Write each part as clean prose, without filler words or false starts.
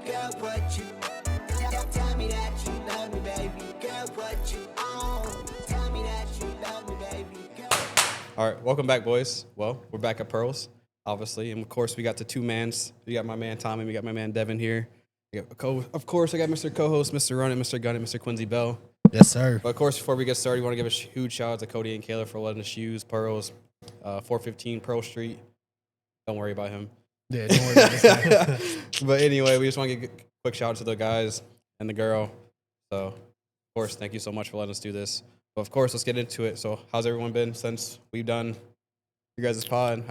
girl, what you tell me that you love me, baby. Girl, what you own. Tell me that you love me, baby. Girl. All right, welcome back, boys. Well, we're back at Pearls, obviously, and of course, we got the two mans. We got my man Tommy, we got my man Devin here. Of course, I got Mr. Co-host, Mr. Run It, Mr. Gun It, Mr. Quincy Bell. Yes, sir. But of course, before we get started, we want to give a huge shout out to Cody and Kayla for letting us use Pearls, 415 Pearl Street. Don't worry about him. Yeah, don't worry about this guy. But anyway, we just want to give a quick shout out to the guys and the girl. So, of course, thank you so much for letting us do this. But of course, let's get into it. So, how's everyone been since we've done you guys' pod?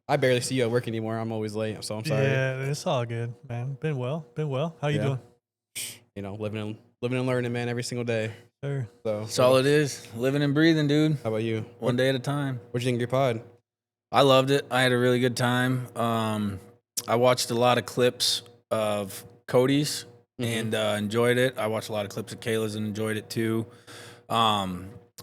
I barely see you at work anymore. I'm always late, so I'm sorry. Yeah, it's all good, man. Been well. How you doing? You know, living and learning, man, every single day. Sure. So, That's all it is. Living and breathing, dude. how about you? One day at a time. What'd you think of your pod? I loved it. I had a really good time. I watched a lot of clips of Cody's and enjoyed it. I watched a lot of clips of Kayla's and enjoyed it too. I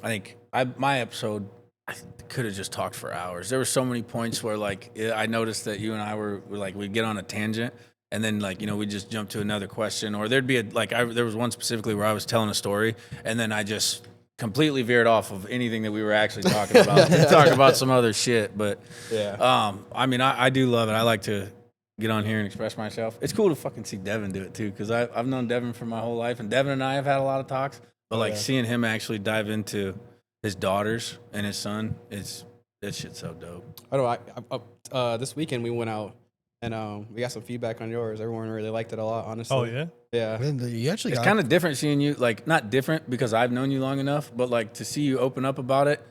think my episode, I could have just talked for hours. There were so many points where, like, I noticed that you and I were like, we'd get on a tangent, and then, like, you know, we'd just jump to another question, or there'd be there was one specifically where I was telling a story, and then I just completely veered off of anything that we were actually talking about to talk about some other shit. But Yeah. I mean, I do love it. I like to get on here and express myself. It's cool to fucking see Devin do it too, because I've known Devin for my whole life, and Devin and I have had a lot of talks. But like seeing him actually dive into his daughters and his son, that shit's so dope. I don't know. This weekend we went out and we got some feedback on yours. Everyone really liked it a lot, honestly. Oh yeah. Yeah. Man, you actually It's got kind of different seeing you, like, not different because I've known you long enough, but like to see you open up about it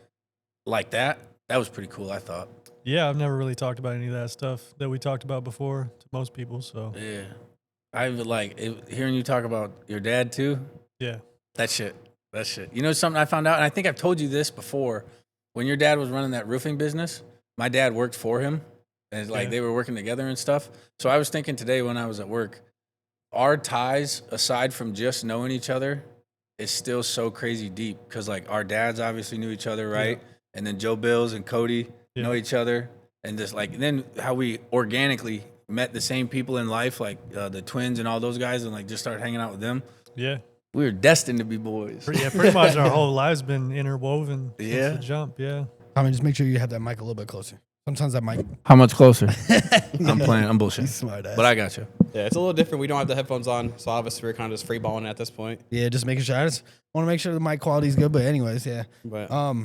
like that was pretty cool, I thought. Yeah, I've never really talked about any of that stuff that we talked about before to most people. So Yeah. Hearing you talk about your dad too, yeah. that shit. You know something I found out, and I think I've told you this before. When your dad was running that roofing business, my dad worked for him, and like they were working together and stuff. So I was thinking today when I was at work, our ties, aside from just knowing each other, is still so crazy deep because like our dads obviously knew each other, right? Yeah. And then Joe Bills and Cody know each other, and just like then how we organically met the same people in life, like the twins and all those guys, and like just started hanging out with them. Yeah. We were destined to be boys. Yeah, pretty much our whole lives been interwoven since Yeah. the jump. Yeah. I mean, just make sure you have that mic a little bit closer. Sometimes that mic. How much closer? I'm playing. I'm bullshit. Smart ass. But I got you. Yeah, it's a little different. We don't have the headphones on, so obviously we're kind of just free balling at this point. Yeah, just making sure. I just want to make sure the mic quality is good. But anyways, yeah. But How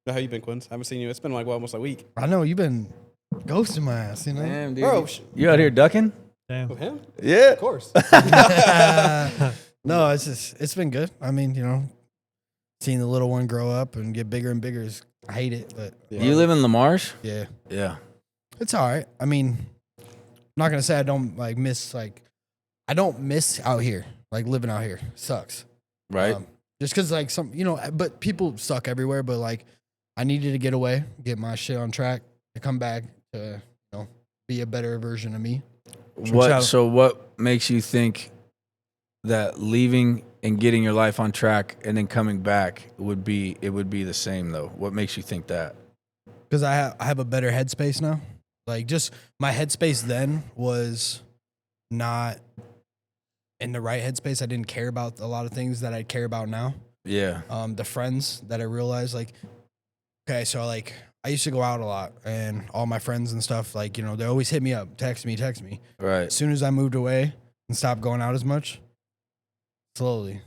how you been, Quince? I haven't seen you. It's been like almost a week. I know you've been ghosting my ass. You know. Damn, dude. Bro, You out here ducking? Damn. with him? Yeah. Of course. No, it's been good. I mean, you know, seeing the little one grow up and get bigger and bigger I hate it, but You live in Lamarche? yeah, Yeah. it's all right. I mean, I'm not gonna say I don't miss I don't miss out here, like living out here sucks, Right. just because like but people suck everywhere. But like, I needed to get away, get my shit on track, to come back to be a better version of me. What makes you think that leaving and getting your life on track and then coming back would be the same though? What makes you think that? Because I have a better headspace now. Like, just my headspace then was not in the right headspace. I didn't care about a lot of things that I care about now. Yeah. The friends that I realized, like, okay, so like I used to go out a lot, and all my friends and stuff, like, they always hit me up, text me. Right. As soon as I moved away and stopped going out as much, slowly,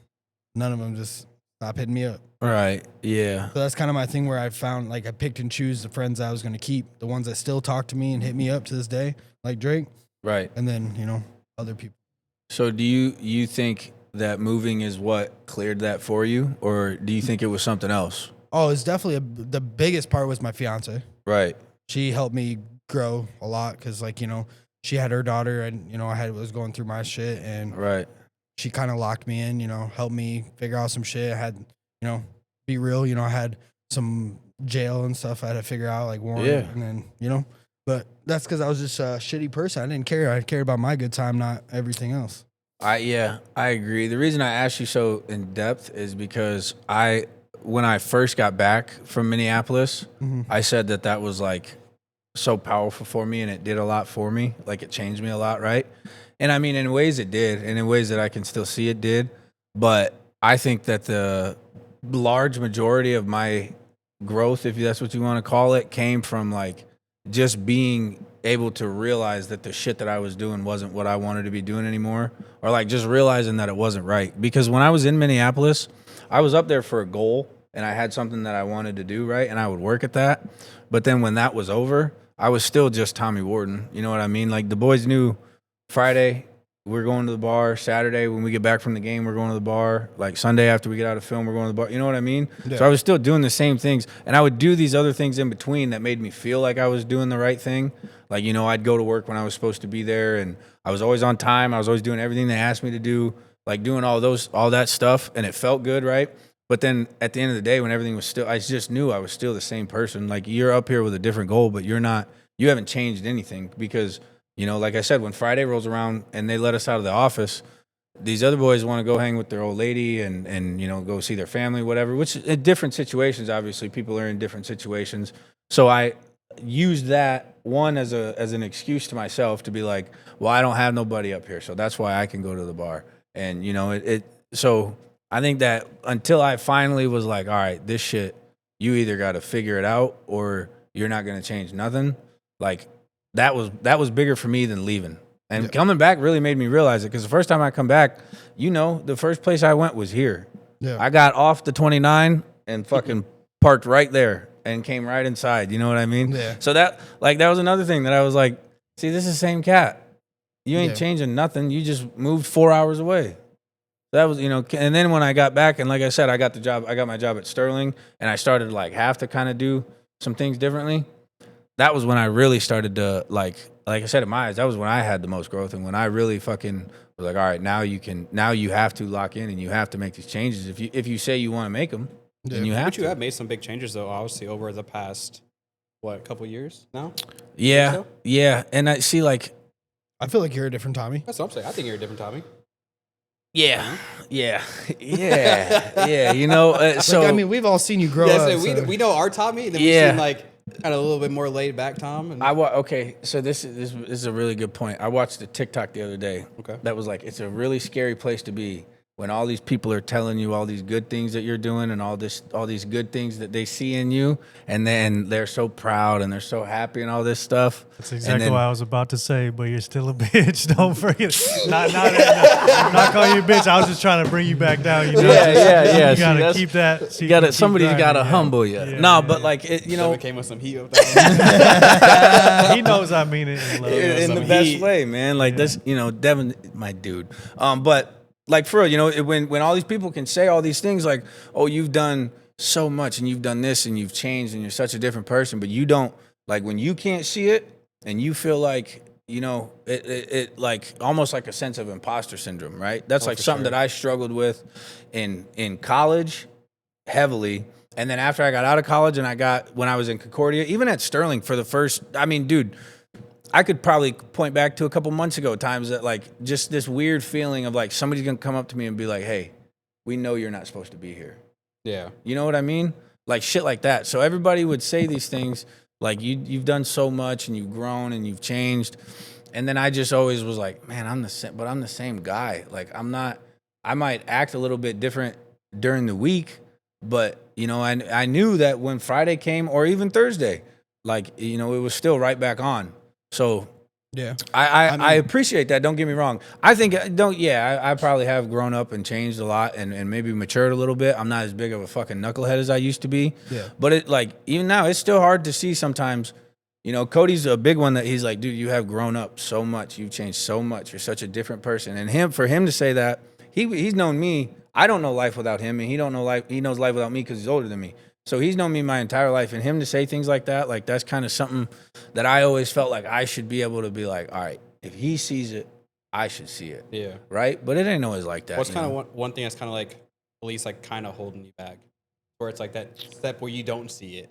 none of them just stopped hitting me up. Right. Yeah. So that's kind of my thing where I found, like, I picked and choose the friends I was going to keep, the ones that still talk to me and hit me up to this day, like Drake. Right. And then, other people. So do you think that moving is what cleared that for you, or do you think it was something else? Oh, it's definitely the biggest part was my fiance. Right. She helped me grow a lot because, like, she had her daughter, and, I was going through my shit, and Right. she kind of locked me in, helped me figure out some shit. I had, be real, I had some jail and stuff I had to figure out, like warrant, Yeah. and then, but that's because I was just a shitty person. I didn't care. I cared about my good time, not everything else. I agree. The reason I asked you so in depth is because when I first got back from Minneapolis, I said that was like so powerful for me, and it did a lot for me. Like, it changed me a lot, right? And I mean, in ways it did, and in ways that I can still see it did. But I think that the large majority of my growth, if that's what you want to call it, came from like just being able to realize that the shit that I was doing wasn't what I wanted to be doing anymore, or like just realizing that it wasn't right. Because when I was in Minneapolis, I was up there for a goal and I had something that I wanted to do, right? And I would work at that. But then when that was over, I was still just Tommy Warden. You know what I mean? Like the boys knew Friday, we're going to the bar. Saturday, when we get back from the game, we're going to the bar. Like Sunday, after we get out of film, we're going to the bar. You know what I mean? Yeah. So I was still doing the same things. And I would do these other things in between that made me feel like I was doing the right thing. Like, you know, I'd go to work when I was supposed to be there, and I was always on time. I was always doing everything they asked me to do, like doing all that stuff. And it felt good, right? But then at the end of the day, when everything was still, I just knew I was still the same person. Like, you're up here with a different goal, but you haven't changed anything because, you know, like I said, when Friday rolls around and they let us out of the office, these other boys want to go hang with their old lady and you know, go see their family, whatever, which in different situations, obviously people are in different situations. So I used that one as an excuse to myself to be like, well, I don't have nobody up here. So that's why I can go to the bar. And, you know, so I think that until I finally was like, all right, this shit, you either got to figure it out or you're not going to change nothing. Like, that was bigger for me than leaving. And coming back really made me realize it, because the first time I come back, you know, the first place I went was here. Yeah. I got off the 29 and fucking parked right there and came right inside. You know what I mean? Yeah. So that was another thing that I was like, see, this is the same cat. You ain't changing nothing. You just moved 4 hours away. That was, you know, and then when I got back, and like I said, I got my job at Sterling, and I started like have to kind of do some things differently. That was when I really started to like I said, in my eyes, that was when I had the most growth, and when I really fucking was like, all right, now you have to lock in and you have to make these changes. If you say you want to make them, then you have But to. you have made some big changes though, obviously over the past couple years now. Yeah, so? yeah, and I see like, I feel like you're a different Tommy. That's what I'm saying. I think you're a different Tommy. yeah. You know, so Like, I mean, we've all seen you grow Yeah, up. so so- we know our Tommy, and then Yeah. we've seen like kind of a little bit more laid back Tom. And okay, so this is a really good point. I watched a TikTok the other day. Okay. That was like, it's a really scary place to be when all these people are telling you all these good things that you're doing and all these good things that they see in you, and then they're so proud and they're so happy and all this stuff. That's exactly what I was about to say, but you're still a bitch. Don't forget. I'm not calling you a bitch. I was just trying to bring you back down. You know? Yeah. You gotta keep that. So You gotta, can keep somebody's grinding, gotta yeah. humble you. Yeah, No, yeah, but yeah. like it, you know, Devin came with some heat. With that He knows I mean it in love. in the some best heat. way, man. Like this, you know, Devin, my dude. But like for real, you know, when all these people can say all these things like, oh, you've done so much and you've done this and you've changed and you're such a different person, but you don't, like, when you can't see it and you feel like, you know, it like almost like a sense of imposter syndrome, right? That's like something that I struggled with in college heavily. And then after I got out of college and when I was in Concordia, even at Sterling for the first, I mean, dude, I could probably point back to a couple months ago times that like just this weird feeling of like somebody's gonna come up to me and be like, hey, we know you're not supposed to be here. Yeah. You know what I mean? Like shit like that. So everybody would say these things like you've done so much and you've grown and you've changed. And then I just always was like, man, I'm the same guy. Like I might act a little bit different during the week, but you know, I knew that when Friday came or even Thursday, like, you know, it was still right back on. So yeah. I appreciate that. Don't get me wrong. I think I probably have grown up and changed a lot and maybe matured a little bit. I'm not as big of a fucking knucklehead as I used to be. Yeah. But it like even now it's still hard to see sometimes. You know, Cody's a big one that he's like, dude, you have grown up so much. You've changed so much. You're such a different person. And for him to say that, he's known me. I don't know life without him, and he knows life without me because he's older than me. So he's known me my entire life, and him to say things like that, like that's kind of something that I always felt like I should be able to be like, all right, if he sees it, I should see it. Yeah. Right? But it ain't always like that. What's you kind know? of one thing that's kind of like at least like kind of holding you back, where it's like that step where you don't see it.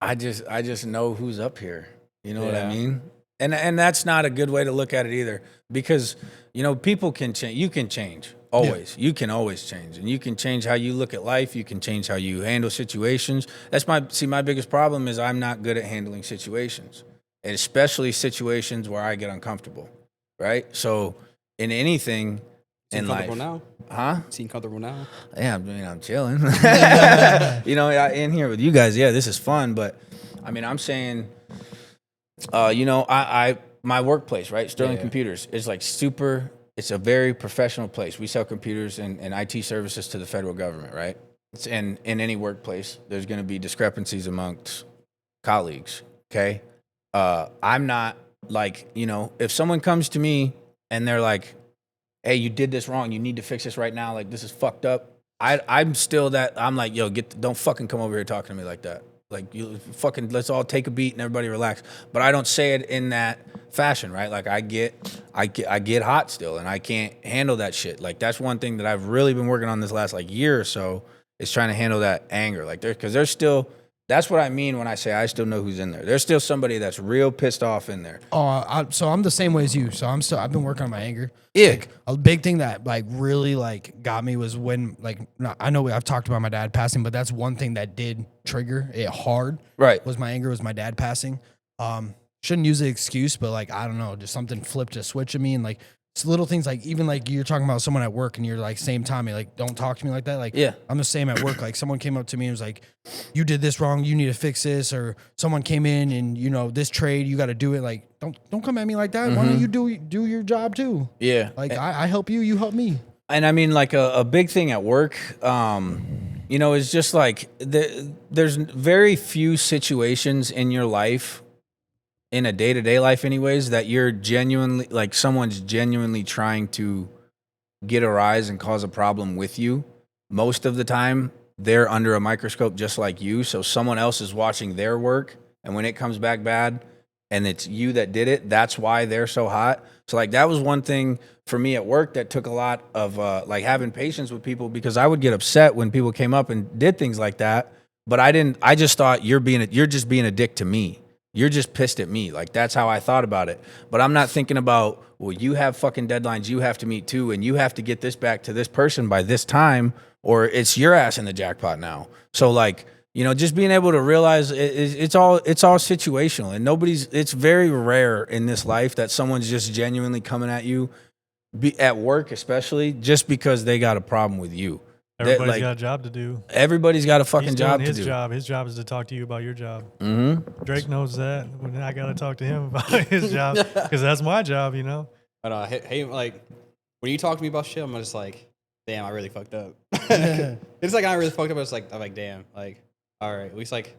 I just know who's up here. You know what I Yeah. mean? And that's not a good way to look at it either, because you know people can change. You can change always. You can always change, and you can change how you look at life. You can change how you handle situations. That's my biggest problem is I'm not good at handling situations, and especially situations where I get uncomfortable. right? So in anything Seem in life, comfortable now? huh? Seem comfortable now? Yeah, I mean, I'm chilling. You know, in here with you guys, yeah, this is fun. But I mean, I'm saying, you know, I my workplace, right? Sterling Yeah. Computers is like super. It's a very professional place. We sell computers and IT services to the federal government, right? And in any workplace, there's going to be discrepancies amongst colleagues. Okay, I'm not like, you know, if someone comes to me and they're like, hey, you did this wrong. You need to fix this right now. Like, this is fucked up. I'm still that. I'm like, yo, don't fucking come over here talking to me like that. Like, you fucking, let's all take a beat and everybody relax. But I don't say it in that fashion, right? Like, I get hot still, and I can't handle that shit. Like, that's one thing that I've really been working on this last like year or so, is trying to handle that anger. Like, because there's still. That's what I mean when I say I still know who's in there. There's still somebody that's real pissed off in there. So I'm the same way as you. So I've been working on my anger. Yeah. Like, a big thing that like really like got me was when I know I've talked about my dad passing, but that's one thing that did trigger it hard. Right. Was my anger, was my dad passing. Shouldn't use the excuse, but like, I don't know, just something flipped a switch in me, and like it's little things, like even like you're talking about someone at work and you're like, same time, you're like, don't talk to me like that. Like, Yeah. I'm the same at work. Like, someone came up to me and was like, you did this wrong, you need to fix this. Or someone came in and, you know, this trade, you got to do it. Like, don't come at me like that. Why don't you do your job too? Yeah. Like, I help you, you help me. And I mean, like a big thing at work, you know, is just like there's very few situations in your life, in a day-to-day life anyways, that you're genuinely, like, someone's genuinely trying to get a rise and cause a problem with you. Most of the time, they're under a microscope just like you, so someone else is watching their work, and when it comes back bad and it's you that did it, that's why they're so hot. So, like, that was one thing for me at work that took a lot of, like, having patience with people, because I would get upset when people came up and did things like that, but I just thought, you're just being a dick to me. You're just pissed at me. Like, that's how I thought about it. But I'm not thinking about, well, you have fucking deadlines you have to meet too, and you have to get this back to this person by this time, or it's your ass in the jackpot now. So, like, you know, just being able to realize it's all situational, and it's very rare in this life that someone's just genuinely coming at you, at work especially, just because they got a problem with you. Everybody's got a job to do. Everybody's got a fucking He's doing job his to do. job. His job is to talk to you about your job. Mm-hmm. Drake knows that. When I got to talk to him about his job, because that's my job, you know. I don't know. Hey, like, when you talk to me about shit, I'm just like, damn, I really fucked up. It's like I really fucked up, but it's like, I'm like, damn, like, all right, at least, like,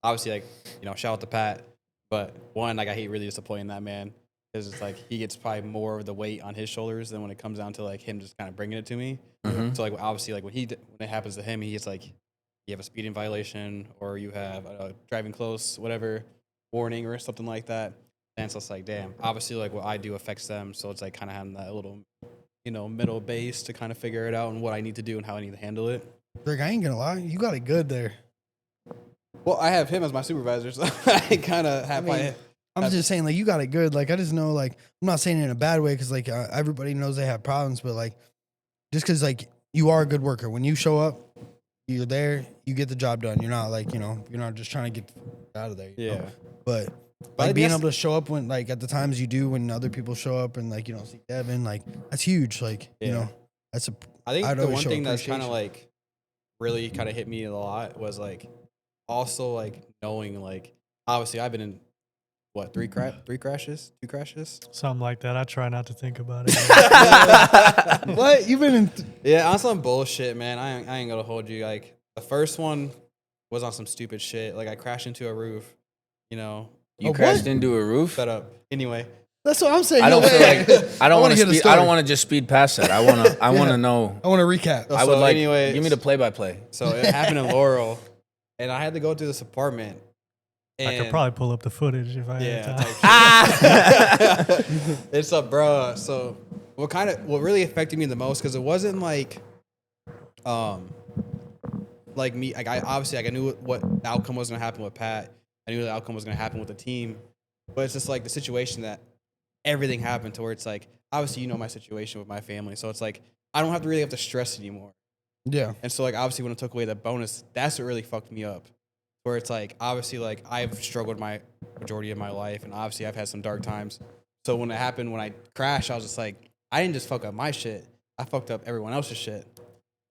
obviously, like, you know, shout out to Pat, but one, like, I hate really disappointing that man, because it's like he gets probably more of the weight on his shoulders than when it comes down to like him just kind of bringing it to me. Mm-hmm. So, like, obviously, like when it happens to him, he gets like, you have a speeding violation, or you have a driving close, whatever, warning or something like that. And so it's like, damn, obviously, like, what I do affects them. So it's like kind of having that little, you know, middle base to kind of figure it out and what I need to do and how I need to handle it. Rick, I ain't gonna lie, you got it good there. Well, I have him as my supervisor, so I kind of have my. I'm just saying, like, you got it good. Like, I just know, like, I'm not saying it in a bad way, because like everybody knows they have problems, but like, just because like you are a good worker, when you show up, you're there, you get the job done. You're not like, you know, you're not just trying to get out of there. You know? But like being able to show up when, like, at the times you do when other people show up, and like, you know, see Devin, like, that's huge. Like, you know, that's I think I'd the always one show thing that's kind of appreciation. like really kind of hit me a lot was like also like knowing, like, obviously I've been in what, two crashes. Something like that. I try not to think about it. What? You've been in Yeah, on some bullshit, man. I ain't gonna hold you. Like, the first one was on some stupid shit. Like, I crashed into a roof, you know. You crashed into a roof? Set up. Anyway, That's what I'm saying. I don't Yo, feel like I don't want to hear the speed. I don't story. want to just speed past that. I want to know. I want to recap. I would So like anyways- give me the play-by-play. so it happened in Laurel, and I had to go to this apartment. And I could probably pull up the footage if I had time. type shit. It's up, bro. So what really affected me the most, because it wasn't like me, like, I obviously, like, I knew what the outcome was gonna happen with Pat. I knew the outcome was gonna happen with the team, but it's just like the situation that everything happened to, where it's like, obviously, you know, my situation with my family, so it's like I don't have to stress anymore. Yeah. And so, like, obviously, when it took away that bonus, that's what really fucked me up. Where it's like, obviously, like, I've struggled my majority of my life, and obviously I've had some dark times. So when it happened, when I crashed, I was just like, I didn't just fuck up my shit. I fucked up everyone else's shit.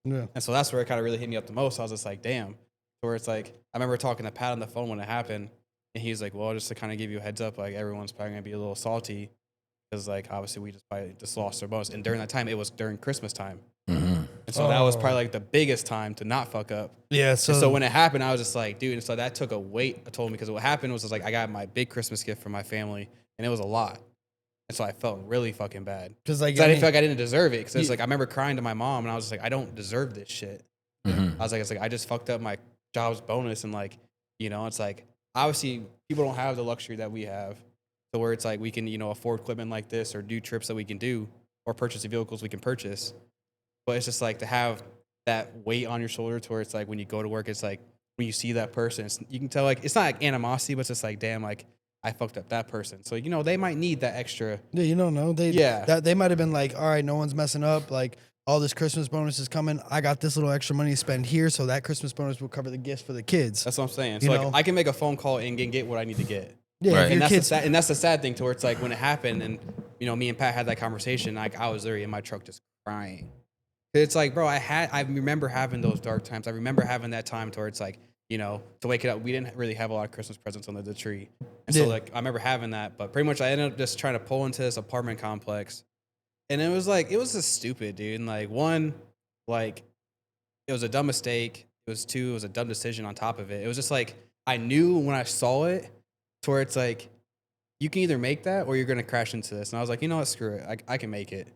Yeah. And so that's where it kind of really hit me up the most. I was just like, damn. Where it's like, I remember talking to Pat on the phone when it happened. And he's like, well, just to kind of give you a heads up, like everyone's probably going to be a little salty. Because like, obviously we just lost our bonus. And during that time, it was during Christmas time. Mm-hmm. And so that was probably like the biggest time to not fuck up. Yeah. And so when it happened, I was just like, dude. And so that took a weight. I told me because what happened was like I got my big Christmas gift from my family, and it was a lot. And so I felt really fucking bad because like I didn't feel like I didn't deserve it. Because it's like I remember crying to my mom, and I was just like, I don't deserve this shit. Mm-hmm. I was like, it's like I just fucked up my job's bonus, and like, you know, it's like obviously people don't have the luxury that we have, so where it's like we can afford equipment like this or do trips that we can do or purchase the vehicles we can purchase. But it's just like to have that weight on your shoulder to where it's like when you go to work, it's like when you see that person, you can tell like it's not like animosity, but it's just like, damn, like I fucked up that person. So, they might need that extra. Yeah, you don't know. They might have been like, all right, no one's messing up. Like all this Christmas bonus is coming. I got this little extra money to spend here, so that Christmas bonus will cover the gifts for the kids. That's what I'm saying. So like I can make a phone call and get what I need to get. Yeah, Right. And that's the sad thing to where it's like when it happened and me and Pat had that conversation, like I was literally in my truck just crying. It's like, bro, I remember having those dark times. I remember having that time to where it's like, to wake it up. We didn't really have a lot of Christmas presents under the tree. And so like I remember having that, but pretty much I ended up just trying to pull into this apartment complex. And it was just stupid, dude. And like one, like it was a dumb mistake. It was two, it was a dumb decision on top of it. It was just like I knew when I saw it to where it's like you can either make that or you're gonna crash into this. And I was like, you know what, screw it. I can make it.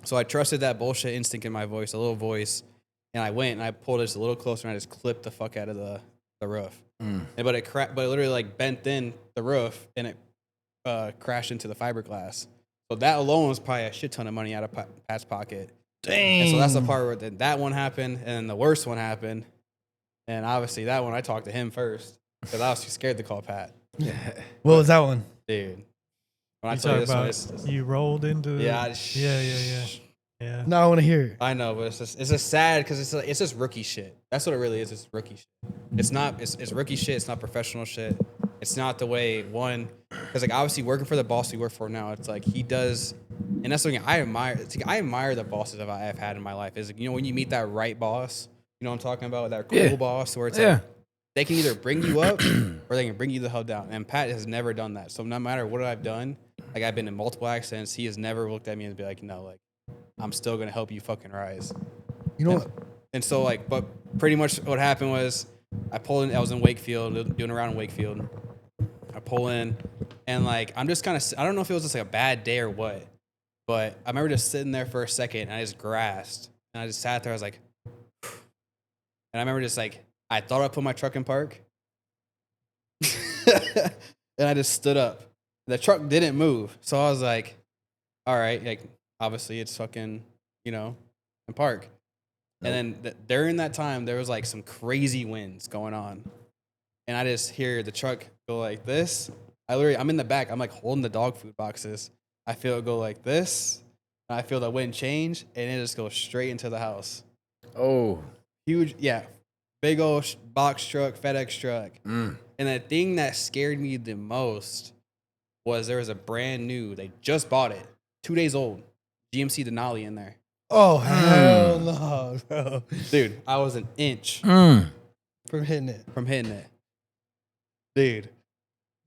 So I trusted that bullshit instinct in my voice, a little voice, and I went and I pulled it just a little closer and I just clipped the fuck out of the roof. But it literally like bent in the roof and it crashed into the fiberglass. So that alone was probably a shit ton of money out of Pat's pocket. Dang. And so that's the part where that one happened and then the worst one happened. And obviously that one I talked to him first because I was too scared to call Pat. What was that one? Dude. When I You tell you talk this one, about you rolled into yeah. Yeah. No, I want to hear it. I know, but it's just sad because it's just rookie shit. That's what it really is. It's rookie shit. It's rookie shit. It's not professional shit. It's not the way because like obviously working for the boss we work for now, it's like he does, and that's something I admire. It's like, I admire the bosses that I've had in my life. Is like, when you meet that right boss, what I'm talking about, that cool boss where it's like they can either bring you up or they can bring you the hell down. And Pat has never done that. So no matter what I've done, like I've been in multiple accidents, he has never looked at me and be like, no, like I'm still gonna help you fucking rise. You know what? And so like, but pretty much what happened was I pulled in. I was in Wakefield, doing around in Wakefield. I pull in, and like I'm just kind of. I don't know if it was just like a bad day or what, but I remember just sitting there for a second, and I just grasped, and I just sat there. I was like, and I remember just like I thought I put my truck in park, and I just stood up. The truck didn't move, so I was like, all right, like obviously it's fucking, in park. And then during that time, there was like some crazy winds going on. And I just hear the truck go like this. I'm in the back. I'm like holding the dog food boxes. I feel it go like this. And I feel the wind change. And it just goes straight into the house. Oh. Huge. Yeah. Big old box truck, FedEx truck. And the thing that scared me the most was there was a brand new, they just bought it, 2 days old, GMC Denali in there. Oh, hell no, bro. Dude, I was an inch From hitting it. Dude.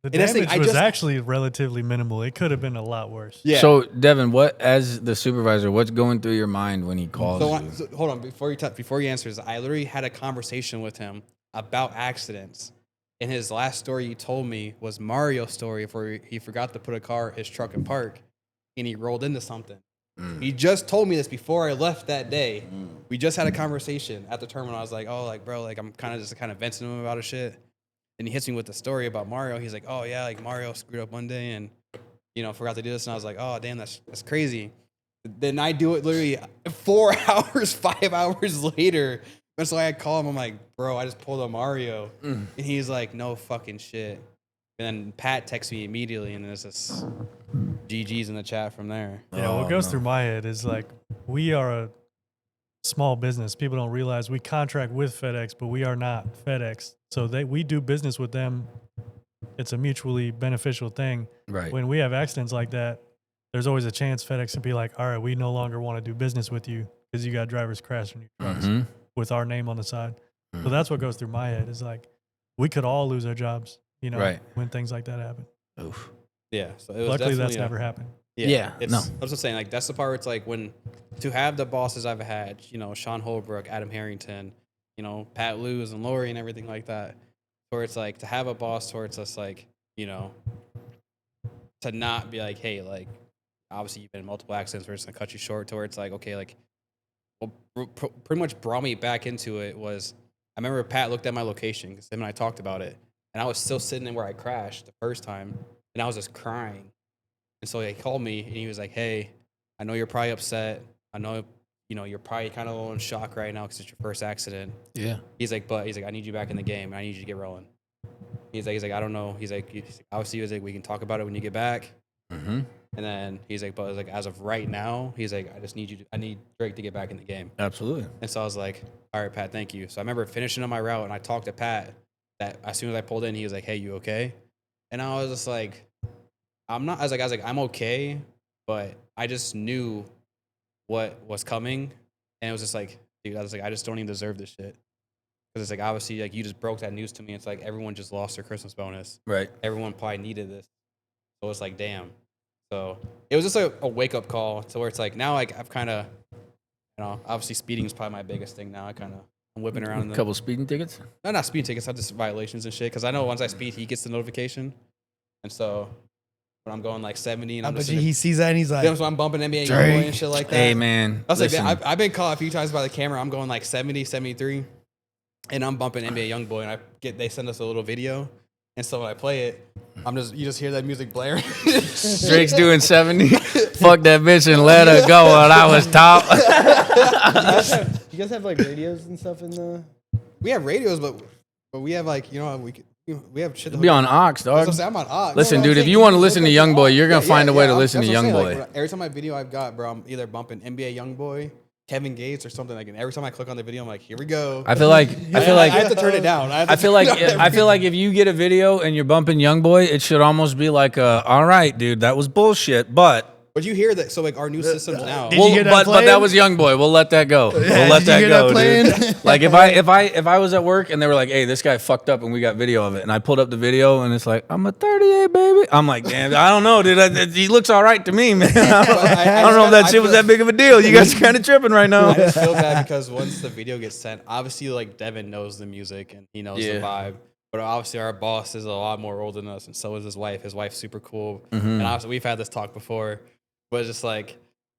The And that's the damage thing, was actually relatively minimal. It could have been a lot worse. Yeah. So, Devin, as the supervisor, what's going through your mind when he calls you? So hold on, before he answers, I literally had a conversation with him about accidents. And his last story he told me was Mario's story where he forgot to put his truck in park and he rolled into something. He just told me this before I left that day. We just had a conversation at the terminal. I was like, oh, like, bro, like, I'm kind of venting him about a shit. And he hits me with the story about Mario. He's like, oh, yeah, like, Mario screwed up one day and, forgot to do this. And I was like, oh, damn, that's crazy. Then I do it literally 4 hours, 5 hours later. That's why I call him. I'm like, bro, I just pulled a Mario. And he's like, no fucking shit. And then Pat texts me immediately, and there's this GG's in the chat from there. Yeah, what goes through my head is like, we are a small business. People don't realize we contract with FedEx, but we are not FedEx. So we do business with them it's a mutually beneficial thing. Right. When we have accidents like that, there's always a chance FedEx to be like, all right, we no longer want to do business with you because you got drivers crashing your trucks with our name on the side. So that's what goes through my head is like, we could all lose our jobs, you know, Right. when things like that happen. Oof. Yeah. So it was Luckily, that's definitely never happened. Yeah, It's, no. I was just saying, like, that's the part where it's like when to have the bosses I've had, you know, Sean Holbrook, Adam Harrington, you know, Pat Lewis and Lori and everything like that, where it's like to have a boss where it's just like, you know, to not be like, hey, like, obviously you've been in multiple accidents, we're just gonna cut you short, to where it's like, okay, like, well, pretty much brought me back into it was, I remember Pat looked at my location because him and I talked about it, and I was still sitting in where I crashed the first time, and I was just crying. And so he called me and he was like, hey, I know you're probably upset. I know, you know, you're probably kind of a little in shock right now because it's your first accident. Yeah. He's like, I need you back in the game. I need you to get rolling. He's like, I don't know. He's like, obviously, he was like, we can talk about it when you get back. Mm-hmm. And then he's like, but like, as of right now, he's like, I need Drake to get back in the game. Absolutely. And so I was like, all right, Pat, thank you. So I remember finishing on my route and I talked to Pat that as soon as I pulled in, he was like, hey, you okay? And I was just like, I was like, I'm okay, but I just knew what was coming. And it was just like, dude, I was like, I just don't even deserve this shit. Because it's like, obviously, like, you just broke that news to me. It's like everyone just lost their Christmas bonus. Right. Everyone probably needed this. So it's like, damn. So it was just a wake-up call to where it's like, now like, I've kind of, you know, obviously speeding is probably my biggest thing now. I'm whipping around in A couple speeding tickets. No, not speeding tickets, I just violations and shit. Because I know once I speed, he gets the notification. And so when I'm going like 70 and I'm just he sees that and he's like, so I'm bumping NBA Drake. Youngboy and shit like that. Hey, man. I was listen, like, I've been caught a few times by the camera. I'm going like 70, 73, and I'm bumping NBA Youngboy, and they send us a little video, and so when I play it, you just hear that music blaring. Drake's doing 70. Fuck that bitch and let her go when I was top. You guys have like radios and stuff in the. We have radios, but we have like, you know, we have shit. Be on aux, That's dog. what I'm saying, I'm on aux. Listen, No, dude, I'm if saying you want to can listen to look at Youngboy, you're going to find a way to listen to that's what I'm saying, Youngboy. like, every time my video I've got, bro, I'm either bumping NBA Youngboy, Kevin Gates, or something like. And every time I click on the video, I'm like, here we go. I feel like I have to turn it down. I feel like if you get a video and you're bumping Youngboy, it should almost be like, all right, dude, that was bullshit, but. But you hear that? So like our new systems now. Did you hear that but that playing? was Youngboy. We'll let that go. We'll let did you that hear go, that playing? dude. Like if I was at work and they were like, "Hey, this guy fucked up," and we got video of it, and I pulled up the video and it's like, "I'm a 38, baby." I'm like, "Damn, I don't know, dude. He looks all right to me, man. I don't know if that shit was that big of a deal. You guys are kind of tripping right now." I just feel bad because once the video gets sent, obviously like Devin knows the music and he knows the vibe. But obviously our boss is a lot more old than us, and so is his wife. His wife's super cool, and obviously we've had this talk before. But it's just like,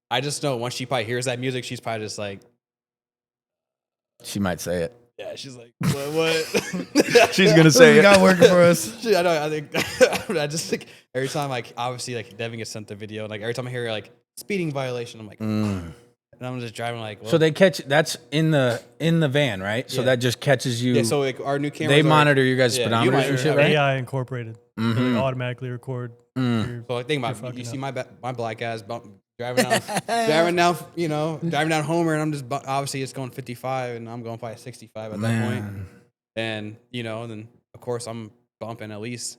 I just know once she probably hears that music, she's probably just like, She might say it. yeah, she's like, what? She's gonna say we it. got working for us. I know. I think I just think every time like obviously like Devin gets sent the video, and like every time I hear like speeding violation, I'm like, and I'm just driving like. Well, So they catch that's in the van, right? So Yeah. that just catches you. yeah. So like our new cameras. they are- monitor your guys' Yeah, you speedometers might and shit, have right? AI incorporated. So they automatically record. your- So like think about You're it. You fucking see my black ass driving down Homer, and I'm just obviously it's going 55, and I'm going probably 65 at that point. And you know, then of course I'm bumping at least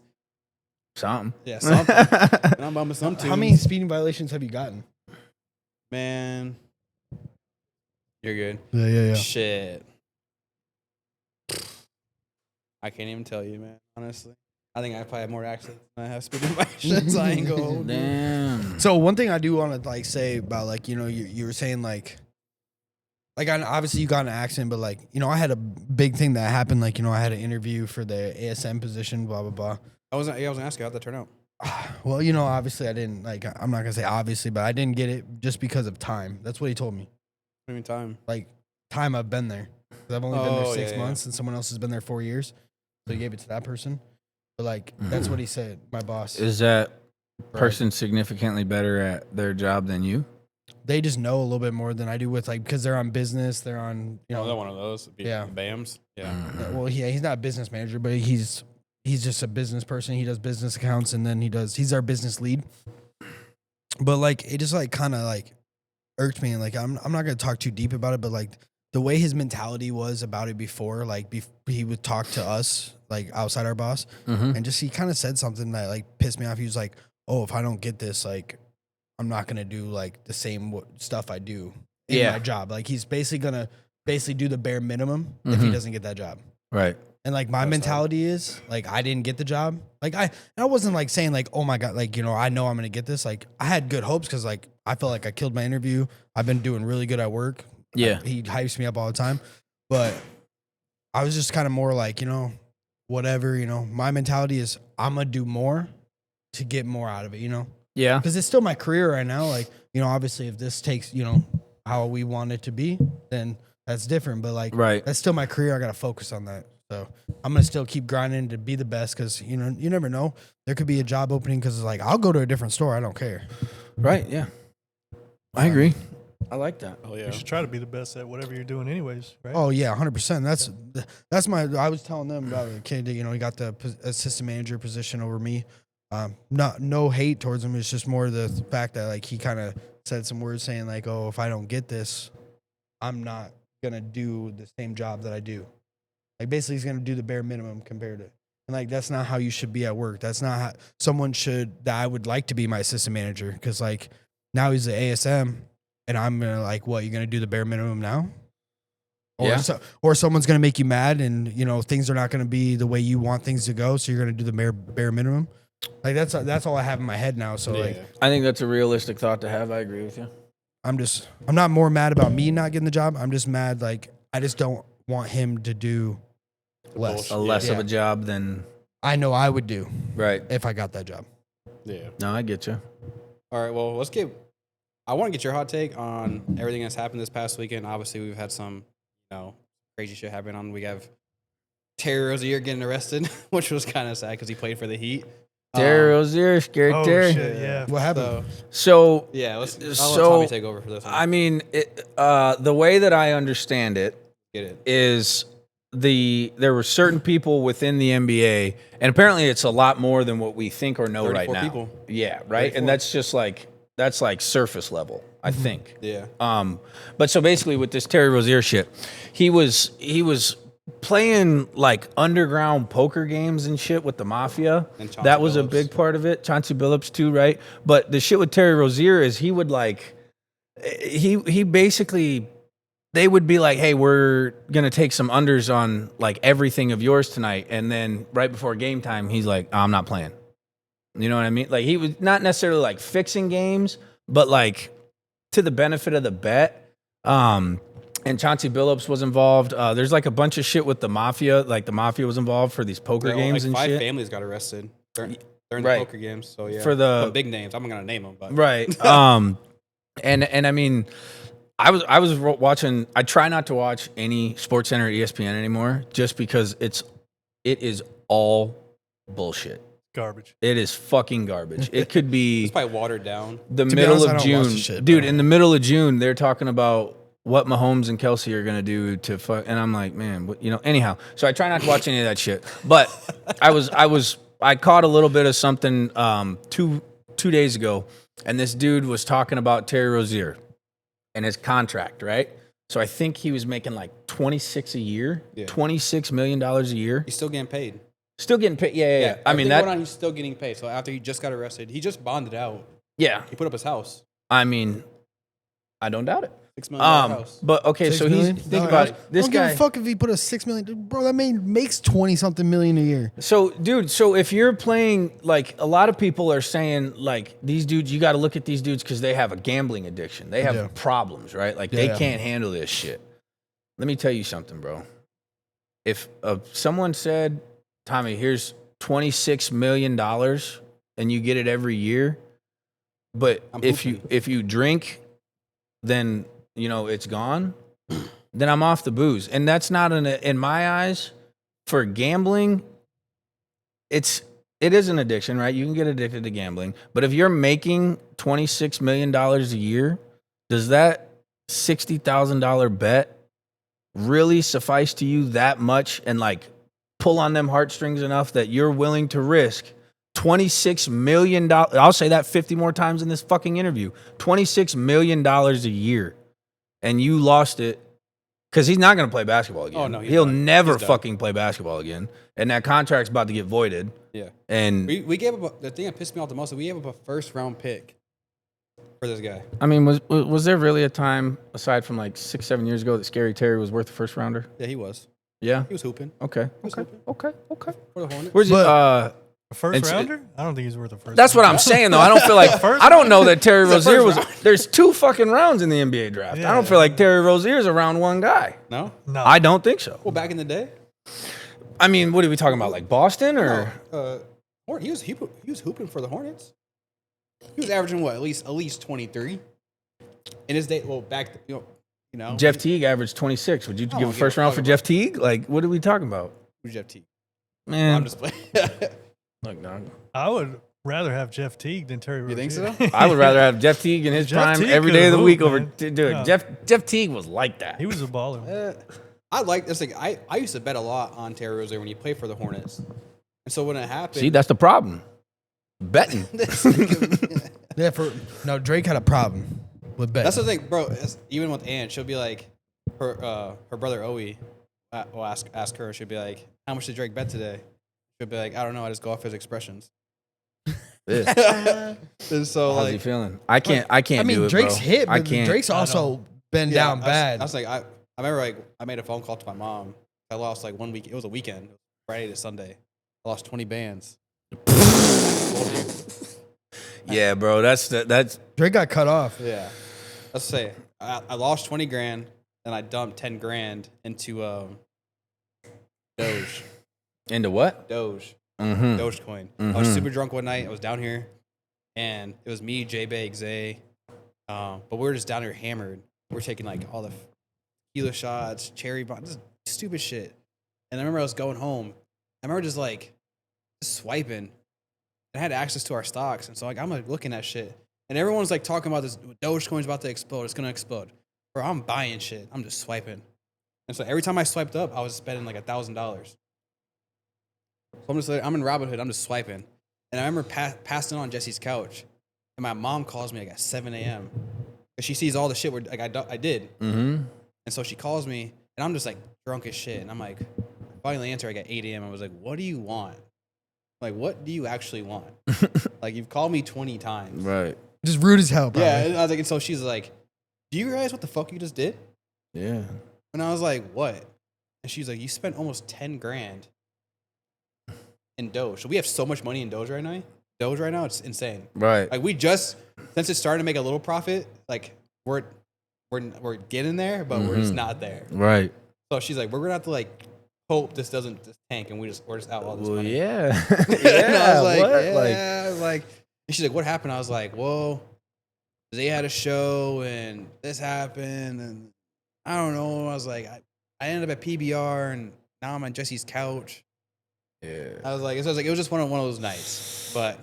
Something. something. And I'm bumping some tunes. How many speeding violations have you gotten? Man, you're good. Yeah. Shit, I can't even tell you, man. Honestly, I think I probably have more accidents than I have speeding violations. I ain't gonna hold you. Damn. So one thing I do want to like say about like, you know, you were saying like obviously you got in an accident, but like, you know, I had a big thing that happened. Like, you know, I had an interview for the ASM position, blah, blah, blah. I was gonna ask you how'd that turn out. Well, you know, obviously I didn't like, I'm not gonna say obviously, but I didn't get it just because of time. That's what he told me. What do you mean time? Like time I've been there. 'Cause I've only been there Oh, 6 yeah, months and someone else has been there 4 years. So he gave it to that person. But like, that's what he said, my boss. Is that person significantly better at their job than you? They just know a little bit more than I do with like, because they're on business, they're on, you know. Another one of those. Yeah. BAMs. Yeah. Well, he's not a business manager, but he's just a business person. He does business accounts, and then he's our business lead. But like, it just like kind of like irked me, and like I'm not gonna talk too deep about it, but like the way his mentality was about it before, like he would talk to us like outside our boss, and just he kind of said something that like pissed me off. He was like, "Oh, if I don't get this, like I'm not gonna do like the same stuff I do in my job." Like he's basically gonna do the bare minimum if he doesn't get that job. Right. And like my mentality is like I didn't get the job. Like I wasn't like saying like, oh my God, like, you know, I know I'm gonna get this. Like I had good hopes because like I felt like I killed my interview. I've been doing really good at work. Yeah. He hypes me up all the time. But I was just kind of more like, you know, whatever, you know, my mentality is I'm gonna do more to get more out of it, you know? Yeah. Because it's still my career right now. Like, you know, obviously if this takes, you know, how we want it to be, then that's different. But like, that's still my career. I gotta focus on that. So I'm gonna still keep grinding to be the best because you know you never know. There could be a job opening because it's like I'll go to a different store. I don't care. Right. Yeah. I agree. I like that. Oh yeah. You should try to be the best at whatever you're doing, anyways, right? Oh yeah, 100%. That's my. I was telling them about the kid. You know, he got the assistant manager position over me. No hate towards him. It's just more the fact that like he kind of said some words saying like, oh, if I don't get this, I'm not gonna do the same job that I do. Like basically he's going to do the bare minimum compared to, and like, that's not how you should be at work. That's not how someone should, that I would like to be my assistant manager. Cause like now he's the ASM and I'm going to like, what, you're going to do the bare minimum now? Or, or someone's going to make you mad and you know, things are not going to be the way you want things to go. So you're going to do the bare minimum. Like that's all I have in my head now. So like, I think that's a realistic thought to have. I agree with you. I'm not more mad about me not getting the job. I'm just mad. Like, I just don't want him to do less of a job than I know I would do right if I got that job. Yeah. No, I get you. All right. Well, I want to get your hot take on everything that's happened this past weekend. Obviously, we've had some, you know, crazy shit happen on. We have Terry Rozier getting arrested, which was kind of sad because he played for the Heat. Terry Rozier, scared Oh Terry. shit! Yeah. What happened? So yeah, I'll let Tommy take over for this one. I mean, the way that I understand it Get it. is there were certain people within the NBA, and apparently it's a lot more than what we think or know right 34 now. people. Yeah, right. 34. And that's just like surface level, I think. Yeah. But so basically with this Terry Rozier shit, he was playing like underground poker games and shit with the mafia. And Chauncey That was a Billups. big part of it. Chauncey Billups too, right? But the shit with Terry Rozier is he would like he basically they would be like, "Hey, we're going to take some unders on like everything of yours tonight." And then right before game time, he's like, "I'm not playing." You know what I mean? Like he was not necessarily like fixing games, but like to the benefit of the bet. And Chauncey Billups was involved. There's like a bunch of shit with the mafia. Like the mafia was involved for these poker games and five shit. families got arrested during the Right. poker games. So yeah, For the- some big names. I'm not gonna name them, but Right. And I mean, I was watching. I try not to watch any Sports Center or ESPN anymore, just because it is all bullshit. Garbage. It is fucking garbage. It could be it's probably watered down. the To be middle honest, I of don't watch June, the shit, dude. bro. In the middle of June, they're talking about what Mahomes and Kelsey are gonna do to fuck, and I'm like, man, what, you know. Anyhow, so I try not to watch any of that shit. But I caught a little bit of something 2 days ago, and this dude was talking about Terry Rozier and his contract, right? So I think he was making like 26 a year, Yeah. $26 million a year. He's still getting paid. Still getting paid. Yeah. I mean everything that. going on, he's still getting paid. So after he just got arrested, he just bonded out. Yeah. He put up his house. I mean, I don't doubt it. $6 million house. But okay, $6 so million? think No, about I it. This don't guy. give a fuck if he put a $6 million. Bro, that man makes 20-something million a year. So, dude, if you're playing, like, a lot of people are saying, like, these dudes, you got to look at these dudes because they have a gambling addiction. They have Yeah. problems, right? Like, they can't handle this shit. Let me tell you something, bro. If someone said, Tommy, here's $26 million and you get it every year, but if you drink, then, you know, it's gone, then I'm off the booze. And that's not, in my eyes, for gambling, it is an addiction, right? You can get addicted to gambling. But if you're making $26 million a year, does that $60,000 bet really suffice to you that much and like pull on them heartstrings enough that you're willing to risk $26 million? I'll say that 50 more times in this fucking interview. $26 million a year. And you lost it Because he's not going to play basketball again. Oh, no, he'll done. never He's done. fucking play basketball again. And that contract's about to get voided. Yeah. And We gave up the thing that pissed me off the most is we gave up a first round pick for this guy. I mean, was there really a time aside from like 6-7 years ago that Scary Terry was worth a first rounder? Yeah, he was. Yeah. He was hooping Okay. was Okay. hooping. Okay. for the Hornets. Where's he? A first It's- rounder? I don't think he's worth a first. That's what I'm saying though. I don't feel like I don't know that Terry He's a Rozier was. first round. There's 2 fucking rounds in the NBA draft. I don't Yeah. feel like Terry Rozier's a round 1 guy. No? No, I don't think so. Well, back in the day, I mean, what are we talking about? Like Boston or? He was hooping for the Hornets. He was averaging what? At least 23. In his day, well, back you know. Jeff Teague averaged 26. Would you don't give a give first a round fuck for Jeff Teague? Like, what are we talking about? Who's Jeff Teague? Man, I'm just playing. look, dog. I would rather have Jeff Teague than Terry You Rozier. think so? I would rather have Jeff Teague in his Jeff prime Teague every could day of the hoop, week over. man. Dude, Yeah. Jeff Teague was like that. He was a baller. I like this. Like I used to bet a lot on Terry Rozier when he played for the Hornets, and so when it happened, See, that's the problem. Betting. Yeah, Drake had a problem with betting. that's the thing, bro. Even with Ann, she'll be like, her brother Owie will ask her. She'll be like, "How much did Drake bet today?" She'll be like, "I don't know. I just go off his expressions." Yeah. And so How's he like, feeling? I can't I do mean, it, Drake's bro. hit, I but can't. Drake's also been yeah, down bad. I was like, I remember like I made a phone call to my mom. I lost like 1 week. It was a weekend, Friday to Sunday. I lost 20 bands. Yeah, bro. That's Drake got cut off. Yeah. Let's say I lost 20 grand, and I dumped 10 grand into Doge. into what? Doge. Mm-hmm. Dogecoin. I was super drunk one night. I was down here, and it was me, J-Bag, Zay. But we were just down here hammered. We were taking like all the tequila shots, cherry bomb, just stupid shit. And I remember I was going home. I remember just like swiping. I had access to our stocks, and so like I'm like looking at shit, and everyone's like talking about this Dogecoin's about to explode. It's gonna explode. Bro, I'm buying shit. I'm just swiping, and so every time I swiped up, I was spending like $1,000. So I'm just like, I'm in Robinhood. I'm just swiping, and I remember passing on Jesse's couch, and my mom calls me like at 7 a.m. because she sees all the shit like I did, Mm-hmm. and so she calls me, and I'm just like drunk as shit, and I'm like, finally answer like at 8 a.m. I was like, what do you want? Like, what do you actually want? Like, you've called me 20 times. Right. Just rude as hell, probably. Yeah, and I was like, and so she's like, do you realize what the fuck you just did? Yeah. And I was like, what? And she's like, you spent almost 10 grand in Doge. So we have so much money in Doge right now. It's insane. Right. Like, we just, since it's starting to make a little profit, like, we're getting there, but we're just not there. Right. So she's like, we're gonna have to like hope this doesn't just tank and we're just out all this Well, money. yeah. And I was like, what? yeah, like, and she's like, what happened? I was like, well, they had a show and this happened and I don't know. I was like, I ended up at PBR and now I'm on Jesse's couch. Yeah. I was like, it was just one of those nights. But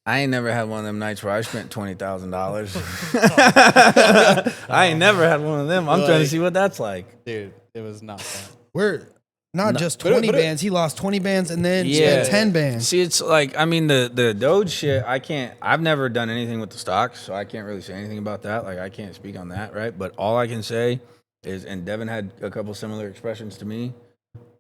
I ain't never had one of them nights where I spent $20,000. I ain't never had one of them. I'm trying to Like- see what that's like. dude, it was not fun. We're not No, just but it- 20 but it- bands. He lost 20 bands and then Yeah. spent 10 bands. See, it's like, I mean, the Doge shit, I've never done anything with the stocks, so I can't really say anything about that. Like, I can't speak on that, right? But all I can say is, and Devin had a couple similar expressions to me,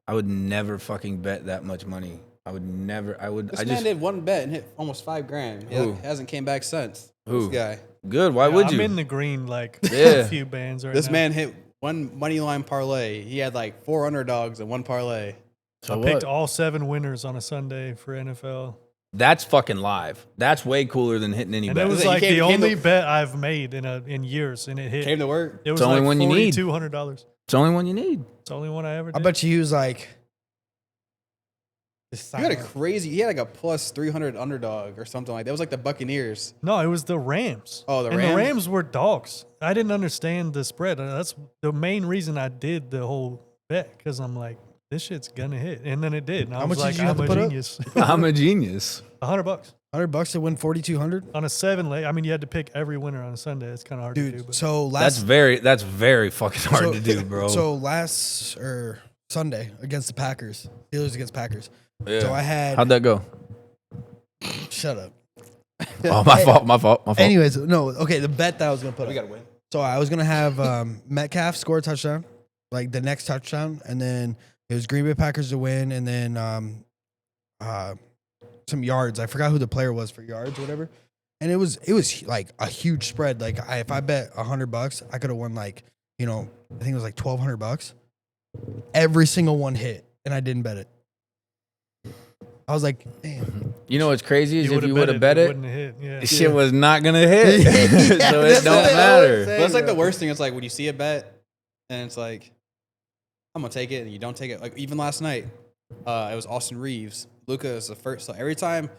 I would never fucking bet that much money. This man did one bet and hit almost $5 grand. He Who? hasn't came back since. Who? This guy. Good, why Yeah, would I'm you? in the green like Yeah. a few bands right This now. man hit one money line parlay. He had like 4 underdogs and one parlay. So I picked what? all 7 winners on a Sunday for NFL. That's fucking live. That's way cooler than hitting any And bet. it was He like came- the came only to- bet I've made in years, and it hit. Came to work. It was the only like one you need. $4,200. It's the only one you need. It's the only one I ever did. I bet you he was like, He had he had like a plus 300 underdog or something like that. It was like the Buccaneers. No, it was the Rams. Oh, the and Rams? the Rams were dogs. I didn't understand the spread. That's the main reason I did the whole bet, because I'm like, this shit's gonna hit, and then it did. And I How was much like, did you have I'm to a put up? genius. I'm a genius. $100 $100 to win 4,200? on a 7 leg. I mean, you had to pick every winner on a Sunday. It's kind of hard to do. Dude, But so That's very fucking hard to do, bro. So last Sunday against the Packers, Steelers against Packers. yeah. So I had. How'd that go? Shut up. Oh, my fault. Anyways, no, okay, the bet that I was going to put We up. got to win. So I was going to have Metcalf score a touchdown, like the next touchdown, and then it was Green Bay Packers to win, and then some yards. I forgot who the player was for yards or whatever. And it was like a huge spread. Like if I bet $100, I could have won like, I think it was like $1,200. Every single one hit, and I didn't bet it. I was like, damn. You know what's crazy is if you would have it, bet it, wouldn't have hit. Yeah. the shit was not gonna hit. So it that's don't what they matter. always say. But that's like the worst thing. It's like when you see a bet and it's like, I'm gonna take it, and you don't take it. Like even last night, it was Austin Reeves. Luka is the first. So every time,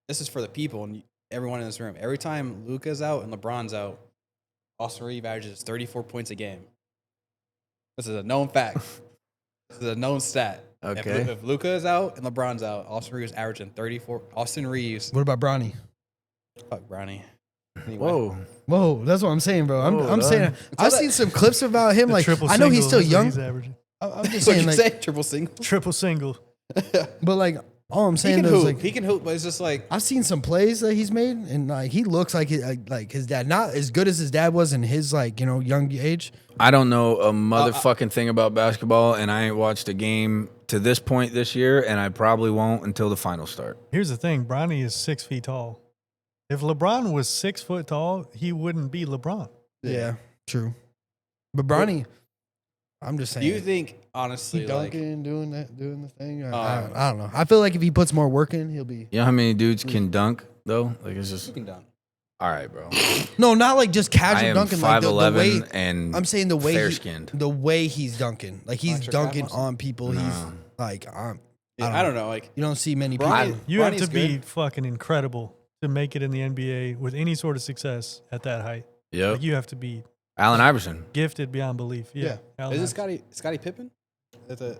this is for the people and everyone in this room. Every time Luka's out and LeBron's out, Austin Reeves averages 34 points a game. This is a known fact. This is a known stat. Okay. If Luka is out and LeBron's out, Austin Reeves averaging 34. Austin Reeves. What about Bronny? Fuck Bronny. Anyway. Whoa, that's what I'm saying, bro. I'm saying I've seen some clips about him. The Like triple I know he's single, still that's what young. He's averaging. I'm just What'd saying, you like, say? Triple single? Triple single. but like all I'm He saying can is hoop. like He can hoop, but it's just like, I've seen some plays that he's made, and like he looks like his dad. Not as good as his dad was in his young age. I don't know a motherfucking thing about basketball, and I ain't watched a game to this point this year, and I probably won't until the finals start. Here's the thing: Bronny is 6 feet tall. If LeBron was 6 foot tall, he wouldn't be LeBron. Yeah, true. But Bronny, I'm just saying. do you think, honestly, he like, dunking, doing the thing? I don't know. I feel like if he puts more work in, he'll be. You know how many dudes can dunk though? Like it's just you can dunk? all right, bro. No, not like just I casual am dunking. Like the 5'11" way and I'm saying, the way fair skinned. the way he's dunking, like he's Electric dunking Cat on people. No. He's like, Yeah, I don't know. Like, you don't see many Bronny- people. You have Bronny's to be good. fucking incredible to make it in the NBA with any sort of success at that height. Yep. Like you have to be Allen Iverson. gifted beyond belief. Yeah. Allen is it Iverson. Scottie Pippen?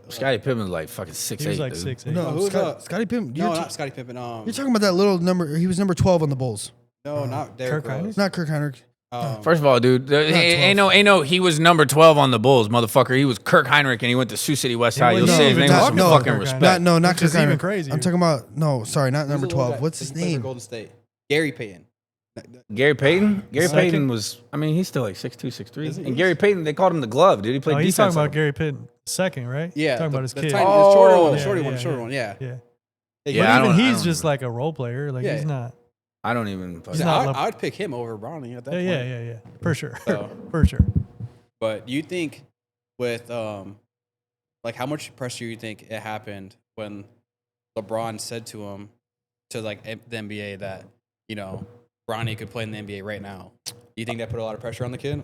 Scottie Pippen's like fucking 6'8". He was like dude. 6'8". No, who's Scottie Pippen. No, not Scottie Pippen. You're talking about that little number. He was number 12 on the Bulls. No, not Derrick Kirk Rose. Heinrich? Not Kirk Heinrich. First of all, dude, ain't no. He was number 12 on the Bulls, motherfucker. He was Kirk Heinrich, and he went to Sioux City West High. You'll no, say his even name with not- some no, fucking Kirk respect. Heinrich. Not Which Kirk is even Heinrich. crazier. I'm talking about sorry, not Who's number the little 12. guy? What's his He played for name? Golden State. Gary Payton. Gary Payton. Gary Second. Payton was. I mean, he's still like 6'2", 6'3". Is he? And Gary Payton, they called him the glove, dude. He played Oh, defense. he's talking on about him. Gary Pitt second, right? Yeah, talking about his kid. tiny- the shorter one, the Yeah, shorter one, yeah, the shorter yeah. one. Yeah. Yeah. Yeah, I But don't- even I he's don't just know. like a role player. Like Yeah. he's not. I don't even. He's Yeah, not I would pick him over Bronny at that Yeah, point. yeah. For sure. So- For sure. But you think with like how much pressure you think it happened when LeBron said to him to like the NBA that Bronny could play in the NBA right now? Do you think that put a lot of pressure on the kid?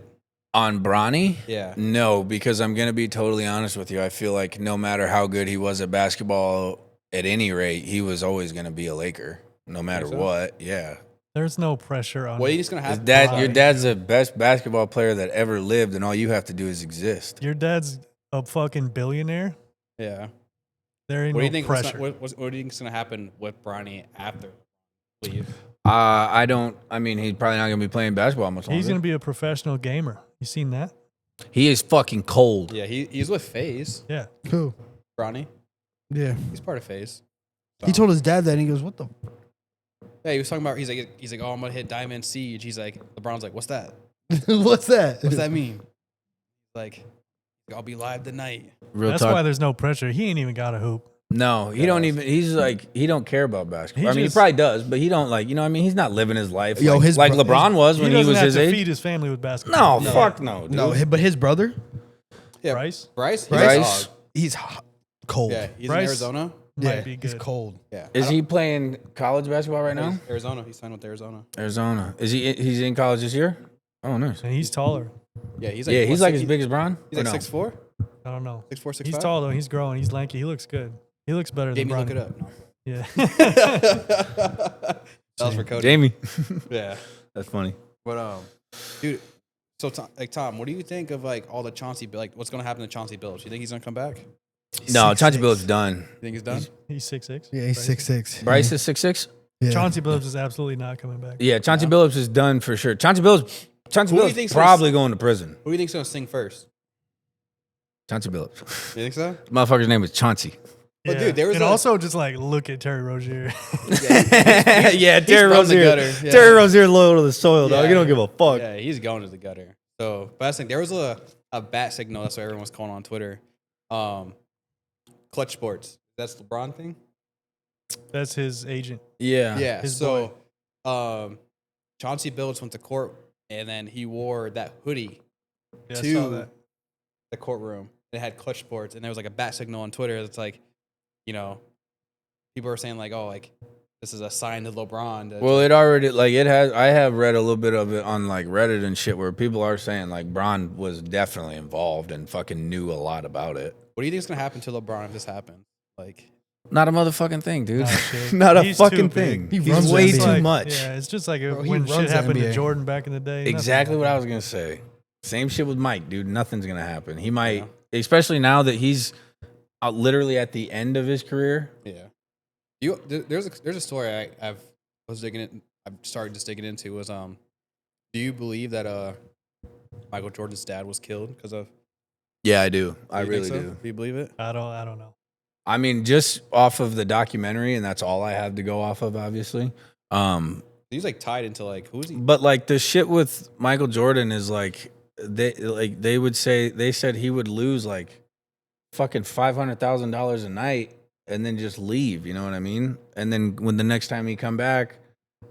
On Bronny? Yeah. No, because I'm gonna be totally honest with you. I feel like no matter how good he was at basketball, at any rate, he was always gonna be a Laker, no matter so? what. Yeah. There's no pressure on What do you him. think's gonna His happen? dad, your dad's the best basketball player that ever lived, and all you have to do is exist. Your dad's a fucking billionaire. Yeah. There ain't What do you no think? pressure. What do you think is gonna happen with Bronny after leave? I don't. I mean, he's probably not gonna be playing basketball much longer. He's gonna be a professional gamer. You seen that? He is fucking cold. Yeah, he's with FaZe. Yeah. Cool. Bronny, Yeah. he's part of FaZe. He told his dad that, and he goes, "What the?" Yeah, he was talking about. He's like, oh, I'm gonna hit Diamond Siege. He's like, LeBron's like, what's that? What's that? What's that mean? Like, I'll be live tonight. Real That's talk. why there's no pressure. He ain't even got a hoop. No, he don't even. He's like he don't care about basketball. I mean, he just- probably does, but he don't like. You know, what I mean, he's not living his life Yo, like, his like bro- LeBron was when he he doesn't was have his to age. feed his family with basketball. No, fuck no, dude. No, but his brother, Yeah, Bryce Bryce, Bryce? he's cold. Yeah, he's Bryce- in Arizona. might Yeah, be he's good. cold. Yeah, Is he playing college basketball right now? Arizona. He signed with Arizona. Arizona. Is he? He's in college this year. Oh, nice. And he's taller. Yeah, he's like Yeah, he's what, like six- as big as Bron. He's Or like no? 6'4", I don't know. 6'4", 6'5". He's tall though. He's growing. He's lanky. He looks good. He looks better Jamie, than look Bronny. it up. No. Yeah. That was for Cody. Jamie. Yeah, That's funny. but dude. So Tom, what do you think of like all the Chauncey, like what's gonna happen to Chauncey Billups? You think he's gonna come back? You No, 6'6". Chauncey Billups done. think he's done? He's 6'6". Yeah, he's 6'6". Bryce is 6'6". Yeah. Chauncey Billups is absolutely not coming back. Yeah, Chauncey Billups is done for sure. Chauncey Billups Who do you is think's probably going to prison. Who do you think's gonna sing first? Chauncey Billups. You think so? Motherfucker's name was Chauncey. But dude, there was and a- also just like look at Terry Rozier. Yeah, Terry from the Rozier. gutter, yeah. Terry Rozier loyal to the soil, dog. Yeah. You don't give a fuck. Yeah, he's going to the gutter. So, but I think there was a a bat signal. That's what everyone was calling on Twitter. Clutch Sports. That's LeBron thing. That's his agent. Yeah. Yeah. His So, Chauncey Billups went to court, and then he wore that hoodie Yeah, I saw to that. the courtroom. It had Clutch Sports, and there was like a bat signal on Twitter. It's like, you know, people were saying like, oh, like this is a sign to LeBron. To, Well, it already like it has. I have read a little bit of it on like Reddit and shit where people are saying like Bron was definitely involved and fucking knew a lot about it. what do you think is gonna happen to LeBron if this happens? Like, Not a motherfucking thing, dude. Nah, shit. Not a He's too fucking big. thing. He He's runs the way NBA. too Like, much. Yeah, it's just like Bro, he when runs shit the happened to NBA. Jordan back in the day. nothing Exactly what I happened. was gonna say. Same shit with Mike, dude. Nothing's gonna happen. He might, especially now that he's out literally at the end of his career. yeah, there's a story I've started just digging into was do you believe that Michael Jordan's dad was killed because of? Yeah, I do. I Do you really think so? do. Do you believe it? I don't know. I mean, just off of the documentary, and that's all I have to go off of, obviously. He's like tied into like who's he? But like the shit with Michael Jordan is like they said he would lose like fucking $500,000 a night and then just leave. You know what I mean? And then when the next time he come back,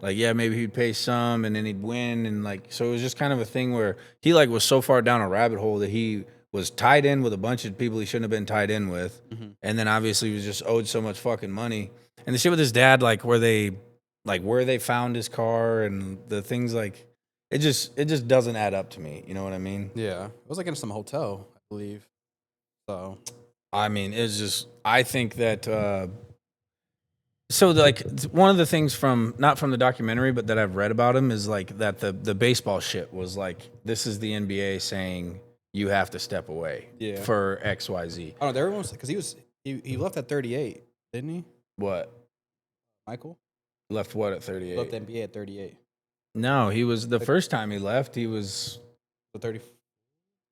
like yeah, maybe he'd pay some and then he'd win and like so it was just kind of a thing where he like was so far down a rabbit hole that he was tied in with a bunch of people he shouldn't have been tied in with, and then obviously he was just owed so much fucking money. And the shit with his dad, like where they found his car and the things like it just doesn't add up to me. You know what I mean? Yeah, it was like in some hotel, I believe. So I mean, it's just I think that so like one of the things from not from the documentary but that I've read about him is like that the baseball shit was like this is the NBA saying you have to step away for XYZ. I don't know. Everyone's because he left at 38, didn't he? What? Michael Left what at 38? left the NBA at 38. No, he was the first time he left. He was So 30.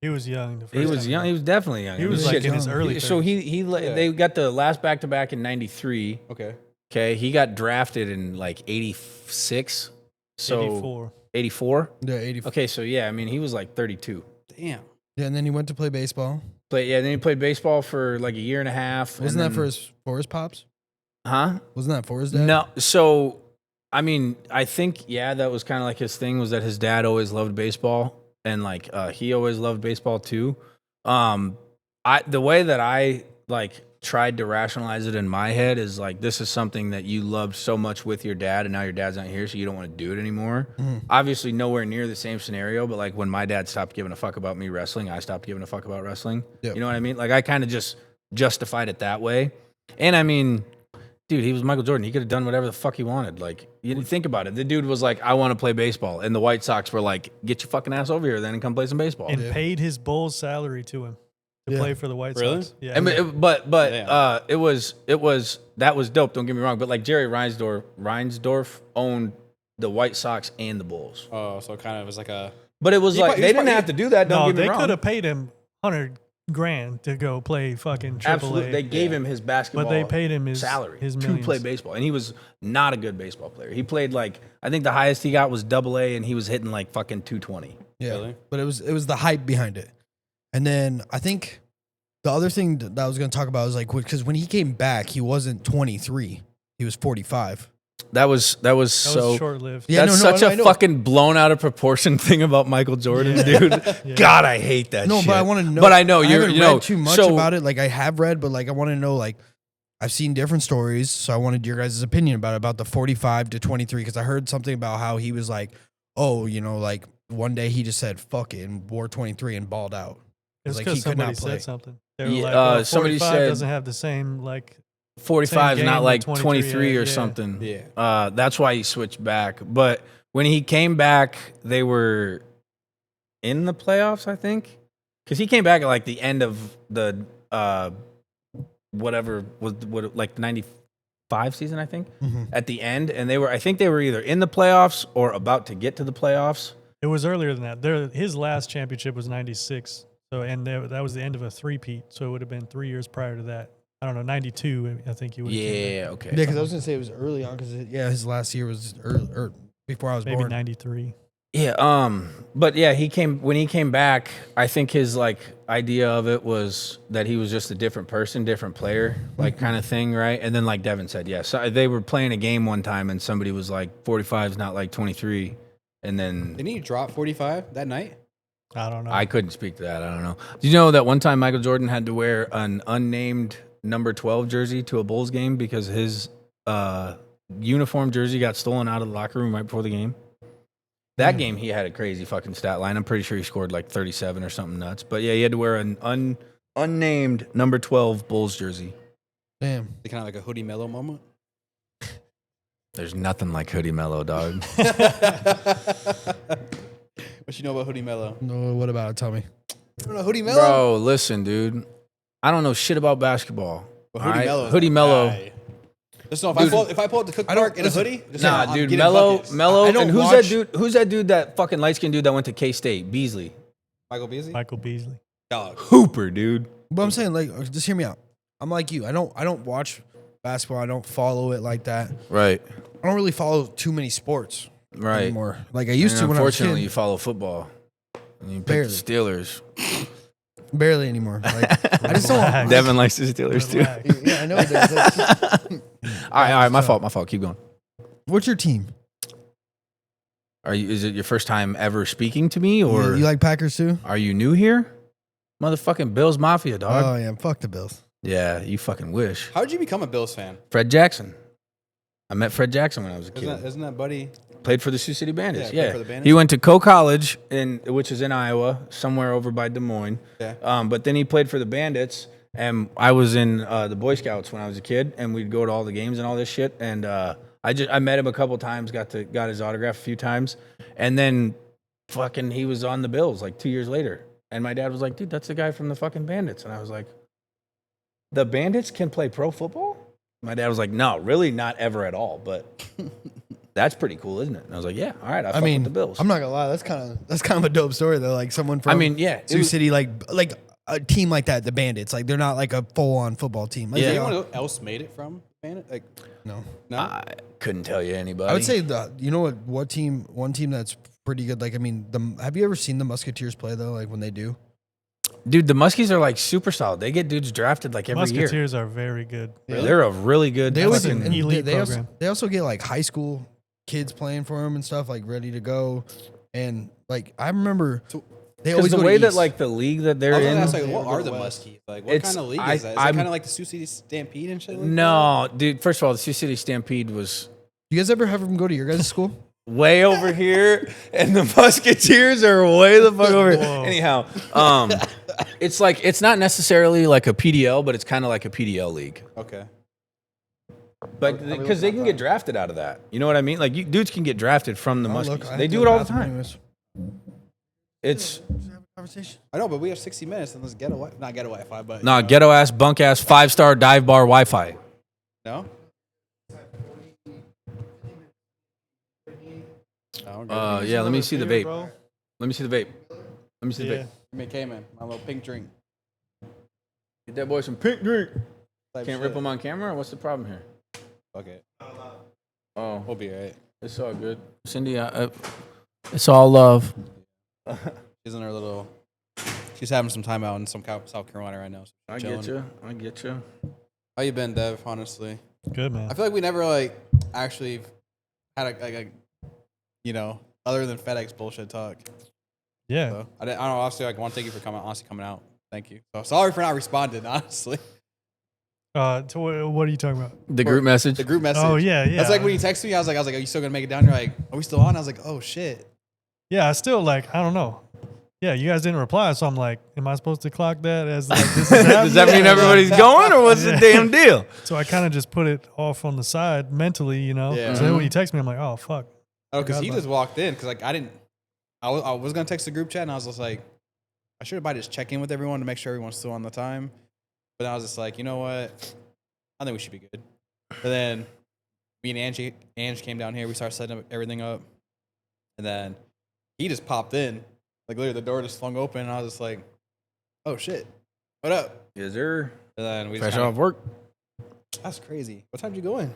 He was young. The first he was time young. He was definitely young. He I was mean, like shit. in his early. So 30s. Yeah. they got the last back to back in '93. Okay. Okay, he got drafted in like '86. So 84. 84. Yeah, 84. Okay, so yeah, I mean he was like 32. Damn. Yeah, and then he went to play baseball. Then he played baseball for like a year and a half. Wasn't and that then- for his pops? Huh? Wasn't that for his dad? No. So, I mean, I think that was kind of like his thing was that his dad always loved baseball and like he always loved baseball too. The way that I like tried to rationalize it in my head is like this is something that you loved so much with your dad and now your dad's not here so you don't want to do it anymore. Obviously nowhere near the same scenario, but like when my dad stopped giving a fuck about me wrestling, I stopped giving a fuck about wrestling. Yep. You know what I mean? Like I kind of just justified it that way. And I mean, dude, he was Michael Jordan. He could have done whatever the fuck he wanted. Like, you didn't think about it. The dude was like, I want to play baseball. And the White Sox were like, get your fucking ass over here then and come play some baseball. And paid his Bulls salary to him to play for the White Really? Sox. Yeah. I mean, Yeah. it was that was dope. Don't get me wrong. But like Jerry Reinsdorf owned the White Sox and the Bulls. Oh, so it kind of was like a. But it was He like probably- they he didn't probably- have to do that. Don't no, get me they wrong. could have paid him $100,000 to go play fucking AAA. Absolutely, they gave him his basketball. But they paid him his salary his to millions. play baseball, and he was not a good baseball player. He played like I think the highest he got was AA, and he was hitting like fucking 220. Yeah, Really? but it was the hype behind it. And then I think the other thing that I was going to talk about was like because when he came back, he wasn't 23; he was 45. That was That so was short lived. Yeah, that's no, such I a know. fucking blown out of proportion thing about Michael Jordan, dude. God, I hate that. No, shit. but I want to know. But I know I you're. haven't You know read too much so, about it. Like I have read, but like I want to know. Like I've seen different stories, so I wanted your guys' opinion about the 45 to 23 because I heard something about how he was like, oh, you know, like one day he just said fuck it and wore 23 and balled out. It's Like, because he could somebody not play. said something. They were Yeah, like, oh, somebody 45 said- doesn't have the same like 45 is Same not game like with 23 or yeah. something. Yeah. That's why he switched back. But when he came back, they were in the playoffs, I think. Because he came back at like the end of the whatever was like the 95 season, I think. At the end. And I think they were either in the playoffs or about to get to the playoffs. It was earlier than that. His last championship was 96. So that was the end of a three-peat. So it would have been 3 years prior to that. I don't know, 92, I think he would have Yeah, okay. Yeah, because I was gonna say it was early on because his last year was early, or before I was maybe born. 93. Yeah, but yeah, when he came back, I think his like idea of it was that he was just a different person, different player, like kind of thing, right? And then like Devin said, yeah, so they were playing a game one time and somebody was like 45 is not like 23, and then Didn't he drop 45 that night? I don't know. I couldn't speak to that. I don't know. Did you know that one time Michael Jordan had to wear an unnamed number 12 jersey to a Bulls game because his uniform jersey got stolen out of the locker room right before the game? That game, he had a crazy fucking stat line. I'm pretty sure he scored like 37 or something nuts. But yeah, he had to wear an unnamed number 12 Bulls jersey. Damn. Kind of like a Hoodie Mellow moment. There's nothing like Hoodie Mellow, dog. What you know about Hoodie Mellow? No, what about it? Tell me. You don't know Hoodie Mellow? Bro, listen, dude. I don't know shit about basketball. But Hoodie All right? Mellow. Hoodie Mellow. Just know if I pull up the Cook Park in a hoodie, just know Nah, I'm dude, getting Mellow, buckets. Mellow. I don't And who's watch- that dude? Who's that dude? That fucking light skinned dude that went to K-State, Beasley. Michael Beasley? Michael Beasley. Dog. Hooper, dude. But I'm saying, like, just hear me out. I'm like you. I don't watch basketball. I don't follow it like that. Right, I don't really follow too many sports right. anymore. Like I used And to when I was a unfortunately, you kid. follow football. And you pick Barely. the Steelers. Barely anymore. Like, I just don't. Relax. Devin likes the Steelers too. Relax. Yeah, I know it does. All right, my fault. Keep going. What's your team? Is it your first time ever speaking to me, or You like Packers too? are you new here? Motherfucking Bills Mafia, dog. Oh yeah, fuck the Bills. Yeah, you fucking wish. How did you become a Bills fan? Fred Jackson. I met Fred Jackson when I was a kid. Isn't that buddy? Played for the Sioux City Bandits. Yeah, Yeah, played for the Bandits? he went to Coe College, which is in Iowa, somewhere over by Des Moines. Yeah. But then he played for the Bandits, and I was in the Boy Scouts when I was a kid, and we'd go to all the games and all this shit. And I met him a couple times, got his autograph a few times, and then fucking he was on the Bills like 2 years later. And my dad was like, "Dude, that's the guy from the fucking Bandits," and I was like, "The Bandits can play pro football?" My dad was like, "No, really, not ever at all, but." That's pretty cool, isn't it? And I was like, yeah, all right, I fuck mean, with the Bills. I'm not gonna lie. That's kind of a dope story though. Like someone from yeah. it Sioux was- City, like a team like that, the Bandits. Like they're not like a full on football team. Like, Yeah. they are- Anyone else made it from Bandit? Like, no. no? I couldn't tell you anybody. I would say you know what team? One team that's pretty good. Like I mean, have you ever seen the Musketeers play though? Like when they do. dude, the Muskies are like super solid. They get dudes drafted like every year. Musketeers are very good. They're a really good. They always fucking- and elite they also, program. they also get like high school kids playing for them and stuff, like ready to go. And like I remember they because always the go way to that East. like the league that I they're was gonna in. ask, like, Yeah, what we're are the going west. Muskies? Like, what It's- kind of league I- is that? Is I'm- it kind of like the Sioux City Stampede and shit like that? No, dude. First of all, the Sioux City Stampede was You guys ever have them go to your guys' school? way over here, and the Musketeers are way the fuck over here. Whoa. Anyhow, it's like it's not necessarily like a PDL, but it's kind of like a PDL league. Okay. But because they can get drafted out of that, you know what I mean? Like dudes can get drafted from the Oh, Muskies. look, I They have to do go it to all the bathroom time. anyways. It's Just have a conversation. I know, but we have 60 minutes and let's get a not get a Wi-Fi, but nah, you know. ghetto ass, bunk ass, 5-star dive bar Wi-Fi. No. No, we're good. Yeah, let me see the Beer, vape. bro. Let me see the vape. Let me see the Yeah. vape. Give me a Cayman, my little pink drink. Get that boy some pink drink. Type Can't shit. rip them on camera. What's the problem here? Fuck it. Oh, We'll be alright. it's all good. Cindy, it's all love. She's in her little. She's having some time out in some South Carolina right now. So I chilling. get you. I get you. How you been, Dev? Honestly, Good, man. I feel like we never like actually had a you know, other than FedEx bullshit talk. Yeah. So I don't know. Obviously, like, want to thank you for coming out. Thank you. So sorry for not responding. Honestly, So what are you talking about? The group message. the group message. Oh, yeah. That's like when you texted me. I was like, are you still gonna make it down? You're like, are we still on? I was like, oh shit. Yeah, I still like, I don't know. Yeah, you guys didn't reply, so I'm like, am I supposed to clock that as like this is happening? Does that mean everybody's going, or what's the Yeah. damn deal? So I kind of just put it off on the side mentally, you know. Yeah. So then when you text me, I'm like, oh fuck. Oh, because Forgot he about just walked in. Because like I was gonna text the group chat and I was just like, I should probably just check in with everyone to make sure everyone's still on the time. But then I was just like, you know what? I think we should be good. But then me and Ange came down here. We started setting everything up, and then he just popped in. Like literally, the door just flung open, and I was just like, "Oh shit, what up?" Is there And then we fresh just kinda, off work? That's crazy. What time did you go in?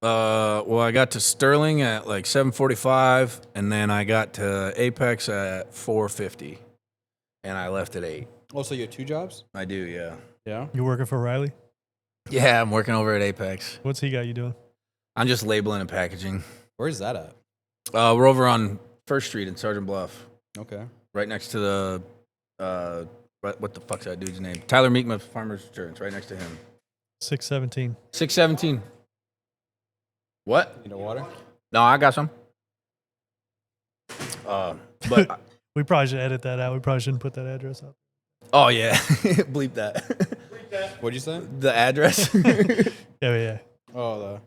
Well, I got to Sterling at like 7:45, and then I got to Apex at 4:50, and I left at 8. Also, you have 2 jobs? I do, yeah. Yeah. You working for Riley? Yeah, I'm working over at Apex. What's he got you doing? I'm just labeling and packaging. Where's that at? We're over on First Street in Sergeant Bluff, Okay. right next to the what the fuck's that dude's name? Tyler Meekma Farmers Insurance, right next to him. 617. 617. What? Need a water? No, I got some. But We probably should edit that out. We probably shouldn't put that address up. oh yeah, bleep that. What'd you say? The address. Yeah. Oh,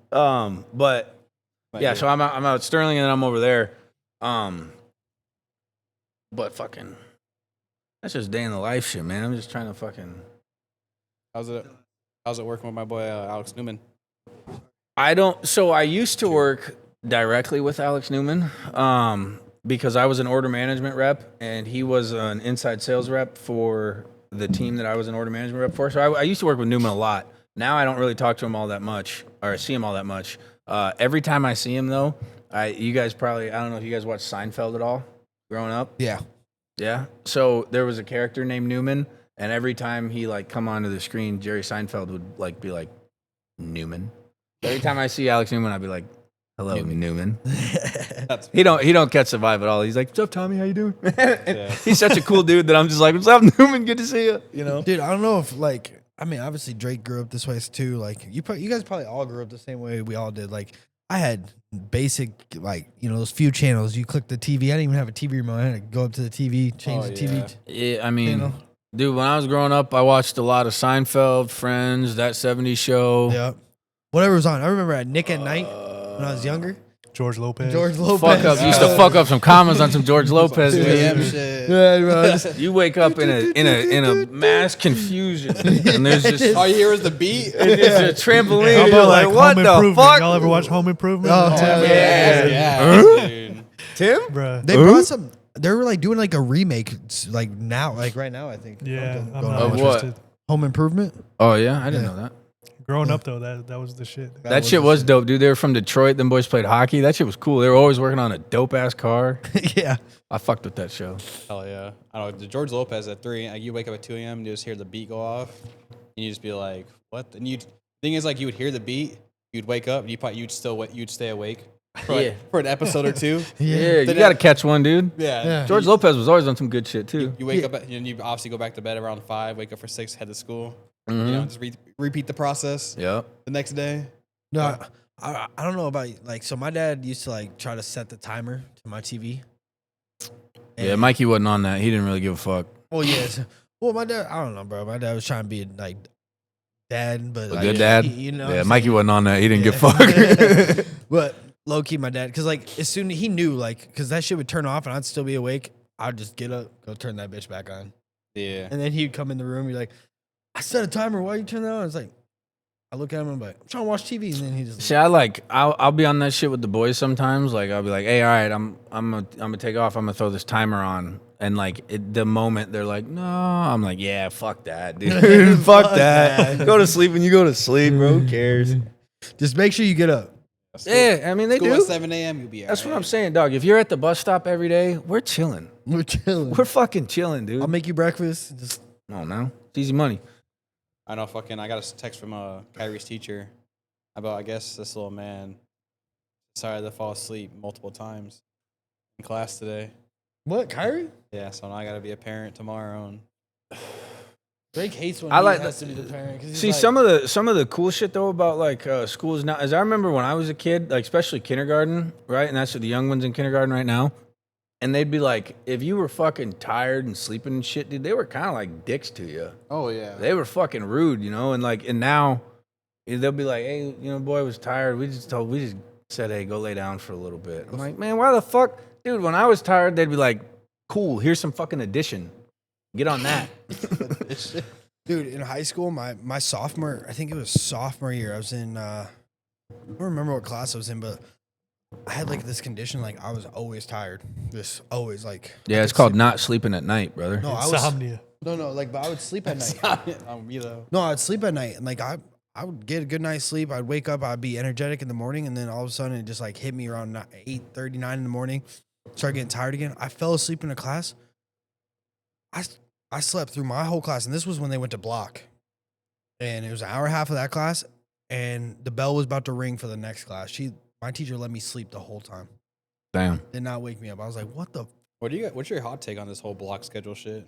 But yeah, the. so I'm out at Sterling and then I'm over there. But fucking, that's just day in the life shit, man. I'm just trying to fucking. How's it working with my boy Alex Newman? So I used to work directly with Alex Newman, because I was an order management rep and he was an inside sales rep for the team that I was an order management rep for. So I used to work with Newman a lot. Now I don't really talk to him all that much or see him all that much. Every time I see him though, you guys probably, I don't know if you guys watched Seinfeld at all growing up. Yeah. Yeah. So there was a character named Newman, and every time he like come onto the screen, Jerry Seinfeld would like be like, Newman. Every time I see Alex Newman, I'd be like, hello, Newman. He don't catch the vibe at all. He's like, what's up, Tommy? How you doing? He's such a cool dude that I'm just like, what's up, Newman? Good to see you. You know, Dude, I don't know if like, I mean, obviously Drake grew up this way too. Like you guys probably all grew up the same way we all did. Like I had basic, like, you know, those few channels. You click the TV. I didn't even have a TV remote. I had to go up to the TV, change the TV. Yeah, I mean, You know? dude, when I was growing up, I watched a lot of Seinfeld, Friends, That 70s Show. Yeah. Whatever was on. I remember at Nick at Night when I was younger. George Lopez. George Lopez. Fuck up. Used to fuck up some comments on some George Lopez. AM Man. shit. Yeah, bro. You wake up in a mass confusion, and there's just All you hear is the beat. it's a trampoline. How You're about like, like what Home the Improvement? fuck? Y'all ever watch Home Improvement? Oh, hell Yeah, dude. Tim? Bruh. They brought some. They were like doing like a remake, like now, like right now. I think. Yeah, Something I'm going not on. Of what? interested. Home Improvement. Oh yeah, I didn't Yeah. know that. Growing up though, that was the shit. That shit was dope, dude. They were from Detroit. Them boys played hockey. That shit was cool. They were always working on a dope ass car. Yeah. I fucked with that show. Hell yeah. I don't know. The George Lopez at 3, like, you wake up at 2 a.m. and you just hear the beat go off. And you just be like, what? And thing is, like, you would hear the beat, you'd wake up, and you'd stay awake for an episode or two. Yeah, you Then got to catch one, dude. Yeah. Yeah. George Lopez was always on some good shit too. You wake up and you obviously go back to bed around 5, wake up for 6, head to school. You know, just repeat the process Yep. the next day. No, I don't know about like. So my dad used to like try to set the timer to my TV. Yeah, Mikey wasn't on that. He didn't really give a fuck. Well, yes. Well, my dad. I don't know, bro. My dad was trying to be like dad, but A like, good dad. You know, Yeah, what I'm Mikey saying? wasn't on that. He didn't give a fuck. But low key, my dad, because like as soon he knew, like, because that shit would turn off and I'd still be awake. I'd just get up, go turn that bitch back on, Yeah. and then he'd come in the room. Be like, I set a timer. Why you turn that on? It's like, I look at him and I'm like, I'm trying to watch TV, and then he just. See, I'll be on that shit with the boys sometimes. Like I'll be like, hey, all right, I'm gonna take off. I'm gonna throw this timer on. And like the moment they're like, no, I'm like, yeah, fuck that, dude. fuck that. that. Go to sleep when you go to sleep, bro. Who cares? Just make sure you get up. Yeah, I mean they School do. at 7 a.m., you'll be all That's what right. I'm saying, dog. If you're at the bus stop every day, we're chilling. We're chilling. We're fucking chilling, dude. I'll make you breakfast. Just Oh no, it's easy money. I know I got a text from Kyrie's teacher about, I guess, this little man decided to fall asleep multiple times in class today. what, Kyrie? Yeah, so now I got to be a parent tomorrow. And Drake hates when I he like has to be the parent. 'cause he's See, like, some of the cool shit though about like schools now is I remember when I was a kid, like especially kindergarten, right? And that's the young ones in kindergarten right now. And they'd be like, if you were fucking tired and sleeping and shit, dude, they were kind of like dicks to you. oh, yeah. They were fucking rude, you know. And now they'll be like, hey, you know, boy was tired. We just said, hey, go lay down for a little bit. I'm like, man, why the fuck, dude? When I was tired, they'd be like, cool, here's some fucking addition. Get on that. dude, in high school, my sophomore, I think it was sophomore year, I was in, I don't remember what class I was in, but I had like this condition, like I was always tired. Just always like. Yeah, it's called not sleeping at night, brother. No, I was. Insomnia. No, like, but I would sleep at night. Me, though. No, I'd sleep at night, and like I I would get a good night's sleep. I'd wake up. I'd be energetic in the morning, and then all of a sudden, it just like hit me around 8:39 in the morning. Start getting tired again. I fell asleep in a class. I slept through my whole class, and this was when they went to block, and it was an hour and a half of that class, and the bell was about to ring for the next class. My teacher let me sleep the whole time. Damn. Did not wake me up. I was like, what the? What's your hot take on this whole block schedule shit?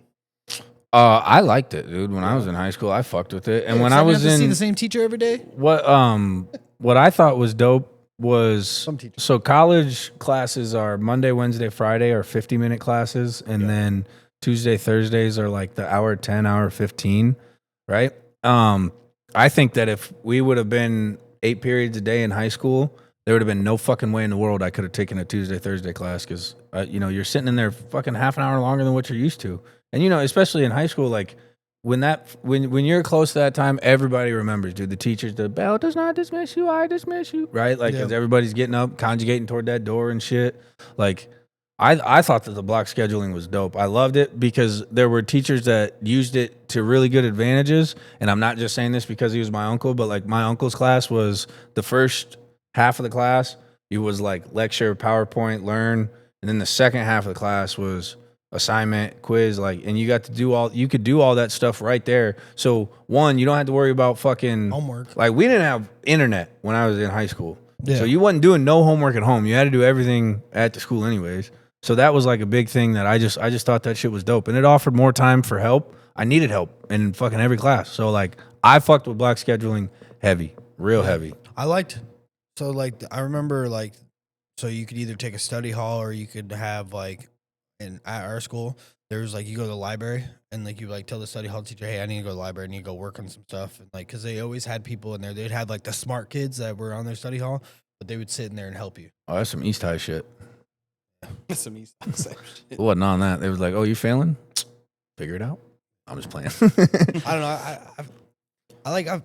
I liked it, dude. When I was in high school, I fucked with it. And when I was to see the same teacher every day. what I thought was dope was Some teachers. so college classes are Monday, Wednesday, Friday are 50-minute classes, and then Tuesday, Thursdays are like the hour 10, hour 15, right? I think that if we would have been 8 periods a day in high school, there would have been no fucking way in the world I could have taken a Tuesday, Thursday class because you're sitting in there fucking half an hour longer than what you're used to. And especially in high school, like when you're close to that time, everybody remembers, dude. The teachers, the bell does not dismiss you, I dismiss you, right? Like, because everybody's getting up, conjugating toward that door and shit. Like, I thought that the block scheduling was dope. I loved it because there were teachers that used it to really good advantages. And I'm not just saying this because he was my uncle, but like my uncle's class was the first half of the class. It was like lecture, PowerPoint, learn, and then the second half of the class was assignment, quiz, and you could do all that stuff right there. So one, you don't have to worry about fucking Homework. Like we didn't have internet when I was in high school. Yeah. So you wasn't doing no homework at home. You had to do everything at the school anyways. So that was like a big thing that I just thought that shit was dope. And it offered more time for help. I needed help in fucking every class. So like I fucked with block scheduling heavy, real heavy. I liked. So like I remember so you could either take a study hall or you could have at our school, there was you go to the library and you tell the study hall teacher, hey, I need to go to the library, I need to go work on some stuff. And because they always had people in there, they'd have the smart kids that were on their study hall, but they would sit in there and help you. Oh, that's some East High shit. Some East Side shit. It wasn't on that. They was like, oh, you failing? Figure it out. I'm just playing. I don't know.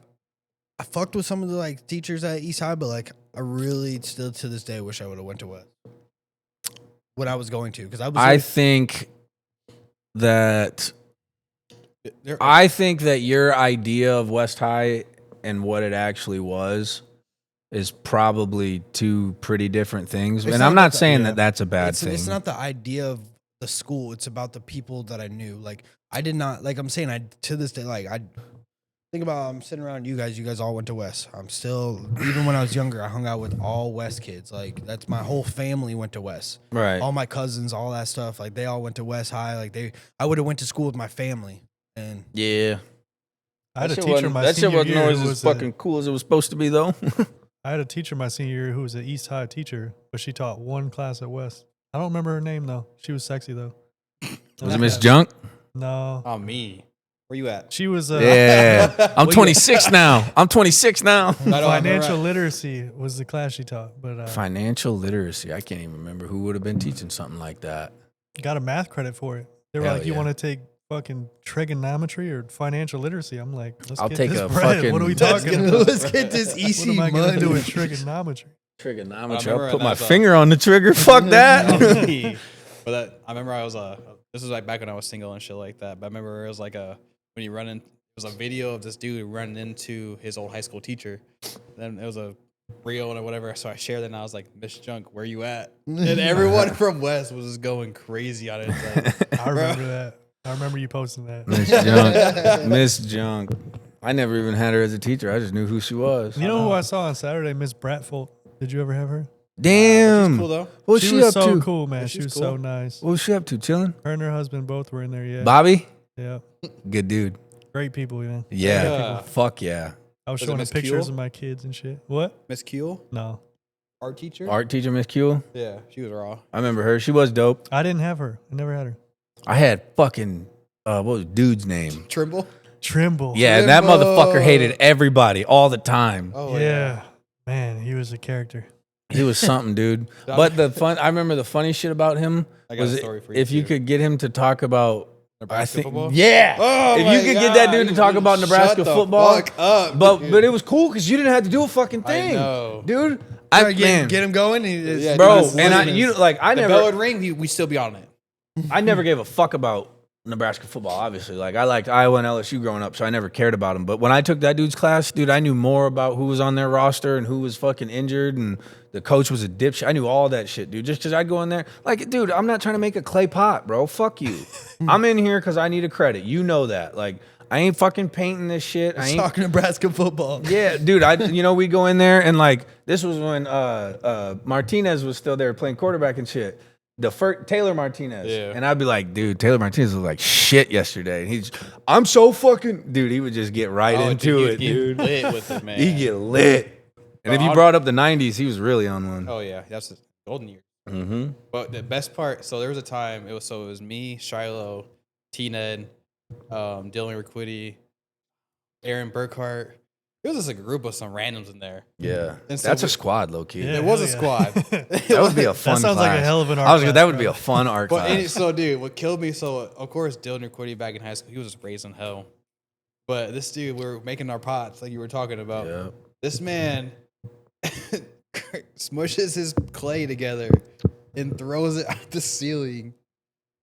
I fucked with some of the teachers at East High, but I really still to this day wish I would have went to West. What I was going to, because I think that your idea of West High and what it actually was is probably two pretty different things. And I'm not saying that that's a bad thing. It's not the idea of the school. It's about the people that I knew. I did not, I'm saying, to this day, I think about, I'm sitting around you guys all went to West. I'm still, even when I was younger, I hung out with all West kids. That's my whole family went to West. Right. All my cousins, all that stuff. They all went to West High. I would have went to school with my family. And yeah. I had a teacher my that shit senior wasn't year always who as was fucking cool as it was supposed to be, though. I had a teacher my senior year who was an East High teacher, but she taught one class at West. I don't remember her name, though. She was sexy, though. Was it Miss Junk? No. Oh, me. Where you at? She was Yeah. I'm 26 now. financial literacy was the class she taught. But Financial literacy. I can't even remember who would have been teaching something like that. got a math credit for it. They were Hell like, you yeah. want to take fucking trigonometry or financial literacy? I'm like, I'll get take this a bread. fucking- What are we talking about? let's get this What easy am I going to do money. with trigonometry? Trigonometry. I remember I'll put that my was, finger on the trigger. Fuck that. Me. But I remember I was this was back when I was single and shit like that. But I remember it was when you run in, it was a video of this dude running into his old high school teacher. Then it was a reel and whatever. So I shared it and I was like, Miss Junk, where you at? And everyone from West was just going crazy on it. I remember that. I remember you posting that. Miss Junk. Miss Junk. I never even had her as a teacher. I just knew who she was. You know who I saw on Saturday? Miss Bratfold. Did you ever have her? Damn. She's cool though. What's she she was up so to? cool, man. Yeah, She she's was cool. so nice. What was she up to? Chilling? Her and her husband both were in there. Yeah. Bobby? Yeah. Good dude. Great people, man. Yeah. Yeah. Fuck yeah. I was Was it showing her Miss pictures Kuehl? of my kids and shit. What? Miss Kuehl, No. art teacher. Art teacher, Miss Kuehl. Yeah, she was raw. I remember her. She was dope. I didn't have her. I never had her. I had fucking, what was dude's name? Trimble. Trimble. Yeah, that Trimble. motherfucker hated everybody all the time. Oh Yeah. Man, he was a character. He was something, dude. But I remember the funny shit about him I got was a story for you. if you too. could get him to talk about, Nebraska football. yeah. Oh if my you could get that dude to talk about Nebraska Shut the football, fuck up, but dude. it was cool because you didn't have to do a fucking thing, know. dude. Get him going. Yeah, bro, dude, and the bell I would ring, we still be on it. I never gave a fuck about Nebraska football, obviously. Like, I liked Iowa and LSU growing up, so I never cared about them. But when I took that dude's class, dude, I knew more about who was on their roster and who was fucking injured, and the coach was a dipshit. I knew all that shit, dude. Just because I'd go in there, like, dude, I'm not trying to make a clay pot, bro. Fuck you. I'm in here because I need a credit. You know that. Like, I ain't fucking painting this shit. I ain't Talking Nebraska football. Yeah, dude. We go in there and like this was when Martinez was still there playing quarterback and shit. Taylor Martinez. Yeah. And I'd be like, dude, Taylor Martinez was like shit yesterday. And I'm so fucking dude, he would just get right into it, dude. Lit with it, man. He get lit. And if you brought up the 90s, he was really on one. Oh yeah, that's the golden year. Mm-hmm. But the best part, so there was a time it was me, Shiloh, T-Ned, Dillon Requity, Aaron Burkhart. It was just a group of some randoms in there. Yeah. And so That's a squad, low key. Yeah. It was a hell yeah. squad. That would be a fun That sounds class. like a hell of an art I was gonna, class, that would bro. be a fun art But class. so, dude, what killed me? So, of course, Dillon Requity back in high school, he was just raising hell. But this dude, we were making our pots like you were talking about. Yeah. This man smushes his clay together and throws it out the ceiling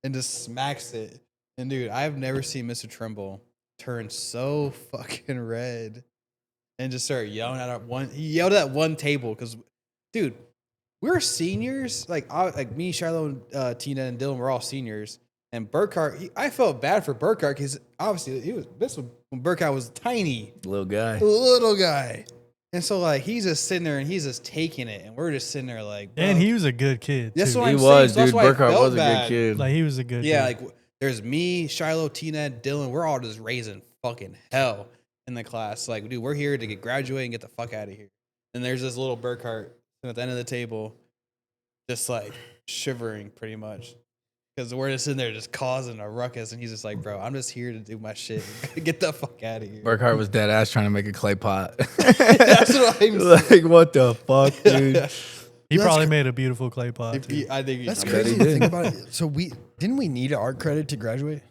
and just smacks it. And dude, I've never seen Mr. Trimble turn so fucking red and just start yelling at he yelled at one table because, dude, we're seniors. Like me, Shiloh, Tina, and Dylan were all seniors. And Burkhart, I felt bad for Burkhart because obviously when Burkhart was tiny, Little guy. little guy. And so, like, he's just sitting there and he's just taking it. And we're just sitting there, like, bro. And he was a good kid. That's too. what He I'm was, saying. So dude. that's why I Burkhart felt was a bad. good kid. Like he was a good Yeah, kid. like, there's me, Shiloh, Tina, Dylan. We're all just raising fucking hell in the class. Like, dude, we're here to graduate and get the fuck out of here. And there's this little Burkhart at the end of the table, just, like, shivering pretty much. Because we're just in there just causing a ruckus. And he's just like, bro, I'm just here to do my shit. Get the fuck out of here. Burkhart was dead ass trying to make a clay pot. That's what I'm saying. Like, what the fuck, dude? He That's probably made a beautiful clay pot. Too. I think That's bet crazy he to did. think about it. So didn't we need an art credit to graduate?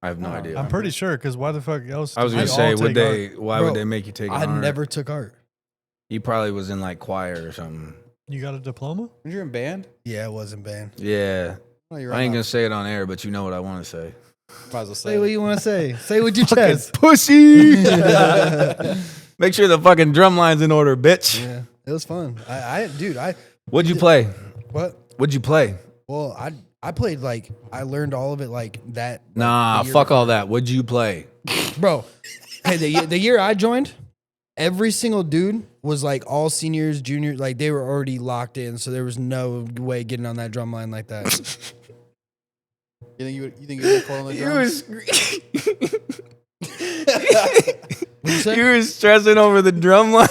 I have no idea. I'm pretty sure because why the fuck else? I was do gonna we say, all would take art? why Bro, would they make you take I art? never took art. He probably was in like choir or something. You got a diploma? When you're in band? Yeah, it wasn't banned. Yeah. Oh, you're I ain't right. gonna say it on air, but you know what I want to say. Might as well Say what you want to say. Say with your Fucking chest. pussy. Make sure the fucking drum line's in order, bitch. Yeah, it was fun. Dude, What'd you play? what? What'd you play? Well, I played like I learned all of it like that. like, Nah, the year fuck all that. What'd you play? bro. Hey, the year I joined, every single dude was like all seniors, juniors, like they were already locked in, so there was no way getting on that drum line like that. You think you would call on the You drums? What'd you say? you were stressing over the drum line.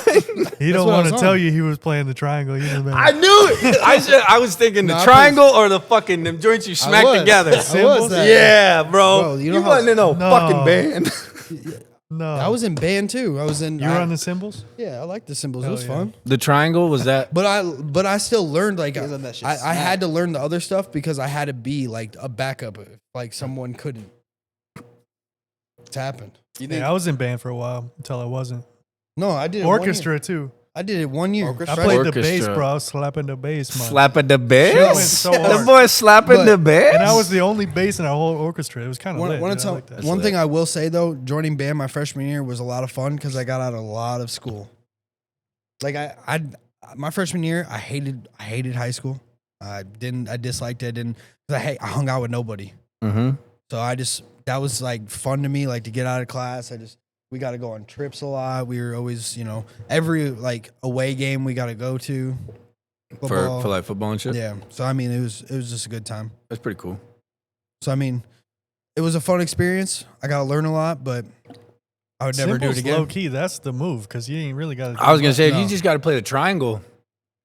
He don't what I want to was tell on. you he was playing the triangle. You know, man. I knew it. I was thinking the No, I triangle or the fucking them joints you smack was. together. I was that. Yeah, bro. Bro, you you know wasn't in no No. fucking band. no, I was in band too. I was in. You were on the cymbals. Yeah, I liked the cymbals. Hell it was yeah. fun. The triangle was that? But I still learned like He was on that shit I had to learn the other stuff because I had to be like a backup if like someone couldn't. It's happened. You think Yeah, I was in band for a while until I wasn't. No, I did it 1 year. Orchestra too. I did it 1 year. Orchestra? I played the Orchestra. bass, bro. I was slapping the bass, man. Slapping the Shit bass? went so The hard. boy slapping But- the bass? And I was the only bass in our whole orchestra. It was kind of lit. One dude. I like that. one thing I will say though, joining band my freshman year was a lot of fun because I got out of a lot of school. Like my freshman year, I hated high school. I disliked it, and I hung out with nobody. Mm-hmm. So that was like fun to me, like to get out of class. We got to go on trips a lot. We were always, every like away game we got to go to. For Football. like football and shit? Yeah. So I mean, it was just a good time. That's pretty cool. So I mean, it was a fun experience. I got to learn a lot, but I would never do it Cymbals, again. low key, that's the move because you ain't really got to. I was going to say, if No. you just got to play the triangle,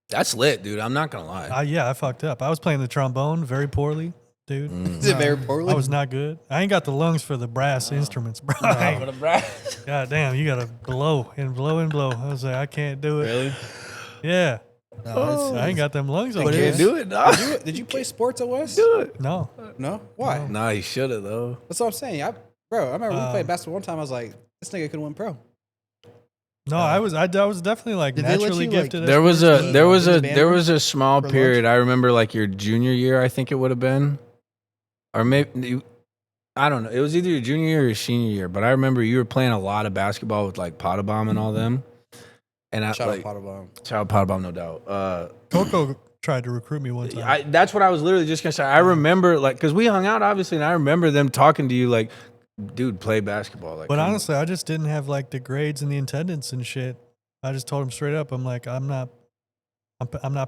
that's lit, dude. I'm not going to lie. Yeah, I fucked up. I was playing the trombone very poorly, dude. is it very poorly? I was not good. I ain't got the lungs for the brass instruments, bro. God damn, you gotta blow and blow and blow. I was like, I can't do it. Really? Yeah, No, I ain't got them lungs on. But Can't it's- do it, nah. Did you play sports at West? Do it. No, No? Why? Nah, he should have, though. That's what I'm saying. I remember we played basketball one time. I was like, this nigga could win pro. no, I was definitely like Did they let naturally you, like- gifted. at There was sports, a but- there was in a the band there room was a small for period. I remember like your junior year, I think it would have been, or maybe I don't know. It was either your junior year or your senior year, but I remember you were playing a lot of basketball with like Pottebaum and all them. And I Shout like, out Pottebaum. shout out Pottebaum, no doubt. Coco tried to recruit me one time. That's what I was literally just gonna say. I remember like because we hung out obviously, and I remember them talking to you like, dude, play basketball. Like, But come on. honestly, I just didn't have like the grades and the attendance and shit. I just told him straight up, I'm like, I'm not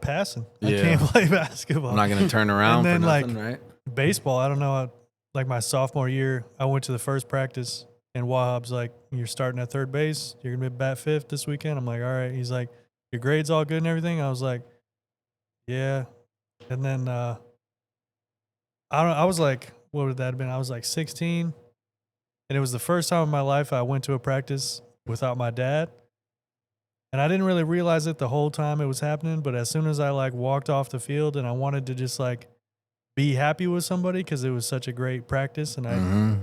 passing. I Yeah. can't play basketball. I'm not gonna turn around And for then, nothing, like, right? Baseball, I don't know. Like my sophomore year, I went to the first practice, and Wahab's like, "You're starting at third base. You're gonna be bat fifth this weekend." I'm like, "All right." He's like, "Your grades all good and everything." I was like, "Yeah." And then I was like, what would that have been? I was like 16, and it was the first time in my life I went to a practice without my dad. And I didn't really realize it the whole time it was happening, but as soon as I like walked off the field and I wanted to just like be happy with somebody because it was such a great practice and I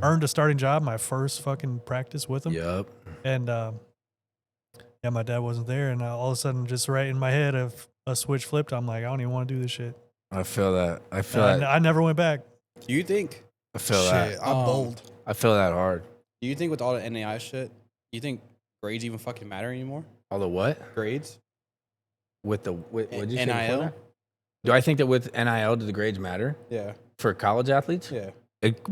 earned a starting job, my first fucking practice with him. Yep. And yeah, my dad wasn't there, and all of a sudden, just right in my head, a switch flipped. I'm like, I don't even want to do this shit. I feel that. I feel And that. I never went back. Do you think? I feel Shit, that. I'm bold. I feel that hard. Do you think with all the NAI shit, do you think grades even fucking matter anymore? All the what? Grades? What'd you say? NIL? before that? Do I think that with NIL, do the grades matter Yeah. for college athletes? Yeah.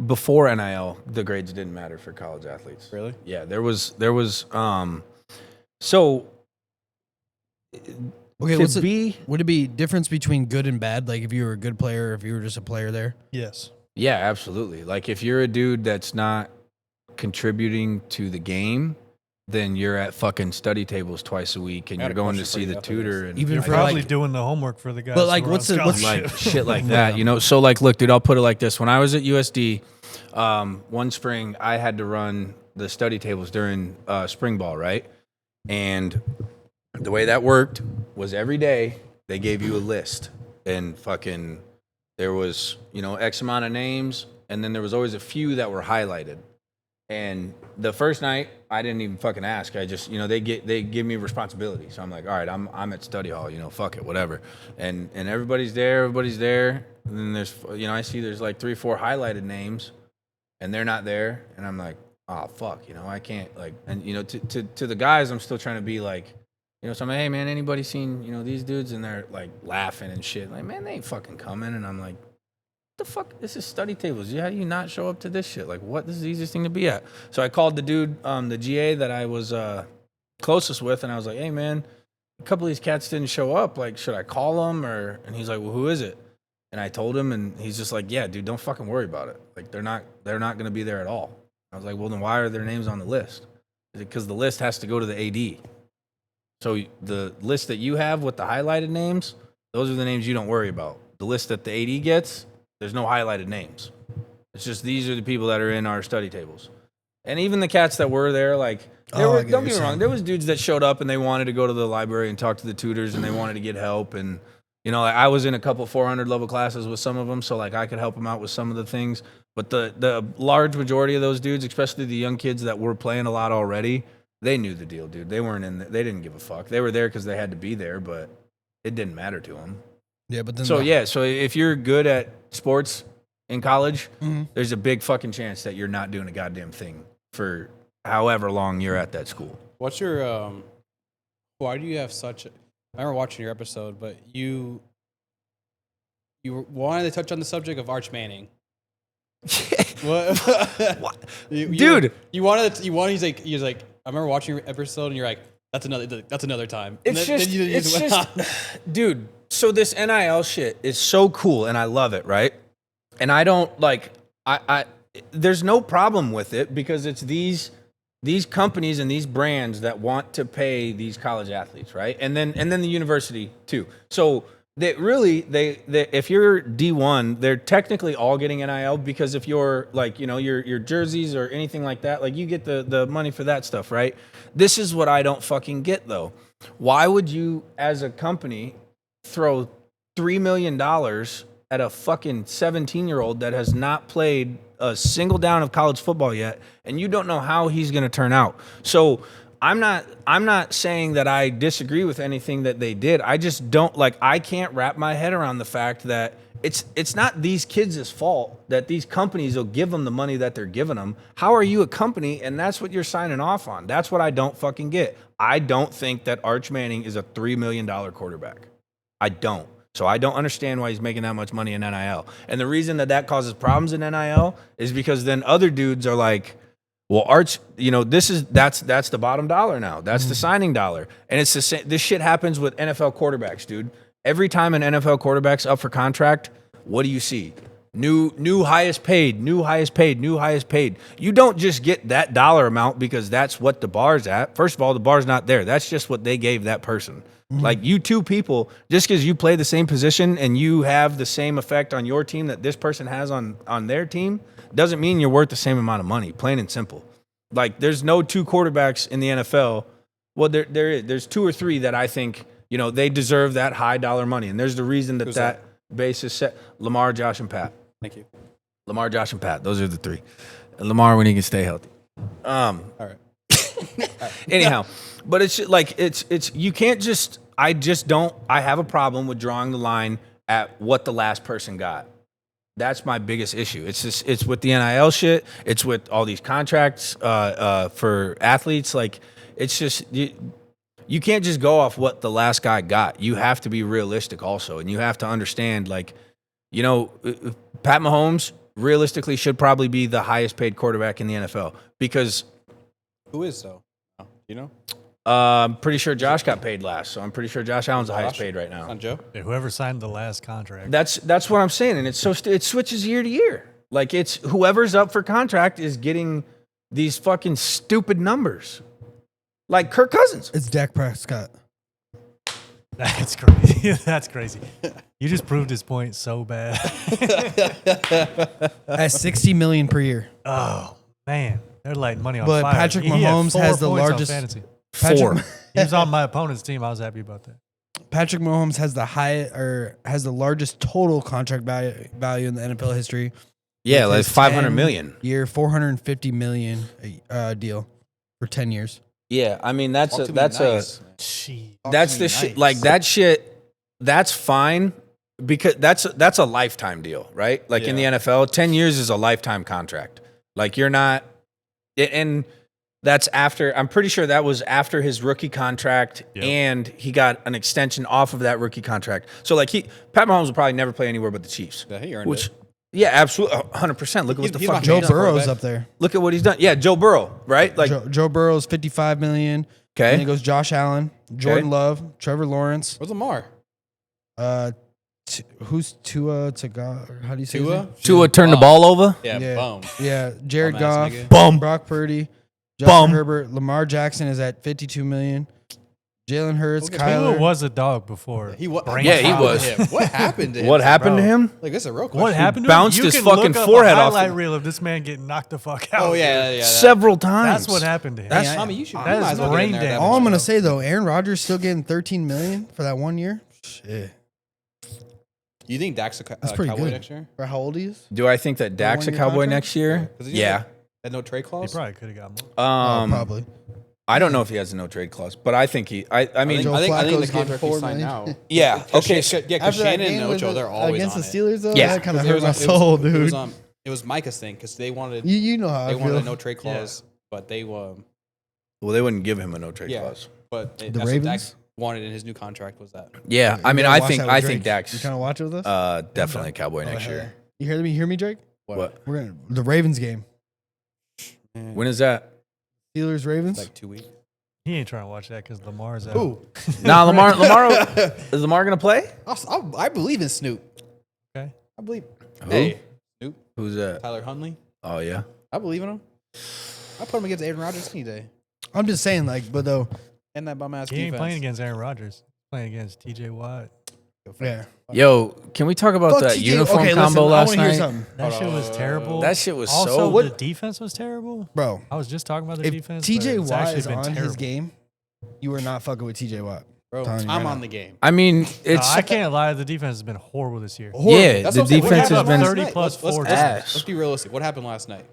Before NIL, the grades didn't matter for college athletes. Really? Yeah, there was so Okay, to would it be difference between good and bad? Like if you were a good player, or if you were just a player there? Yes. yeah, absolutely. Like if you're a dude that's not contributing to the game, then you're at fucking study tables twice a week and I had you're a going to question for see you the after this. tutor and Even You're for probably like, doing the homework for the guys. But, like, who are what's on the- what's- scholarship. like shit like that, you know? So like, look, dude, I'll put it like this. When I was at USD, one spring I had to run the study tables during spring ball, right? And the way that worked was every day they gave you a list and fucking there was, you know, X amount of names and then there was always a few that were highlighted. And the first night, I didn't even fucking ask. I just, you know, they give me responsibility. So I'm like, all right, I'm at study hall, you know, fuck it, whatever. And everybody's there. And then there's, you know, I see there's like 3 or 4 highlighted names, and they're not there. And I'm like, oh fuck, you know, I can't like. And you know, to the guys, I'm still trying to be like, you know, so I'm like, hey man, anybody seen, you know, these dudes? And they're like laughing and shit. Like, man, they ain't fucking coming. And I'm like, the fuck, this is study tables. How do you not show up to this shit? Like, what? This is the easiest thing to be at. So I called the dude, the GA that I was closest with, and I was like, hey man, a couple of these cats didn't show up. Like, should I call them? And he's like, well, who is it? And I told him, and he's just like, yeah, dude, don't fucking worry about it. Like, they're not gonna be there at all. I was like, well, then why are their names on the list? Because the list has to go to the AD. So the list that you have with the highlighted names, those are the names you don't worry about. The list that the AD gets, there's no highlighted names. It's just these are the people that are in our study tables. And even the cats that were there, like, don't get me wrong, there was dudes that showed up and they wanted to go to the library and talk to the tutors and they wanted to get help. And, you know, like, I was in a couple 400 level classes with some of them, so, like, I could help them out with some of the things. But the large majority of those dudes, especially the young kids that were playing a lot already, they knew the deal, dude. They weren't in they didn't give a fuck. They were there because they had to be there, but it didn't matter to them. Yeah, but then So if you're good at sports in college, there's a big fucking chance that you're not doing a goddamn thing for however long you're at that school. What's your why do you have such? I remember watching your episode, but you wanted to touch on the subject of Arch Manning. What? Dude. You wanted. He's like. I remember watching your episode, and you're like, "That's another time." And It's then just, you it's went just, on. dude. So this NIL shit is so cool, and I love it, right? And I don't like, I there's no problem with it because it's these companies and these brands that want to pay these college athletes, right? And then the university too. So they really if you're D1, they're technically all getting NIL because if you're like, you know, your jerseys or anything like that, like you get the money for that stuff, right? This is what I don't fucking get though. Why would you as a company throw $3 million at a fucking 17-year-old that has not played a single down of college football yet, and you don't know how he's going to turn out? So I'm not saying that I disagree with anything that they did. I just don't like. I can't wrap my head around the fact that it's not these kids' fault that these companies will give them the money that they're giving them. How are you a company and that's what you're signing off on? That's what I don't fucking get. I don't think that Arch Manning is a $3 million quarterback. I don't. So I don't understand why he's making that much money in NIL. And the reason that causes problems in NIL is because then other dudes are like, well, Arch, that's the bottom dollar now. That's the signing dollar. And it's the same. This shit happens with NFL quarterbacks, dude. Every time an NFL quarterback's up for contract, what do you see? New highest paid. You don't just get that dollar amount because that's what the bar's at. First of all, the bar's not there. That's just what they gave that person. Like you two people, just because you play the same position and you have the same effect on your team that this person has on their team, doesn't mean you're worth the same amount of money, plain and simple. Like there's no two quarterbacks in the NFL. Well, there's two or three that I think, they deserve that high dollar money. And there's the reason that base is set. Lamar, Josh, and Pat. Thank you. Lamar, Josh, and Pat. Those are the three. And Lamar when he can stay healthy. All right. Anyhow, but it's like you can't just I have a problem with drawing the line at what the last person got. That's my biggest issue. It's with the NIL shit. It's with all these contracts for athletes. Like it's just you can't just go off what the last guy got. You have to be realistic also, and you have to understand like, Pat Mahomes realistically should probably be the highest paid quarterback in the NFL because Who is though? Oh, you know? I'm pretty sure Josh got paid last, so I'm pretty sure Josh Allen's the highest paid right now. On Joe? Yeah, whoever signed the last contract. That's what I'm saying, and it switches year to year. Like it's whoever's up for contract is getting these fucking stupid numbers, like Kirk Cousins. It's Dak Prescott. That's crazy. That's crazy. You just proved his point so bad. At $60 million per year. Oh man, they're lighting money on But fire. Patrick He had Mahomes 4 has the points on largest- fantasy. Four. He was on my opponent's team. I was happy about that. Patrick Mahomes has the largest total contract value in the NFL history. Yeah, With like his 500 million. year, $450 million deal for 10 years. Yeah, I mean that's Talk a to me that's nice, man. Gee. that's the shit. Like that shit. That's fine because that's a lifetime deal, right? Like in the NFL, 10 years is a lifetime contract. Like you're not, and that's after. I'm pretty sure that was after his rookie contract, and he got an extension off of that rookie contract. So like Pat Mahomes will probably never play anywhere but the Chiefs. Yeah, he earned it. Yeah, absolutely, 100%. Look at what the He's fuck my Joe Joe Burrow's quarterback. up there. Look at what he's done. Yeah, Joe Burrow, right? Like Joe Burrow's $55 million. okay, Then it goes Josh Allen, Jordan Okay. Love, Trevor Lawrence. Where's Lamar? Who's Tua Tagovailoa? How do you say his Tua? name? Tua turned the ball over. Yeah, boom. Yeah, Jared Bum-ass Goff, nigga. Bum. Brock Purdy, Justin Bum. Herbert, Lamar Jackson is at $52 million. Jalen Hurts, Okay. Tua Kyler. was a dog before. He was. Brain Yeah, he fog. was. What happened to him? What happened to bro. him? Like, this is a real question. What happened to bounced him? You his can look fucking up forehead a off highlight the- reel of this man getting knocked the fuck out. Oh, yeah. Several times. That's what happened to him. That's- I mean, you should. That you might is as well get in brain there damage. that All I'm much, gonna bro. say though, Aaron Rodgers still getting $13 million for that 1 year. Shit, You think Dak's a That's pretty Cowboy good. next year? for how old he is? Do I think that Dak's a 1 year Cowboy contract? next year? 'Cause he Yeah. had no trade He clause. probably could have got more. Probably. I don't know if he has a no trade clause, but I think he. I I mean, think, Joe I think Flacco's the getting contract he $4 signed million. now. yeah. Okay. So, Yeah, because After that Shannon game and with Ocho, they're always against on the it. Steelers though, Yeah. that kind of Because hurt my it was- soul, It was, dude. it was Micah's thing because they wanted You know how they I wanted a feel. no trade clause, but they well, they wouldn't give him a no trade yeah, clause. but The that's what Dak Ravens? wanted in his new contract was that. Yeah. I mean, You I gotta watch think that with I Drake. think Dak's You kind of watch it with us. definitely a Cowboy next year. You hear me, Drake? What? We're gonna the Ravens game. When is that? Steelers Ravens. Like 2 weeks. He ain't trying to watch that because Lamar's out. Who? Nah, Lamar. Is Lamar gonna play? I believe in Snoop. Okay. I believe. Who? Hey, Snoop. Who's that? Tyler Huntley. Oh yeah. I believe in him. I put him against Aaron Rodgers any day. I'm just saying, like, but though, And that bum ass He defense. ain't playing against Aaron Rodgers. He's playing against TJ Watt. yeah. Yo, can we talk about Fuck that TJ. uniform Okay, combo listen, I last wanna hear night? something. That shit was terrible. That shit was also, so. the defense was terrible. Bro. I was just talking about the If defense. TJ but it's Watt actually is been on his terrible. game, you are not fucking with TJ Watt. Bro, Telling you I'm right on now. the game. I mean, No, it's I can't lie. The defense has been horrible this year. yeah. That's The what I'm saying. What defense has happened been last 30 night? plus Let's, 40. ass. let's be realistic. What happened last night?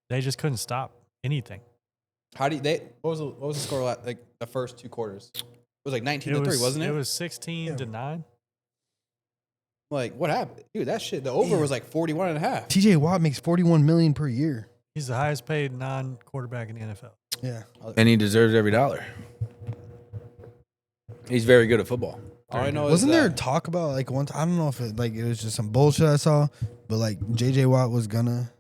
They just couldn't stop anything. How do you, they? What was the score like the first 2 quarters? It was like 19-3, wasn't it? It was 16-9. Like what happened, dude? That shit. The over was like 41 and a half. TJ Watt makes $41 million per year. He's the highest paid non-quarterback in the NFL. Yeah. And he deserves every dollar. He's very good at football. All I know Wasn't is there that, talk about like once? I don't know if it was just some bullshit I saw, but like JJ Watt was gonna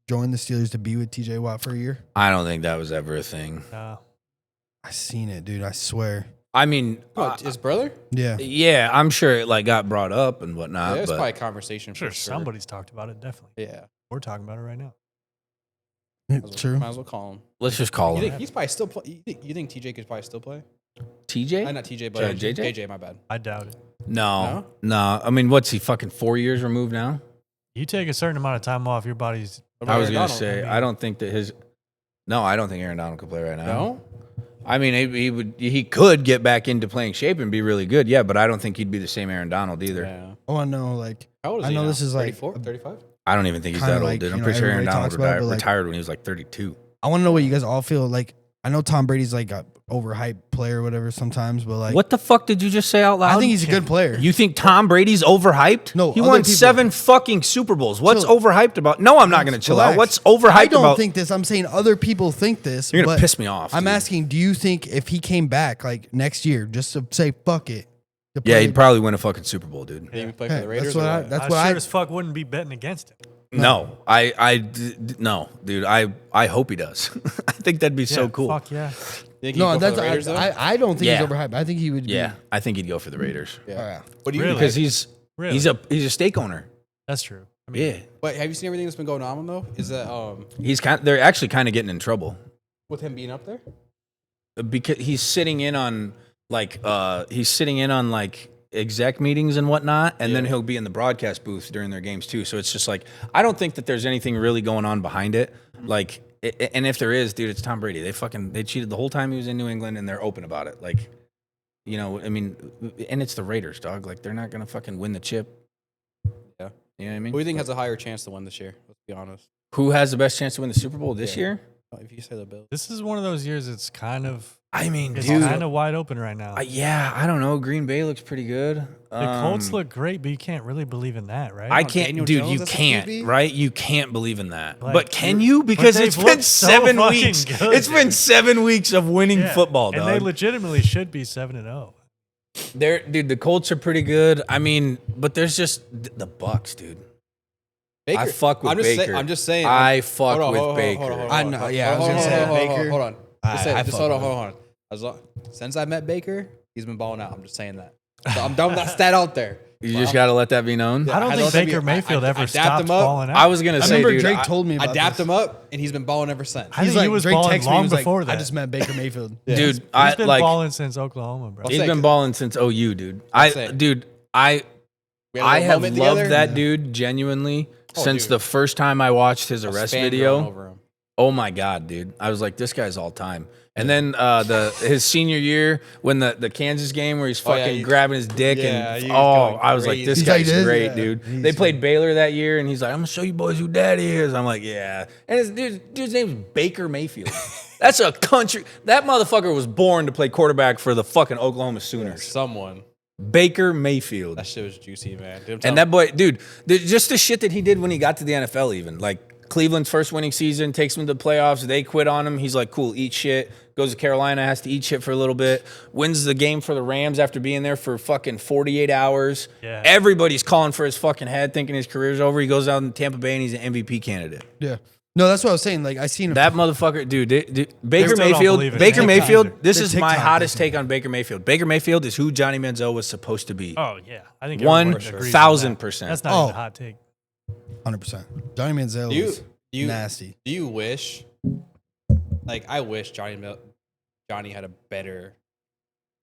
join the Steelers to be with TJ Watt for a year. I don't think that was ever a thing. I seen it, dude. I swear. I mean, his brother? Yeah. yeah, I'm sure it like got brought up and whatnot. Yeah, it's but probably a conversation. I'm sure for sure. somebody's talked about it, definitely. Yeah. We're talking about it right now. True. Might as well call him. let's just call You him think he's probably still play? You think TJ could probably still play? TJ. Not TJ, but JJ? JJ. My bad. I doubt it. No. I mean, what's he fucking 4 years removed now? You take a certain amount of time off, your body's. I was Aaron gonna Donald? say I don't think that his. No, I don't think Aaron Donald could play right now. No. I mean, he could get back into playing shape and be really good, yeah, but I don't think he'd be the same Aaron Donald either. Yeah. Oh, I know. Like How old is I he know now? this is like 34, 35? I don't even think he's Kinda that old, like, dude. I'm you know, pretty sure Aaron everybody Donald talks about it, but, like- retired when he was like 32. I want to know what you guys all feel like. I know Tom Brady's like a overhyped player or whatever sometimes, but like What the fuck did you just say out loud? I think he's a good player. You think Tom Brady's overhyped? No, he other won people- 7 fucking Super Bowls. What's Chill. overhyped about? No, I'm not going to chill out. Relax. What's overhyped I don't about? think this. I'm saying other people think this. You're gonna but piss me off, I'm dude. asking, do you think if he came back like next year, just to say fuck it? to Yeah, play- he'd probably win a fucking Super Bowl, dude. Did he play Hey, for the Raiders? that's what or I. what? That's I what sure I. as fuck wouldn't be betting against him. No, no, dude. I hope he does. I think that'd be so Yeah, cool. Fuck yeah. Think he'd No, go for that's the Raiders, though? I don't think Yeah. he's overhyped. I think he would. Yeah, Be, I think he'd go for the Raiders oh, yeah. What do you Really? because he's Really? he's a steak owner. That's true. I mean, Yeah, Wait, have you seen everything that's been going on though? Is that they're actually kind of getting in trouble with him being up there? because he's sitting in on like exec meetings and whatnot, and then Yeah. he'll be in the broadcast booth during their games too. So it's just like I don't think that there's anything really going on behind it. Like, and if there is, dude, it's Tom Brady. They cheated the whole time he was in New England, and they're open about it. Like, you know, I mean, and it's the Raiders, dog. Like, they're not gonna fucking win the chip. Yeah. You know what I mean? Who do you think has a higher chance to win this year? Let's be honest. Who has the best chance to win the Super Bowl this Yeah. year? If you say the Bills. this is one of those years. It's kind of I mean, it's dude, kind of wide open right now. yeah, I don't know. Green Bay looks pretty good. The Colts look great, but you can't really believe in that, right? I on can't, Daniel dude. Jones You as a can't, QB? right? You can't believe in that. Like, but can you? Because they've it's been looked so 7 fucking weeks. good, It's been dude. 7 weeks of winning Yeah. football, and dog. they legitimately should be 7-0. Dude, the Colts are pretty good. I mean, but there's just the Bucks, dude. Baker. I fuck with I'm just Baker. I'm just saying. I fuck Hold on, with hold on, Baker. hold on, hold on, I hold know, on. yeah, I was Hold gonna on, say hold on, Baker. Hold on. Just I just fuck hold on, with hold on. Since I met Baker, he's been balling out. I'm just saying that. So I'm done with that stat out there. You just got to let that be known. Yeah. I don't I think don't Baker think- Mayfield I ever dapped stopped him up. balling out. I was gonna I say, remember dude, Drake told me about I dapped this. him up, and he's been balling ever since. I think he was Drake balling texted me, long he was like, before I that. just met Baker Mayfield. Yeah. dude, He's I been like. balling since Oklahoma, bro. I'll He's say- been balling since OU, dude. say- Dude, I We had a I little have moment loved together. that dude genuinely Oh, since dude. the first time I watched his I was arrest fangirling video. over him. Oh my god, dude! I was like, this guy's all time. And then his senior year when the Kansas game where he's Oh, yeah, fucking he- grabbing his dick yeah, and he was going I was like, crazy. this He's like guy's this? great, Yeah. dude. He's They played Baylor that year, and he's like, I'm gonna show you boys who daddy is. I'm like, yeah. And his dude's name's Baker Mayfield. That's a country. That motherfucker was born to play quarterback for the fucking Oklahoma Sooners. Someone. Baker Mayfield. That shit was juicy, man. Dude, I'm And telling- that boy, dude, just the shit that he did when he got to the NFL, even like Cleveland's first winning season, takes him to the playoffs. They quit on him. He's like, cool, eat shit. Goes to Carolina, has to eat shit for a little bit. Wins the game for the Rams after being there for fucking 48 hours. Yeah. Everybody's calling for his fucking head, thinking his career's over. He goes out in Tampa Bay and he's an MVP candidate. Yeah. No, that's what I was saying. Like I seen him. That motherfucker, dude. Baker still don't Mayfield. believe in Baker him. Mayfield. This They're is my TikTok hottest listeners. take on Baker Mayfield. Baker Mayfield is who Johnny Manziel was supposed to be. Oh yeah, I think 1,000%. That's not Oh. even a hot take. 100%. Johnny Manziel Do you- is do you- nasty. Do you wish, like, I wish Johnny had a better,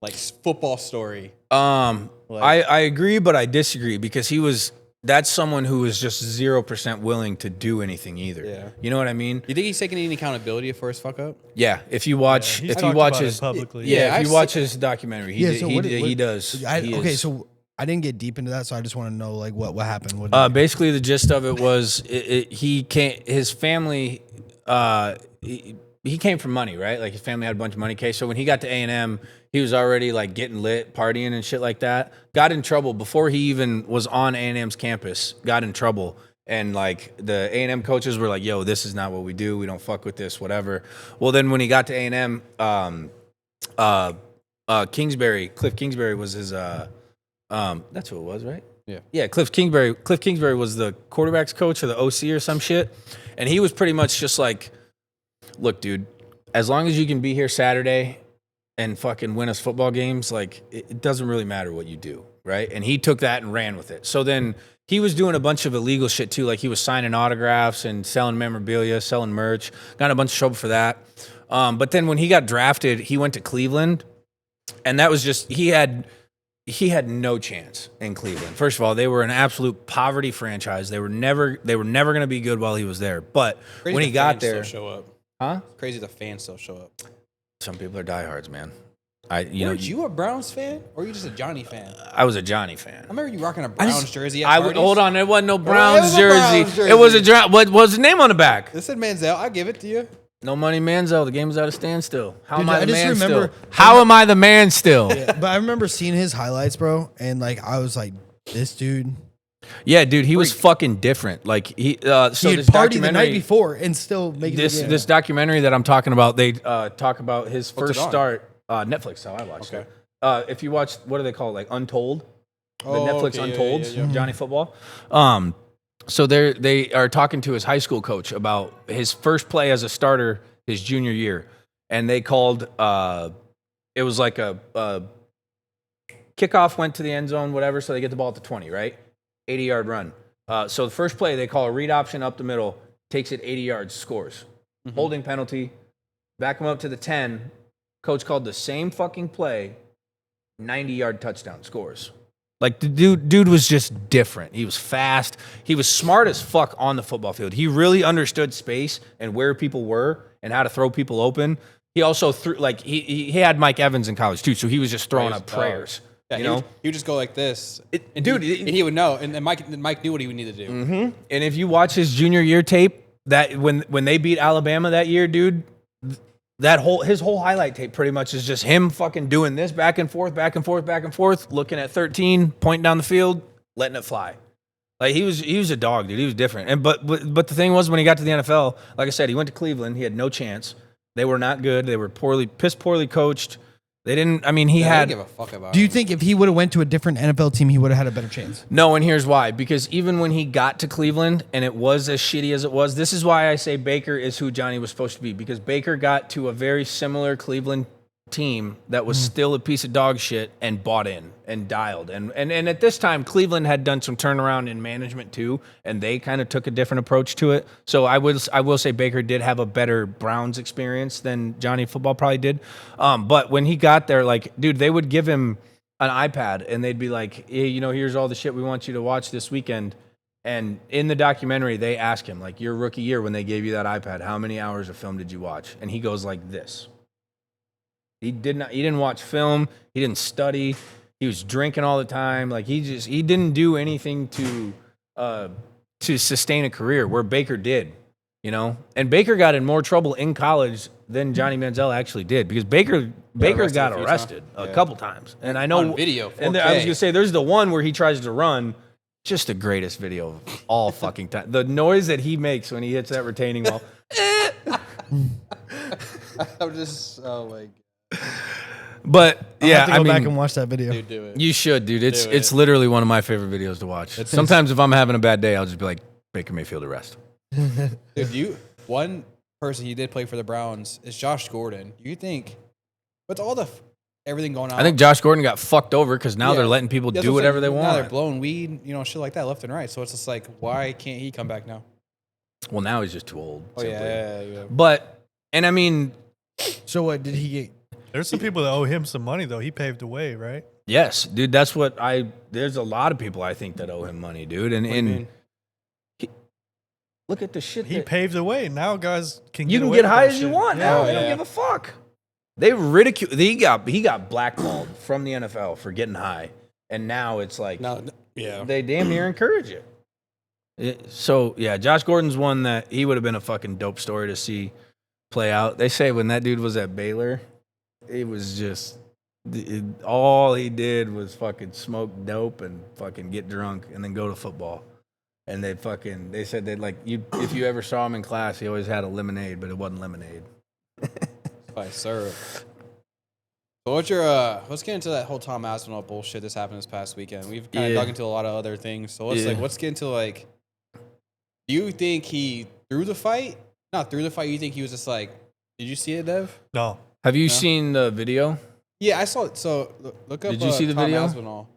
like, football story. Like- I agree, but I disagree because that's someone who was just 0% willing to do anything either. Yeah. You know what I mean? You think he's taking any accountability for his fuck up? Yeah. If you watch, he's if you talked watch about it his publicly. yeah, Yeah, if you I've watch his documentary, he what- does. He Okay, is. so I didn't get deep into that, so I just want to know like what happened. What Basically, the gist of it was his family he came from money, right? Like his family had a bunch of money. Okay, so when he got to A&M, he was already like getting lit, partying and shit like that. Got in trouble before he even was on A&M's campus. Got in trouble, and like the A&M coaches were like, "Yo, this is not what we do. We don't fuck with this, whatever." Well, then when he got to A&M, Kingsbury, Cliff Kingsbury was his. That's who it was, right? Yeah, Cliff Kingsbury. Cliff Kingsbury was the quarterback's coach or the OC or some shit, and he was pretty much just like, "Look, dude, as long as you can be here Saturday and fucking win us football games, like it doesn't really matter what you do, right?" And he took that and ran with it. So then he was doing a bunch of illegal shit too, like he was signing autographs and selling memorabilia, selling merch. Got in a bunch of trouble for that. But then when he got drafted, he went to Cleveland, and that was just he had no chance in Cleveland. First of all, they were an absolute poverty franchise. They were never going to be good while he was there. But Crazy when he the got fans there, still show up. huh? Crazy the fans still show up. Some people are diehards, man. Were you a Browns fan or are you just a Johnny fan? I was a Johnny fan. I remember you rocking a Browns jersey at parties. Hold on, it wasn't no it Browns was a jersey. Browns jersey. It was a what was the name on the back? This said Manziel. I give it to you. No money, Manziel. The game was at a standstill. How Dude, am I I the just man remember- still? How am I the man still? Yeah, but I remember seeing his highlights, bro, and like I was like, this dude. Yeah, dude, he was fucking different. Like he, so He had this partied the night documentary, before and still making this documentary that I'm talking about, they talk about his What's it first on? start. Netflix, how I watched Okay. it. If you watch, what do they call it? Like Untold, the Oh, Netflix okay, yeah, Untold, yeah, yeah. Johnny Football. So they are talking to his high school coach about his first play as a starter his junior year, and they called. It was like a kickoff went to the end zone, whatever. So they get the ball at the 20, right? 80-yard run. So the first play they call a read option up the middle, takes it 80 yards, scores. Holding penalty, back him up to the 10. Coach called the same fucking play, 90-yard touchdown, scores. Like the dude was just different. He was fast. He was smart as fuck on the football field. He really understood space and where people were and how to throw people open. He also threw like he had Mike Evans in college too, so he was just throwing up prayers. Yeah, You know? he would just go like this, and dude, he would know, and Mike knew what he would need to do. And if you watch his junior year tape, that when they beat Alabama that year, dude, his whole highlight tape pretty much is just him fucking doing this back and forth, looking at 13, pointing down the field, letting it fly. Like he was a dog, dude. He was different. And but the thing was, when he got to the NFL, like I said, he went to Cleveland. He had no chance. They were not good. They were poorly coached. They didn't. I mean, he I had. didn't give a fuck about. Do you him. think if he would have went to a different NFL team, he would have had a better chance? No, and here's why. Because even when he got to Cleveland and it was as shitty as it was, this is why I say Baker is who Johnny was supposed to be. Because Baker got to a very similar Cleveland team that was still a piece of dog shit and bought in and dialed. And at this time, Cleveland had done some turnaround in management too, and they kind of took a different approach to it. So I will say Baker did have a better Browns experience than Johnny Football probably did. But when he got there, like, dude, they would give him an iPad and they'd be like, hey, here's all the shit we want you to watch this weekend. And in the documentary, they ask him, like, your rookie year when they gave you that iPad, how many hours of film did you watch? And he goes like this. He didn't watch film. He didn't study. He was drinking all the time. Like he didn't do anything to sustain a career where Baker did, And Baker got in more trouble in college than Johnny Manziel actually did because Baker got arrested a couple times. And I know On video, and I was 4K. gonna say there's the one where he tries to run. Just the greatest video of all fucking time. The noise that he makes when he hits that retaining wall. I'm just like, But I'll yeah, have to go back and watch that video. dude, do it. You should, dude. Do It's it. literally one of my favorite videos to watch. Sometimes if I'm having a bad day, I'll just be like, Baker Mayfield arrest. Dude, one person he did play for the Browns is Josh Gordon. You think with all the everything going on? I think Josh Gordon got fucked over because now Yeah. they're letting people That's do what I'm whatever saying. they Now they're want. blowing weed, shit like that left and right. So it's just like, why can't he come back now? Well, now he's just too old. Oh simply. yeah. But, and I mean, So what did he get? There's some people that owe him some money though. He paved the way, right? yes, dude, that's what there's a lot of people I think that owe him money, dude. What do you mean? Look at the shit He that, paved the way. Now guys can you get can away get with high that as you shit. want Yeah. now. Oh, They don't yeah. give a fuck. They ridicule. He got blackballed from the NFL for getting high, and now it's like No, yeah. they damn near encourage it. So yeah, Josh Gordon's one that he would have been a fucking dope story to see play out. They say when that dude was at Baylor, it was just all he did was fucking smoke dope and fucking get drunk and then go to football. And they said that like if you ever saw him in class, he always had a lemonade, but it wasn't lemonade. By syrup. So let's get into that whole Tom Aspinall bullshit that's happened this past weekend. We've kind of dug into a lot of other things. So let's get into like, do you think he threw the fight? Not through the fight. You think he was just like, did you see it, Dev? No. Have you seen the video? Yeah, I saw it. So look up. Did you see the Tom video? Aspinall,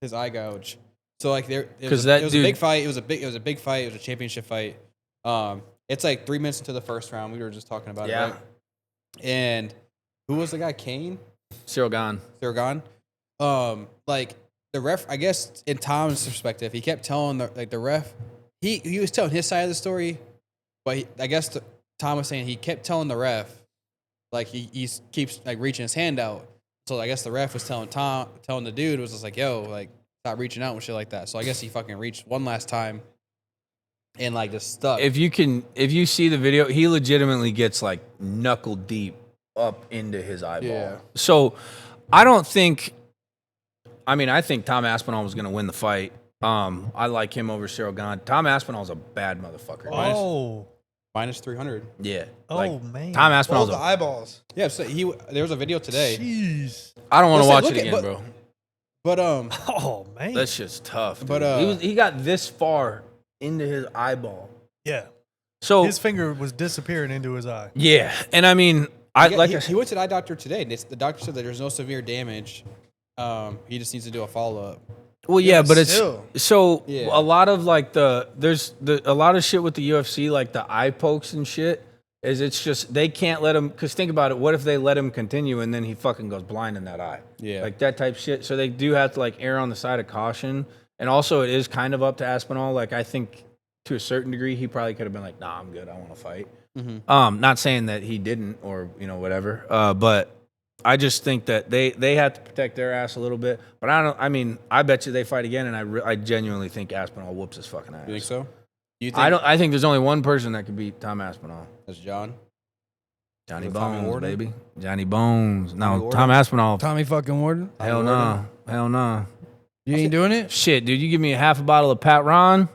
his eye gouge. So like it Because was that a dude- big fight. It was a big fight. It was a championship fight. It's like 3 minutes into the first round. We were just talking about it. Right? And who was the guy? Kane? Cyril Gahn. They're gone. Like the ref, I guess in Tom's perspective, he kept telling the ref, he was telling his side of the story, but I guess Tom was saying he kept telling the ref, like he keeps like reaching his hand out. So I guess the ref was telling the dude was just like, yo, like stop reaching out and shit like that. So I guess he fucking reached one last time and like just stuck. If you see the video, he legitimately gets like knuckle deep up into his eyeball. Yeah. So I think Tom Aspinall was going to win the fight. I like him over Cyril Gahn. Tom Aspinall's a bad motherfucker. Oh. Minus 300. Yeah. Oh, man. Tom All Aspinall's the eyeballs. Yeah, so there was a video today. Jeez. I don't want to Listen, watch look it at- again, bro. But Oh, man. That shit's tough. Dude. But, he got this far into his eyeball. Yeah. So His finger was disappearing into his eye. yeah, and I mean, he went to the eye doctor today. And the doctor said that there's no severe damage. He just needs to do a follow up. Well, yeah, but it's still. so Yeah. a lot of like there's a lot of shit with the UFC, like the eye pokes and shit. It's just they can't let him. Because think about it, what if they let him continue and then he fucking goes blind in that eye? Yeah. like that type shit. So they do have to like err on the side of caution. And also, it is kind of up to Aspinall. Like I think to a certain degree, he probably could have been like, "Nah, I'm good. I want to fight." Not saying that he didn't or whatever. But I just think that they have to protect their ass a little bit. But I bet you they fight again, and I genuinely think Aspinall whoops his fucking ass. You think so? You think I think there's only one person that could beat Tom Aspinall. That's John? Johnny Is it Tommy Bones, Warden? baby. Johnny Bones. No, Warden? Tom Aspinall. Tommy fucking Warden. Hell no. Hell no. You ain't doing it? Shit, dude, you give me a half a bottle of Pat Ron.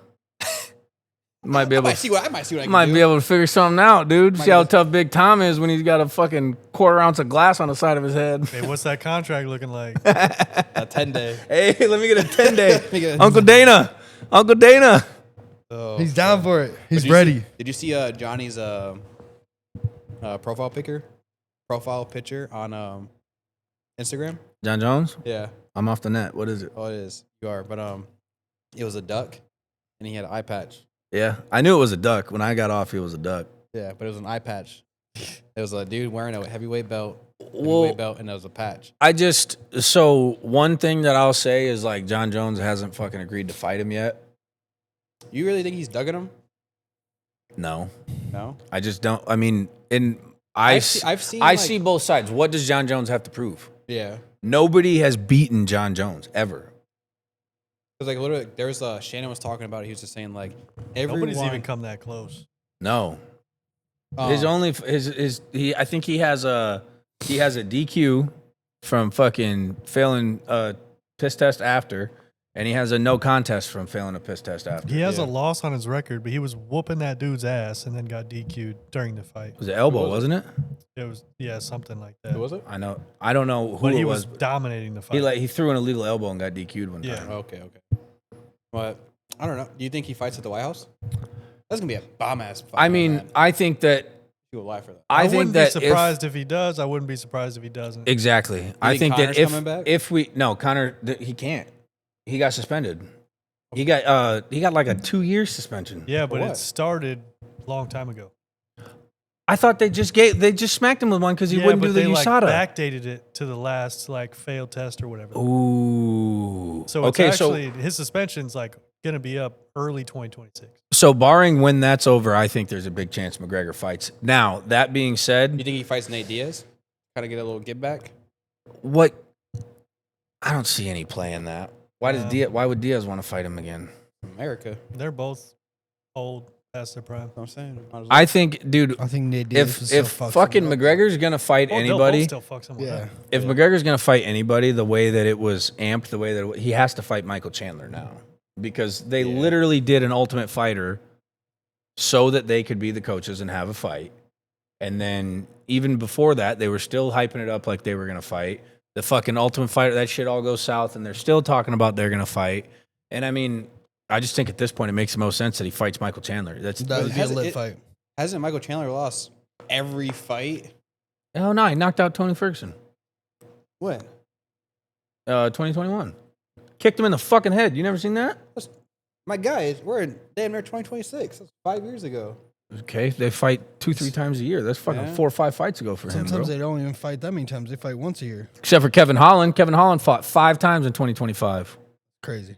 Might be I able might see what I can might do. be able to figure something out, dude. Might See how be- tough Big Tom is when he's got a fucking quarter ounce of glass on the side of his head. Hey, what's that contract looking like? A 10-day. Hey, let me get a 10-day. me get a- Uncle Dana. Uncle Dana. So, He's down for it. He's did you ready. see- did you see Johnny's profile picture on Instagram? John Jones? Yeah. I'm off the net. What is it? Oh, it is. You are. But it was a duck, and he had an eye patch. Yeah. I knew it was a duck. When I got off, it was a duck. Yeah, but it was an eye patch. It was a dude wearing a heavyweight belt, Well, and it was a patch. so one thing that I'll say is like John Jones hasn't fucking agreed to fight him yet. You really think he's dugging him? No. No. I just don't. I mean, I've seen. I like- see both sides. What does John Jones have to prove? Yeah. Nobody has beaten John Jones ever. Because like literally, there was Shannon was talking about it. He was just saying like everyone. Nobody's even come that close. No. His only I think he has a DQ from fucking failing a piss test after, and he has a no contest from failing a piss test after. He has Yeah. a loss on his record, but he was whooping that dude's ass and then got DQ'd during the fight. It was an elbow, wasn't it? It was, something like that. Who was it? I know. I don't know who But he it was was. dominating the fight. He threw an illegal elbow and got DQ'd one Yeah. time. Okay. But I don't know. Do you think he fights at the White House? That's gonna be a bomb ass fight. I mean, I think that he will lie for that. I think wouldn't that be surprised if he does. I wouldn't be surprised if he doesn't. exactly. I think think that Connor's coming back? if we no Connor he can't. He got suspended. He got like a 2-year suspension. Yeah, but what? it started a long time ago. I thought they just smacked him with one because he wouldn't but do the they USADA. backdated it to the last failed test or whatever. Ooh. So it's okay, actually his suspension's gonna be up early 2026. so barring when that's over, I think there's a big chance McGregor fights. Now that being You said, think he fights Nate Diaz? Kind of get a little give back. what? I don't see any play in that. Why No. Why would Diaz want to fight him again? America. They're both old past their prime. That's what I'm saying. Might as well. I think, dude, I think Nate Diaz if was still fucking someone up. McGregor's gonna fight Well, they'll both anybody, still fuck someone Yeah. up. if McGregor's gonna fight anybody, the way that it was amped, the way that he has to fight Michael Chandler now, because they literally did an Ultimate Fighter so that they could be the coaches and have a fight. And then even before that, they were still hyping it up like they were gonna fight. The fucking Ultimate Fighter, that shit all goes south, and they're still talking about they're gonna fight. And I mean, I just think at this point it makes the most sense that he fights Michael Chandler. That would be a lit fight. Hasn't Michael Chandler lost every fight? Oh no, he knocked out Tony Ferguson. When? 2021. Kicked him in the fucking head. You never seen that? My guys, we're in damn near 2026. That's 5 years ago. Okay, they fight 2-3 times a year. That's fucking Yeah. 4 or 5 fights ago for him, Sometimes bro. they don't even fight that many times. They fight once a year. Except for Kevin Holland. Kevin Holland fought 5 times in 2025. Crazy.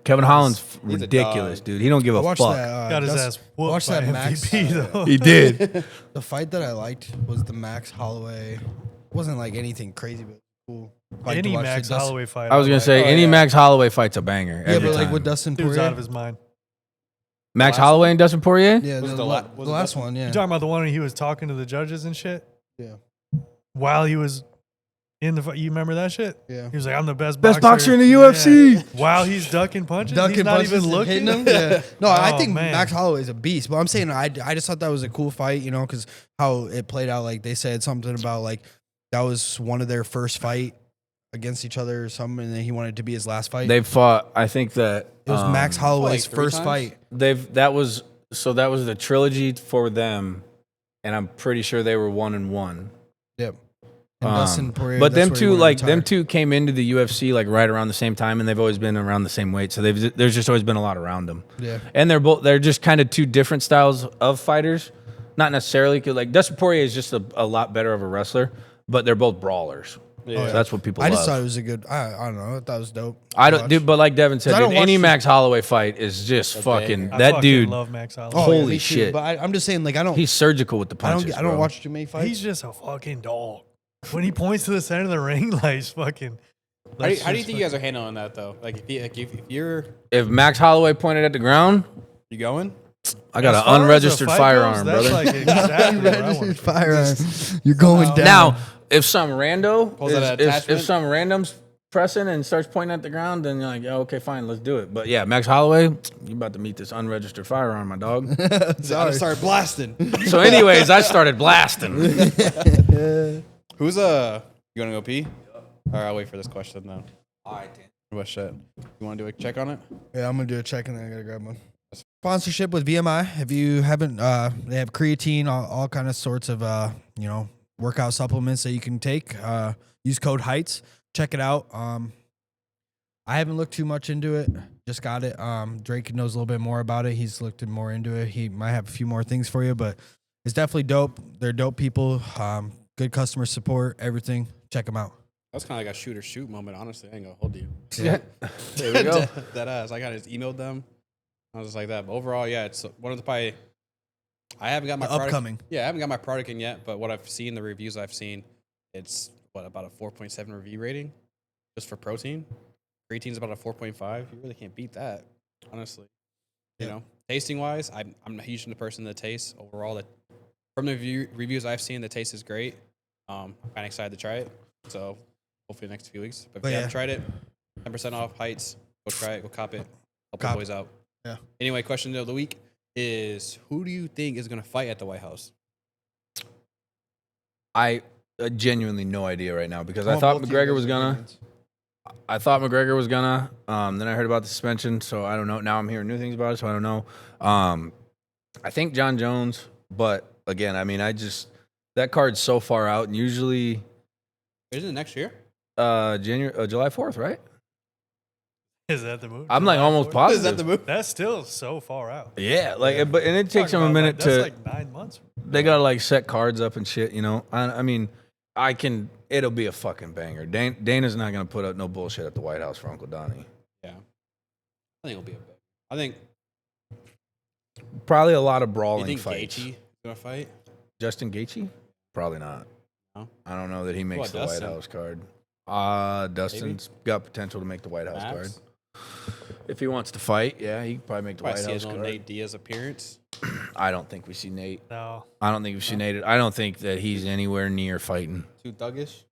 Kevin Holland's he's a ridiculous, dog. dude. He don't give I a watched fuck. that. Got his ass whooped watched by that Max. MVP, though. He did. The fight that I liked was the Max Holloway. It wasn't like anything crazy, but cool. Fight to Any watch. Max The Dustin- Holloway fight. I was gonna say Oh, any yeah. Max Holloway fight's a banger. Yeah, every but like time. with Dustin Dude's Poirier. out of his mind. Max last one? Holloway and Dustin Poirier. Yeah, Was the, it the la- was the it last Dustin? one. Yeah. You talking about the one where he was talking to the judges and shit? Yeah. While he was in the fight, you remember that shit? Yeah. He was like, "I'm the best Boxer in the UFC. Yeah. While he's ducking punches, Dunking he's not punches even and looking. hitting him. Yeah. No, I Oh, think man. Max Holloway's a beast. But I'm saying I just thought that was a cool fight, you know, because how it played out. Like they said something about like that was one of their first fight against each other or something, and then he wanted to be his last fight. They fought. I think that it was Max Holloway's like 3 first times? fight. that was the trilogy for them, and I'm pretty sure they were 1-1. Yep. And Dustin Poirier, But that's them where he two, wanted to like them retire. two, came into the UFC like right around the same time, and they've always been around the same weight. So there's just always been a lot around them. Yeah. And they're just kind of two different styles of fighters. Not necessarily 'cause, like Dustin Poirier is just a lot better of a wrestler, but they're both brawlers. Yeah. So that's what people I love. just thought it was a good. I don't know. I thought it was dope. I to don't, watch. dude, but like Devin said, I don't dude, any watch Max Holloway fight is just fucking banger. I that fucking dude. love Max Holloway. Oh, yeah, holy me too. shit. But I'm just saying, like I don't. He's surgical with the I punches. don't. I don't bro. watch too many fights. He's just a fucking dog. When he points to the center of the ring, like he's fucking. How do you think you guys are handling that though? Like if you're If Max Holloway pointed at the ground, you going? I got As an far as a unregistered fight firearm, goes, that's brother. like exactly where I want Registered to firearm. You're going down. Now, if some rando, Pulls out an if attachment? some random's pressing and starts pointing at the ground, then you're like, yeah, okay, fine, let's do it. But yeah, Max Holloway, you about to meet this unregistered firearm, my dog. I'm gonna start blasting. So, anyways, I started blasting. Who's you wanna go pee? All right, I'll wait for this question then. All right, What shit? You wanna do a check on it? Yeah, I'm gonna do a check and then I gotta grab one. Sponsorship with VMI. If you haven't, they have creatine, all kind of sorts of workout supplements that you can take. Use code Heights. Check it out. I haven't looked too much into it. Just got it. Drake knows a little bit more about it. He's looked more into it. He might have a few more things for you, but it's definitely dope. They're dope people. Good customer support. Everything. Check them out. That's kind of like a shoot or shoot moment. Honestly, I ain't gonna hold you. there we go. That ass. I kind of just emailed them. I was just like that. But overall, yeah, it's one of the probably. I haven't got my product. Upcoming. Yeah, I haven't got my product in yet. But what I've seen, the reviews I've seen, it's about a 4.7 review rating, just for protein. Creatine's about a 4.5. You really can't beat that, honestly. You know, tasting wise, I'm not huge into the person that tastes overall. That from the reviews I've seen, the taste is great. I'm kind of excited to try it. So hopefully the next few weeks. But if But you yeah. haven't tried it, 10% off Heights. Go try it. Go cop it. Help the Cop boys out. Yeah. Anyway, question of the week is: who do you think is going to fight at the White House? I genuinely no idea right now because I I want thought both teams McGregor as was gonna. opinions. I thought McGregor was gonna. Then I heard about the suspension, so I don't know. Now I'm hearing new things about it, so I don't know. I think John Jones, but again, I mean, that card's so far out, and usually Isn't it next year? July 4th, right? Is that the move? I'm like July almost 4th? positive. Is that the move? That's still so far out. Yeah, like, but and it takes them Talking a about, minute like, that's to. like 9 months. They gotta like set cards up and shit, you know. I mean, it'll be a fucking banger. Dana's not gonna put up no bullshit at the White House for Uncle Donnie. Yeah. I think it'll be a bit. I think. Probably a lot of You brawling think fights. Gaethje is going to fight? Justin Gaethje? Probably not. No? I don't know that he makes What the about White Dustin? House card. Dustin's got potential to make the White House Max? card. If he wants to fight, yeah, he could probably make the Probably White see a House little card. Nate Diaz appearance. I don't think we see Nate. No. I don't think we see Nate. I don't think that he's anywhere near fighting. Too thuggish.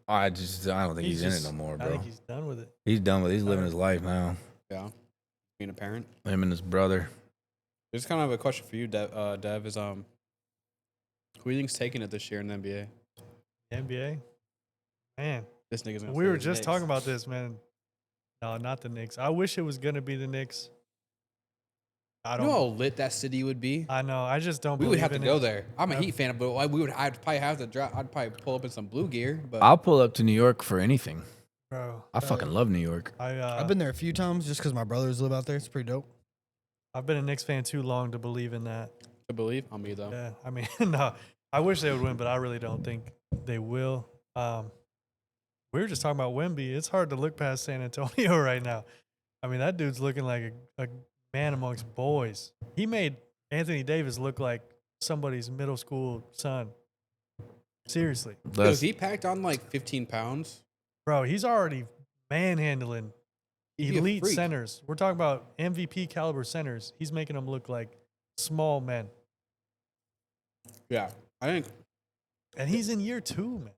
I don't think he's in it just- no more, I bro. think he's done with it. He's done with it. He's living his life now. Yeah. Being a parent. Him and his brother. There's kind of a question for you, Dev. Is who do you think's taking it this year in the NBA? NBA? Man, This nigga's gonna we say were the just Knicks. talking about this, man. No, not the Knicks. I wish it was going to be the Knicks. I You don't know how lit that city would be. I know. I just don't We would believe have to in go it. there. I'm a Yep. Heat fan, but I'd probably have to drop. I'd probably pull up in some blue gear. But I'll pull up to New York for anything. Bro, I fucking love New York. I've been there a few times just because my brothers live out there. It's pretty dope. I've been a Knicks fan too long to believe in that. to believe on me though. Yeah, I mean, no, I wish they would win, but I really don't think they will. We were just talking about Wemby. It's hard to look past San Antonio right now. I mean, that dude's looking like a man amongst boys. He made Anthony Davis look like somebody's middle school son. Seriously. Dude, he packed on like 15 pounds. Bro, he's already manhandling He'd be a elite freak. centers. We're talking about MVP caliber centers. He's making them look like small men. Yeah, I think. And he's in year 2, man.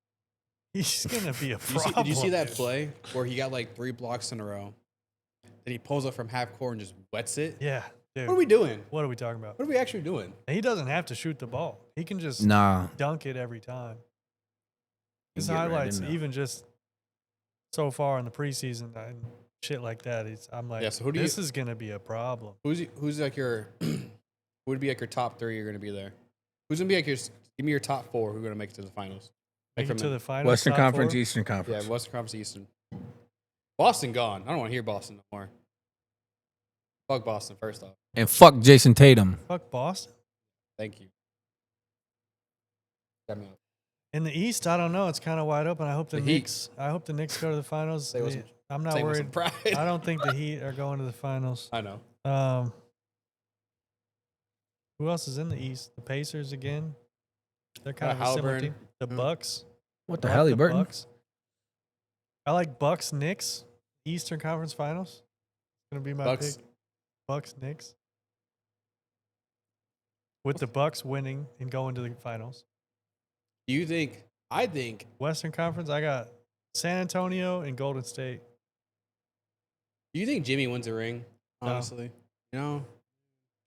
He's going to be a problem. Did you see that play where he got like 3 blocks in a row? Then he pulls up from half court and just wets it. Yeah, dude. What are we doing? What are we talking about? What are we actually doing? And he doesn't have to shoot the ball. He can just Nah. dunk it every time. His Get right highlights, in there. even just so far in the preseason and shit like that, I'm like, Yeah, so who do this you- is going to be a problem. Who's like your who would be like your top 3? You're gonna be there. Who's gonna be like your? Give me your top 4. Who are gonna make it to the finals? Make Like it from to the finals. Western top Conference, 4? Eastern Conference. Yeah, Western Conference, Eastern. Boston gone. I don't want to hear Boston no more. Fuck Boston. First off, And fuck Jason Tatum. Fuck Boston. thank you. Got me off. In the East, I don't know. It's kind of wide open. I hope the The Heat. Knicks. I hope the Knicks go to the finals. Say with some- I'm not Say with some worried. pride. I don't think the Heat are going to the finals. I know. Who else is in the East? The Pacers again. They're kind of a similar Halliburton. team. The Yeah. Bucks. What the I hell, like he Burton? Bucks. I like Bucks Knicks Eastern Conference Finals. It's gonna be my Bucks. pick. Bucks Knicks. With the Bucks winning and going to the finals. Do you think? I think. Western Conference, I got San Antonio and Golden State. Do you think Jimmy wins a ring? No. Honestly, you know.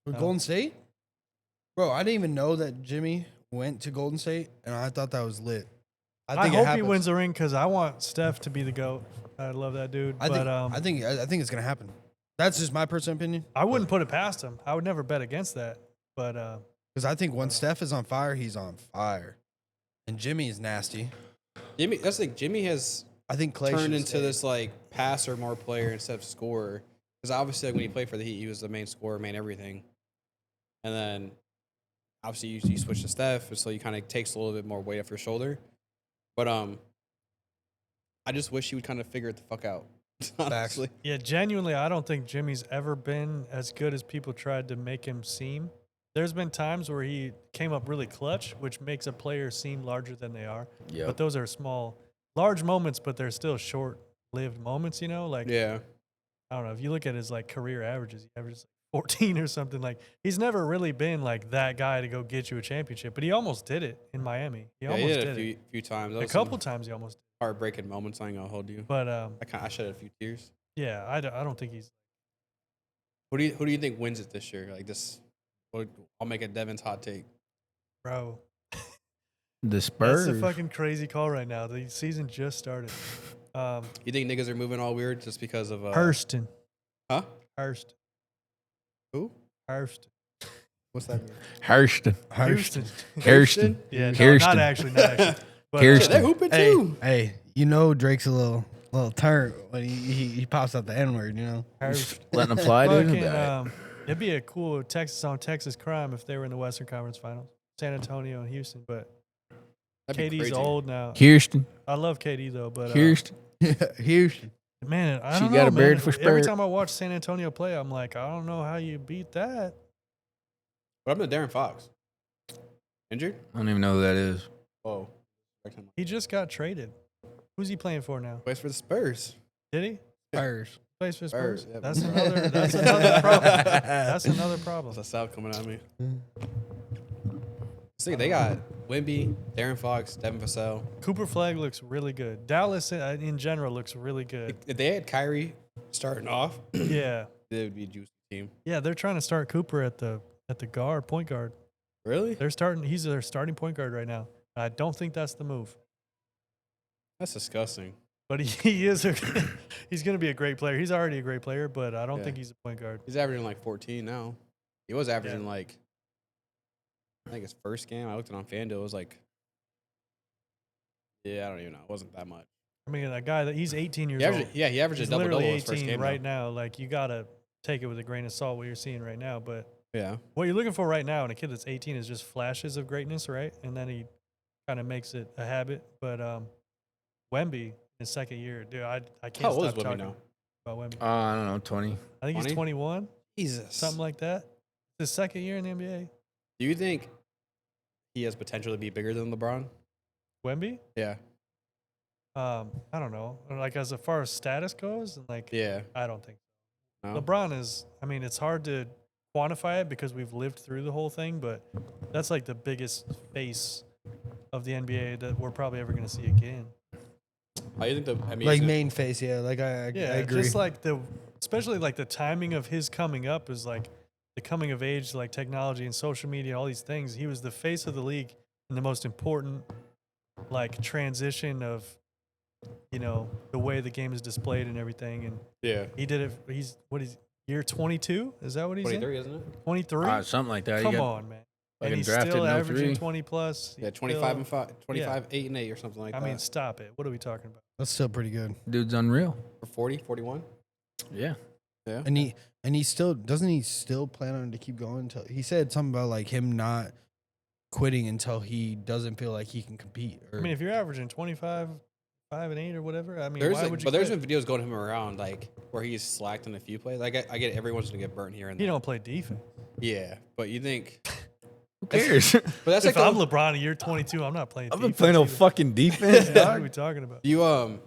For No. Golden State? Bro, I didn't even know that Jimmy went to Golden State, and I thought that was lit. I think it hope he happens. wins the ring because I want Steph to be the GOAT. I love that dude. I but think it's gonna happen. That's just my personal opinion. I wouldn't put it past him. I would never bet against that. But Because I think when Steph is on fire, he's on fire, and Jimmy is nasty. Jimmy, that's like Jimmy has I think Clay turned should into stay. this like passer more player instead of scorer. Because obviously, like, when he played for the Heat, he was the main scorer, main everything. And then obviously you switch to Steph, and so you kind of takes a little bit more weight off your shoulder. But I just wish he would kind of figure it the fuck out. Honestly, yeah, genuinely, I don't think Jimmy's ever been as good as people tried to make him seem. There's been times where he came up really clutch, which makes a player seem larger than they are. Yeah. But those are large moments, but they're still short-lived moments, you know? Like, yeah. I don't know. If you look at his like career averages, he averages 14 or something. Like, he's never really been like that guy to go get you a championship, but he almost did it in Miami. He Yeah, he almost did did a it. few times. That A was some couple times he almost did. heartbreaking moments. I ain't gonna hold you. But I shed a few tears. yeah, I don't think he's. Who do you think wins it this year? Like this, I'll make a Devin's hot take. Bro, The Spurs. that's a fucking crazy call right now. The season just started. You think niggas are moving all weird just because of Hurston. Huh? Hurst. Who? Hurst. What's that mean? Hurston. Houston. Hurston. Yeah, no, Kirsten. not actually. Not actually. But, Kirsten. They're hooping Hey, too. hey, you know Drake's a little turn when he pops out the N word. You know. Hurst. Letting them fly, dude. Fucking, it'd be a cool Texas on Texas crime if they were in the Western Conference Finals. San Antonio and Houston, but That'd be KD's crazy. old now. Houston. I love KD though, but Houston. Houston. man, I She don't got know, a bird man. for Every spurt. time I watch San Antonio play, I'm like, I don't know how you beat that. What happened to Darren Fox? Injured? I don't even know who that is. Oh, He just got traded. Who's he playing for now? plays for the Spurs. Did he? Spurs. Plays for Spurs, Spurs. yeah, That's but- another. That's another problem. That's another problem. There's a South coming at me. See, they got Wimby, Darren Fox, Devin Vassell. Cooper Flag looks really good. Dallas in general looks really good. If they had Kyrie starting off, Yeah, it would be a juicy team. yeah. They're trying to start Cooper at the guard, point guard. Really? They're starting. He's their starting point guard right now. I don't think that's the move. That's disgusting. But he is. He's going to be a great player. He's already a great player, but I don't Yeah. think he's a point guard. He's averaging like 14 now. He was averaging like, I think his first game, I looked it on FanDuel, it was like, yeah, I don't even know. It wasn't that much. I mean, that guy that he's 18 years He old. averaged, yeah, he averaged He's a double double literally his first 18 game. right Now. now. Like you gotta take it with a grain of salt what you're seeing right now. But Yeah. what you're looking for right now in a kid that's 18 is just flashes of greatness, right? And then he kind of makes it a habit. But Wemby, his second year, dude, I can't How old is stop Wemby talking now? about Wemby. I don't know, 20. I think 20? he's 21, Jesus. something like that. His second year in the NBA. Do you think he has potential to be bigger than LeBron? Wemby, Yeah. I don't know. Like as far as status goes, and like Yeah. I don't think so. No? LeBron is. I mean, it's hard to quantify it because we've lived through the whole thing, but that's like the biggest face of the NBA that we're probably ever going to see again. How do you think the I mean, Like main face, yeah. Like I Yeah, agree. just like especially like the timing of his coming up is like the coming of age, like technology and social media, and all these things. He was the face of the league in the most important like transition of, you know, the way the game is displayed and everything. And yeah. he did it. He's year 22? Is that what he's 23, isn't it? in? 23? Something like that. Come You got on, man. fucking And he's drafted still in averaging 03. 20 plus. Yeah, He's 25 still- and 5, 25, 8 and 8 or something like I that. mean, stop it. What are we talking about? That's still pretty good. dude's unreal. For 40, 41? Yeah. Yeah. And he still doesn't he still plan on to keep going until he said something about like him not quitting until he doesn't feel like he can compete. Or, I mean, if you're averaging 25, 5 and 8 or whatever, I mean, There's why like, would you but there's quit? been videos going him around like where he's slacked in a few plays. I get everyone's gonna get burnt here and He there. don't play defense. Yeah, but you think? Who cares? But that's If like I'm LeBron and you're 22, I'm not playing I've defense. been playing no either. fucking defense, Yeah, what are dog. we talking about? you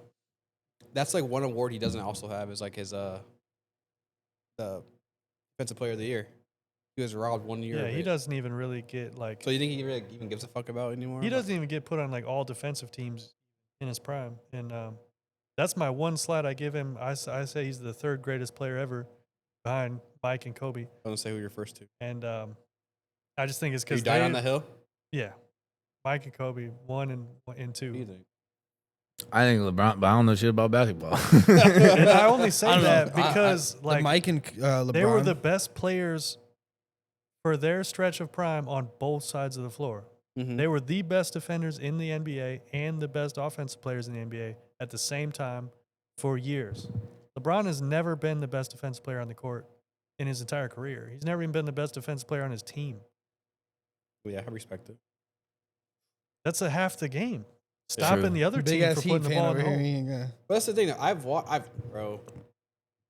that's like one award he doesn't also have is like his the defensive player of the year. He was robbed 1 year. Yeah, of he it. doesn't even really get like So you think he really even gives a fuck about it anymore? he doesn't even get put on like all defensive teams in his prime. And that's my one slide I give him. I say he's the third greatest player ever behind Mike and Kobe. I don't say who you're first to. And I just think it's You because died on that hill. Yeah, Mike and Kobe, 1 and What do you 2. think? I think LeBron, but I don't know shit about basketball. And I only say I don't know. that because the like Mike and LeBron. they were the best players for their stretch of prime on both sides of the floor. Mhm. They were the best defenders in the NBA and the best offensive players in the NBA at the same time for years. LeBron has never been the best defensive player on the court in his entire career. He's never even been the best defensive player on his team. Yeah, I respect it. That's a half the game. Stopping True. the other big team ass for Heat putting the fan ball in over the here. hole. He ain't gonna- But that's the thing.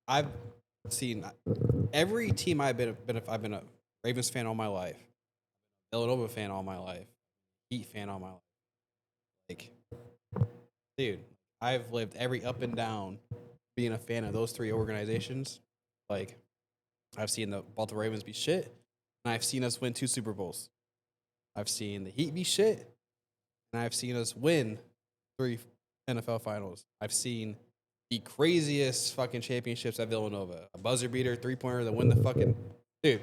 I've seen every team I've been a Ravens fan all my life, Villanova fan all my life, Heat fan all my life. Like, dude, I've lived every up and down being a fan of those three organizations. Like, I've seen the Baltimore Ravens be shit, and I've seen us win 2 Super Bowls. I've seen the Heat be shit, and I've seen us win 3 NFL finals. I've seen the craziest fucking championships at Villanova. A buzzer beater, 3-pointer that win the fucking dude.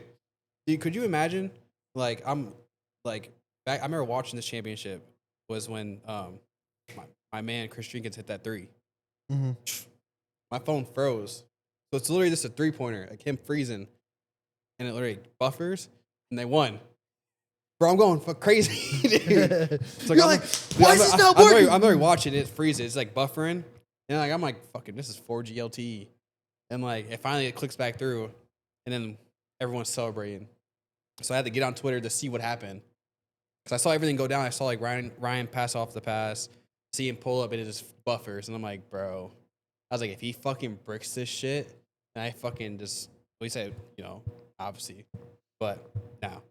Could you imagine? Like I'm like back. I remember watching this championship was when my man Chris Jenkins hit that 3. Mhm. My phone froze. So it's literally just a 3-pointer, like him freezing, and it literally buffers, and they won. Bro, I'm going for crazy, dude. It's You're like, dude, why is this not I'm working? literally watching it freezes. It's like buffering. And like I'm like, fucking, this is 4G LTE. And like it clicks back through, and then everyone's celebrating. So I had to get on Twitter to see what happened. Because I saw everything go down. I saw like Ryan pass off the pass, see him pull up, and it just buffers. And I'm like, bro. I was like, if he fucking bricks this shit, and I fucking just, well, he said, you know, obviously. But no.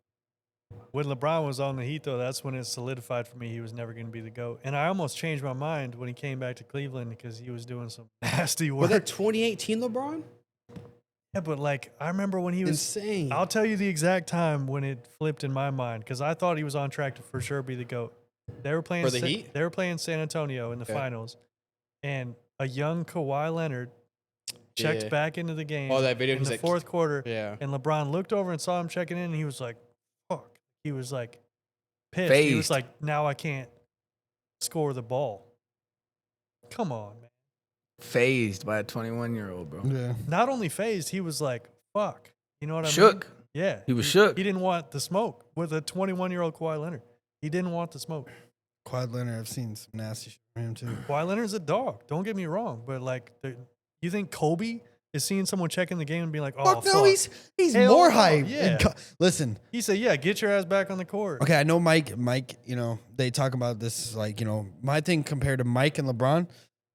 When LeBron was on the Heat, though, that's when it solidified for me he was never going to be the GOAT. And I almost changed my mind when he came back to Cleveland because he was doing some nasty Was work. that 2018 LeBron? Yeah, but like I remember when he was Insane. I'll tell you the exact time when it flipped in my mind because I thought he was on track to for sure be the GOAT. They were playing For the Heat? They were playing San Antonio in the finals, and a young Kawhi Leonard checked Yeah. back into the game. Oh, that video, in he's the like- fourth quarter. Yeah. And LeBron looked over and saw him checking in, and he was like, "Fuck!" He was like pissed. He was Phased. like, "Now I can't score the ball." Come on, man. Phased by a 21-year-old, bro. Yeah. Not only phased, he was like, "Fuck." You know what I mean? Shook. Yeah. He was shook. He didn't want the smoke with a 21-year-old Kawhi Leonard. He didn't want the smoke. Kawhi Leonard, I've seen some nasty shit from him too. Kawhi Leonard's a dog. Don't get me wrong. But, like, you think Kobe is seeing someone checking the game and being like, oh, Fuck no, he's Hell more no, hype. yeah. Listen, He said, yeah, get your ass back on the court. okay, I know Mike, you know, they talk about this like, you know, my thing compared to Mike and LeBron,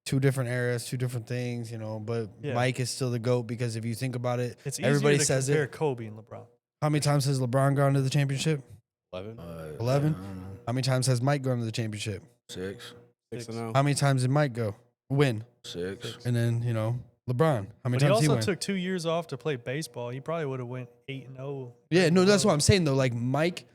two different eras, two different things, you know, but Yeah. Mike is still the GOAT because if you think about it, It's easier everybody to says compare it. Kobe and LeBron. How many times has LeBron gone to the championship? 11, 11? I don't know. How many times has Mike gone to the championship? 6. 6-0. How many times did Mike go? Win. 6. And then, you know, LeBron. How many But he times he also win? took 2 years off to play baseball. He probably would have went 8-0. Yeah, no, that's what I'm saying though. Like Mike,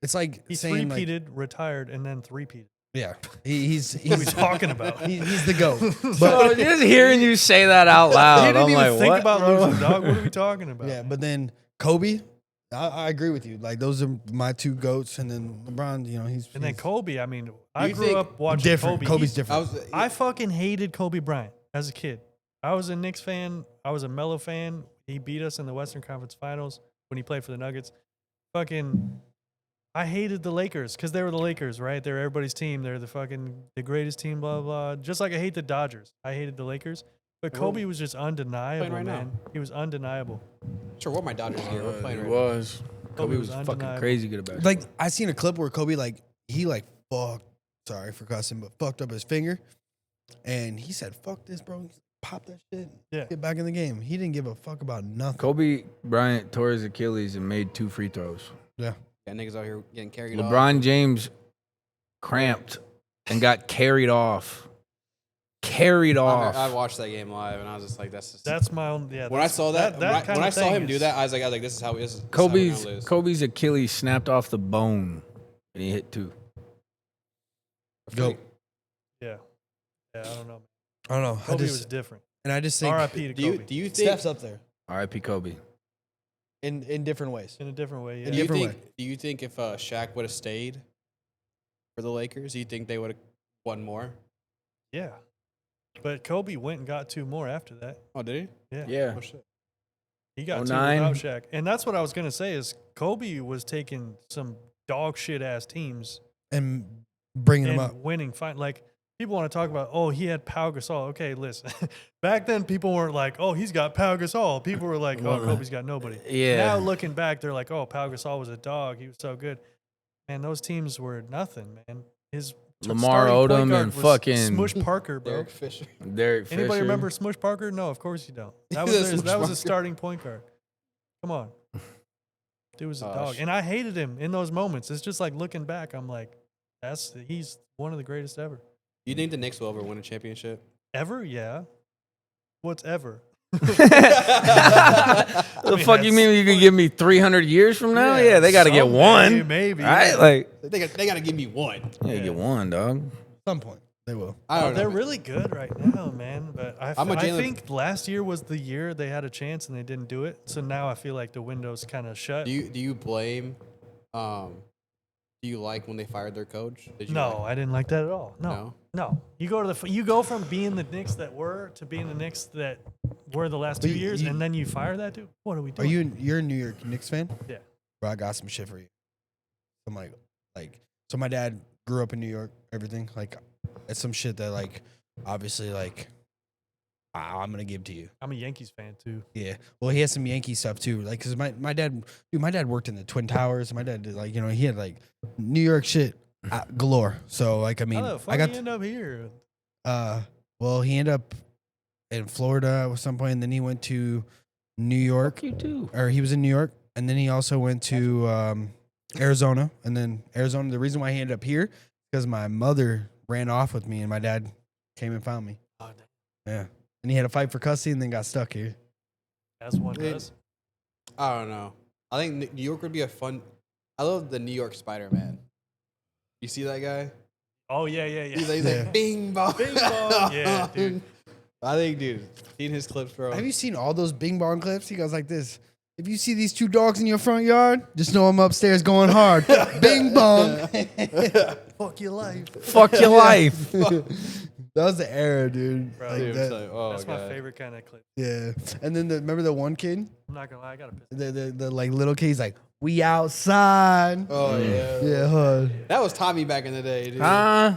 it's like He saying like, three-peated, retired, and then three-peated. yeah, he's What are we talking about? he's the GOAT. Bro, But just hearing you say that out He loud, didn't I'm even like, think what, about bro? losing, dog. What are we talking about? yeah, but then Kobe, I agree with you. Like those are my two GOATs, and then LeBron. You know, he's And then he's Kobe, I mean, I you grew think- up watching different. Kobe. Kobe's He- different. I fucking hated Kobe Bryant as a kid. I was a Knicks fan. I was a Melo fan. He beat us in the Western Conference Finals when he played for the Nuggets. Fucking, I hated the Lakers because they were the Lakers, right? They're everybody's team. They're the greatest team, blah, blah, blah. Just like I hate the Dodgers. I hated the Lakers. But Kobe was just undeniable, right now. man. He was undeniable. Sure, what my Dodgers here. We're playing It right was. Kobe was was fucking undeniable. crazy good about it. like I seen a clip where Kobe he fucked. Sorry for cussing, but fucked up his finger, and he said, "Fuck this, bro." Pop that shit. Yeah. Get back in the game. He didn't give a fuck about nothing. Kobe Bryant tore his Achilles and made 2 free throws. Yeah. Got niggas out here getting carried off. LeBron James cramped and got carried off. Carried off. I watched that game live, and I was just like, "That's just." That's my own. Yeah. when I saw that, kind when I of saw thing him do is- that, I was like, "This is how it is." This is how we're gonna lose. Kobe's Achilles snapped off the bone and he hit 2. Go. Yeah. Yeah, I don't know. I don't know. Kobe was different. and I just think R.I.P. to Do you Kobe. do you think Steph's up there R.I.P. Kobe. in different ways. in a different way. Yeah. do you different think do you think if Shaq would have stayed for the Lakers, do you think they would have won more? Yeah. But Kobe went and got 2 more after that. Oh, did he? Yeah. Yeah. Oh shit. He got 2 09. without Shaq. And that's what I was going to say is Kobe was taking some dog shit ass teams and bringing him and up. winning fine. Like people want to talk about, oh, he had Pau Gasol. Okay, listen. Back then people weren't like, oh, he's got Pau Gasol. People were like, oh, Kobe's got nobody. Yeah. Now looking back, they're like, oh, Pau Gasol was a dog. He was so good. Man, those teams were nothing, man. His Lamar starting point Odom guard and was fucking Smush Parker, bro. Derek Fisher. Derek Fisher. Anybody remember Smush Parker? No, of course you don't. That He's a was Smush that was Parker. a starting point guard. Come on. Dude was a Oh, dog. shit. And I hated him in those moments. It's just like looking back, I'm like, he's one of the greatest ever. Do you think the Knicks will ever win a championship? Ever? Yeah. What's ever? The fuck you mean you can give me 300 years from now? Yeah, they got to get someday, one. Maybe. Right? Like, They got to give me one. yeah, get one, dog. At some point, they will. I don't know. They're man. really good right now, man. But I I'm a Jalen- think last year was the year they had a chance and they didn't do it. So now I feel like the window's kind of shut. Do you blame? Do you like when they fired their coach? Did you No, like- I didn't like that at all. No. You go from being the Knicks that were to being the Knicks that were the last 2 But years, you- and then you fire that dude. What are we Are doing? you're a New York Knicks fan? Yeah. Bro, I got some shit for you. I'm like, so my dad grew up in New York. Everything like, it's some shit that like, obviously like, I'm gonna give to you. I'm a Yankees fan too. Yeah. Well, he has some Yankee stuff too. Like, cause my dad worked in the Twin Towers. My dad did like, he had like New York shit galore. So like, I mean, How the fuck I got did you end up here? well, he ended up in Florida at some point, and then he went to New York, You too. or he was in New York, and then he also went to Arizona, and then Arizona. The reason why he ended up here because my mother ran off with me, and my dad came and found me. Oh, Yeah, and he had a fight for custody, and then got stuck here. as one does. I don't know. I think New York would be a fun. I love the New York Spider-Man. You see that guy? Oh yeah. He's like bing bong. Bing bong. Yeah, dude. I think, dude, seen his clips, bro. Have you seen all those Bing Bong clips? He goes like this. If you see these two dogs in your front yard, just know I'm upstairs going hard. Bing Bong. Fuck your life. Fuck your life. That was the era, dude. Bro, Like Dude, that- it's like, oh, That's my God. favorite kind of clip. yeah. And then remember the one kid? I'm not gonna lie, I got to piss. The like little kid, he's like, we outside. Oh, yeah. Yeah, huh? That was Tommy back in the day, dude. Huh?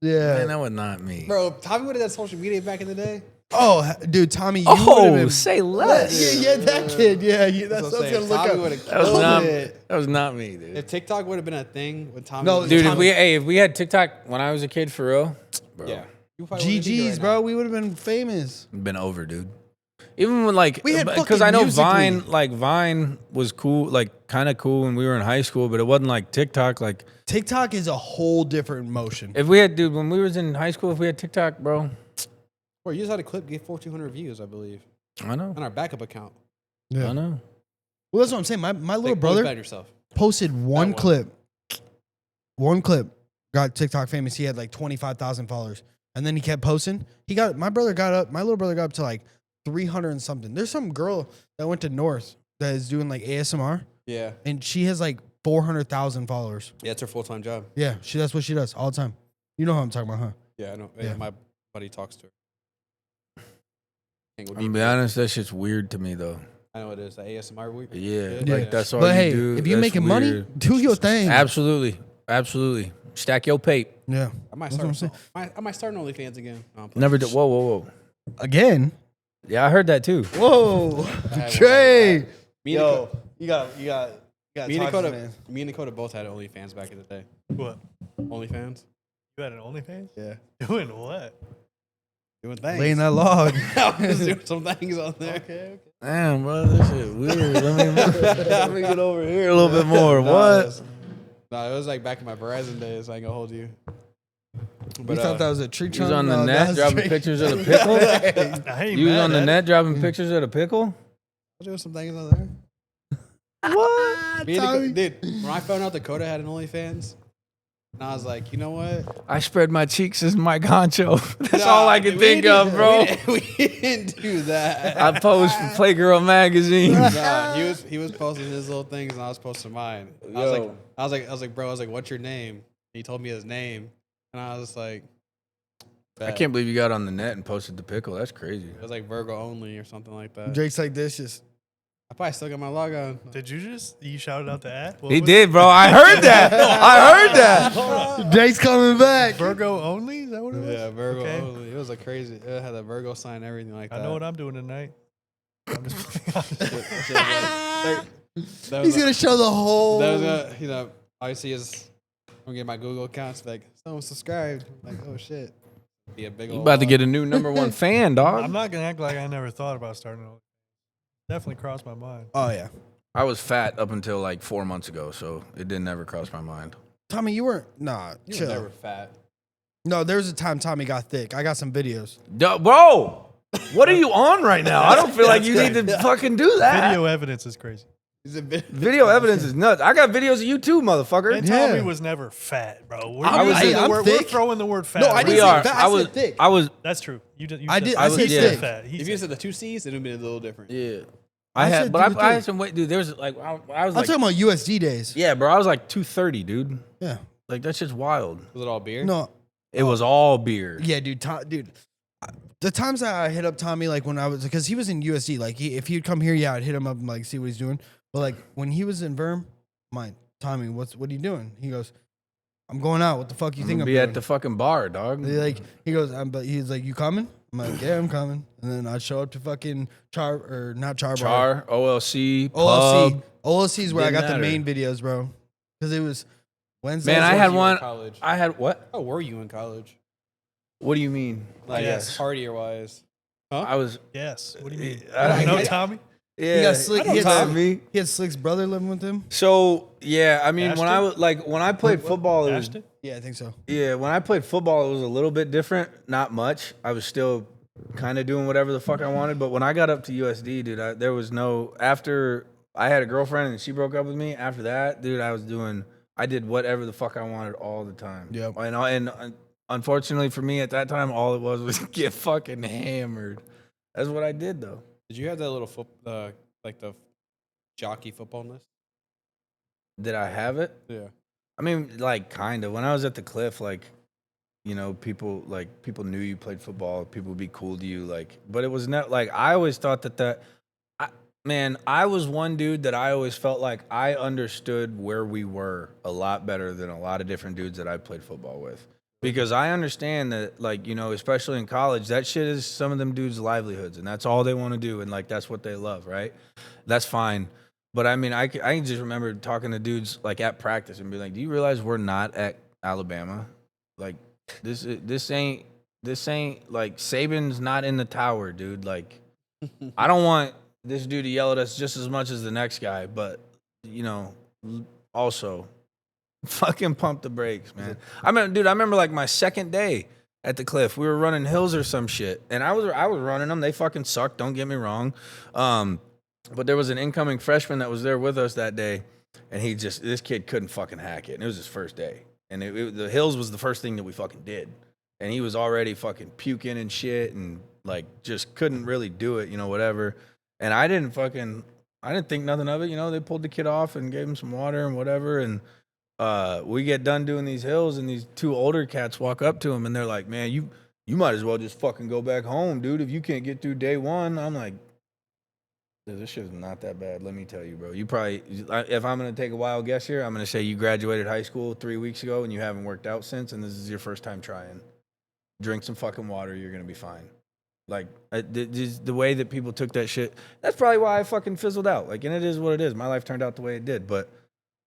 Yeah. Man, that was not me. Bro, Tommy would have had social media back in the day. Oh, dude, Tommy, you Oh, would've been- say less. Yeah, that kid. Yeah, that's That's what what I I'm was gonna saying. look Tommy up. would've That was killed not. it. That was not me, dude. If TikTok would have been a thing with Tommy. No, was- Dude, Tommy- if we had TikTok when I was a kid, for real, bro, yeah. You probably wouldn't be here GG's, right bro. now. We would have been famous. been over, dude. Even when like, We had because fucking I know Musical.ly. Vine was cool, like kind of cool when we were in high school, but it wasn't like TikTok. Like TikTok is a whole different motion. if we had, dude, when we was in high school, if we had TikTok, bro, Bro, you just had a clip get 1,400 views, I believe, I know, on our backup account. Yeah. I know. Well, that's what I'm saying. My little Like, brother bet yourself. posted one one. clip. One clip got TikTok famous. He had like 25,000 followers, and then he kept posting. My little brother got up to like 300 and something. There's some girl that went to North that is doing like ASMR, Yeah. and she has like 400,000 followers. Yeah, it's her full-time job. Yeah, that's what she does all the time. You know who I'm talking about, huh? Yeah, I know. Yeah. Yeah, my buddy talks to her. I'm gonna be honest, that shit's weird to me though. I know it is. The ASMR week. Yeah, Yeah. like that's all But you hey, do. if you're That's making money, weird. do your thing. Absolutely. Stack your pape. Yeah. I might That's what I'm start. I might start an OnlyFans again. No, I'm playing. Never did. Whoa. Again. Yeah, I heard that too. Whoa, had Trey. Me and Yo, you got. Me and talk to Dakota, man. me and Dakota both had OnlyFans back in the day. What? OnlyFans. You had an OnlyFans? Yeah. Doing what? Doing things. Laying that log. I was doing some things on there. Okay. Damn, bro, this shit weird. Let me get over here a little bit more. What? No, it was like back in my Verizon days. I ain't gonna hold you. We thought that was a tree You trunk. was on the No, that net was dropping Drake. pictures of the pickle? I ain't You was mad on the at net it. dropping pictures of the pickle? I was doing some things on there. What? Me and Tommy? Dude, when I found out Dakota had an OnlyFans, and I was like, you know what? I spread my cheeks as Mike Honcho. That's Nah, all I can we think of, didn't- bro. We didn't do that. I post for Playgirl magazine. Nah, he was posting his little things and I was posting mine. I was like, bro, what's your name? And he told me his name, and I was like, I can't believe you got on the net and posted the pickle. That's crazy. It was like Virgo only or something like that. Drake's like this, just I probably still got my log on. Did you shouted out the ad? What He was did, bro. I heard that. I heard that. Drake's coming back. it? Virgo only? Is that what it was? Yeah, Virgo Okay. only. It was like crazy. It had a Virgo sign, and everything like that. I know what I'm doing tonight. I'm just That was He's gonna show the whole. That was obviously is I'm gonna get my Google accounts like someone subscribed. Like, oh shit. Be a big You old about to log. get a new #1 fan, dog. I'm not gonna act like I never thought about starting an OnlyFans. Definitely crossed my mind. Oh yeah, I was fat up until like 4 months ago, so it didn't ever cross my mind. Tommy, you weren't. Nah, You were chill. never fat. No, there was a time Tommy got thick. I got some videos. Bro, what are you on right now? I don't feel like you need to fucking do that. Video evidence is crazy. He's a bit Video evidence is nuts. I got videos of you too, motherfucker. And Yeah. Tommy was never fat, bro. We're, I was- using the I'm word, thick. we're throwing the word fat. No, I around. didn't We say are. fat, I said thick. I was. That's true. You did. You I said did- fat. I said He thick. fat. He If said you said the 2 C's, it would have been a little different. Yeah. I I said had, do but I the had some weight, dude. There was like, I was I'm like, talking about USD days. yeah, bro. I was like 230, dude. Yeah. Like that's just wild. Was it all beer? No. It was all beer. Yeah, dude. The times that I hit up Tommy, like when I was, because he was in USD, like if he'd come here, yeah, I'd hit him up and like see what he's doing. But like when he was in Verm, I'm like, Tommy, what are you doing? He goes, I'm going out. What the fuck you think I'm be doing? at the fucking bar, dog. He goes, but he's like, you coming? I'm like, yeah, I'm coming. And then I'd show up to fucking not Char Bar. Char, OLC, OLC. pub. OLC is where I Didn't got the matter. main videos, bro. Because it was Wednesday. Man, I Where had were you one. in college? I had what? How were you in college? What do you mean? Like Yes. partier wise. I was. yes. What do you mean? I- No, I- Tommy. Yeah, He got Slick. He had, me. he had Slick's brother living with him. So yeah, I mean, when Ashton? when I played football, it was, Ashton? Yeah, I think so. yeah, when I played football, it was a little bit different. Not much. I was still kind of doing whatever the fuck I wanted. But when I got up to USD, dude, there was no after I had a girlfriend and she broke up with me. After that, dude, I did whatever the fuck I wanted all the time. Yep. And unfortunately for me at that time, all it was get fucking hammered. That's what I did though. Did you have that little like the jockey football list? Did I have it? Yeah. I mean, like, kind of. When I was at the Cliff, like, you know, people knew you played football. People would be cool to you, like. But it was not like I always thought I was one dude that I always felt like I understood where we were a lot better than a lot of different dudes that I played football with. Because I understand that, like, you know, especially in college, that shit is some of them dudes' livelihoods, and that's all they want to do, and like that's what they love, right? That's fine. But I mean, I can just remember talking to dudes like at practice and be like, "Do you realize we're not at Alabama? Like, this ain't like Saban's not in the tower, dude. Like, I don't want this dude to yell at us just as much as the next guy, but you know, also fucking pump the brakes, man. I remember like my second day at the Cliff, we were running hills or some shit, and I was running them. They fucking sucked. Don't get me wrong. But there was an incoming freshman that was there with us that day, and this kid couldn't fucking hack it. And it was his first day. And the hills was the first thing that we fucking did. And he was already fucking puking and shit and like just couldn't really do it, you know, whatever. And I didn't think nothing of it. You know, they pulled the kid off and gave him some water and whatever. And we get done doing these hills, and these two older cats walk up to him, and they're like, "Man, you might as well just fucking go back home, dude, if you can't get through day one." I'm like, this shit is not that bad. Let me tell you, bro. You probably, if I'm going to take a wild guess here, I'm going to say you graduated high school 3 weeks ago and you haven't worked out since, and this is your first time trying. Drink some fucking water. You're going to be fine. Like, the way that people took that shit, that's probably why I fucking fizzled out. Like, and it is what it is. My life turned out the way it did, but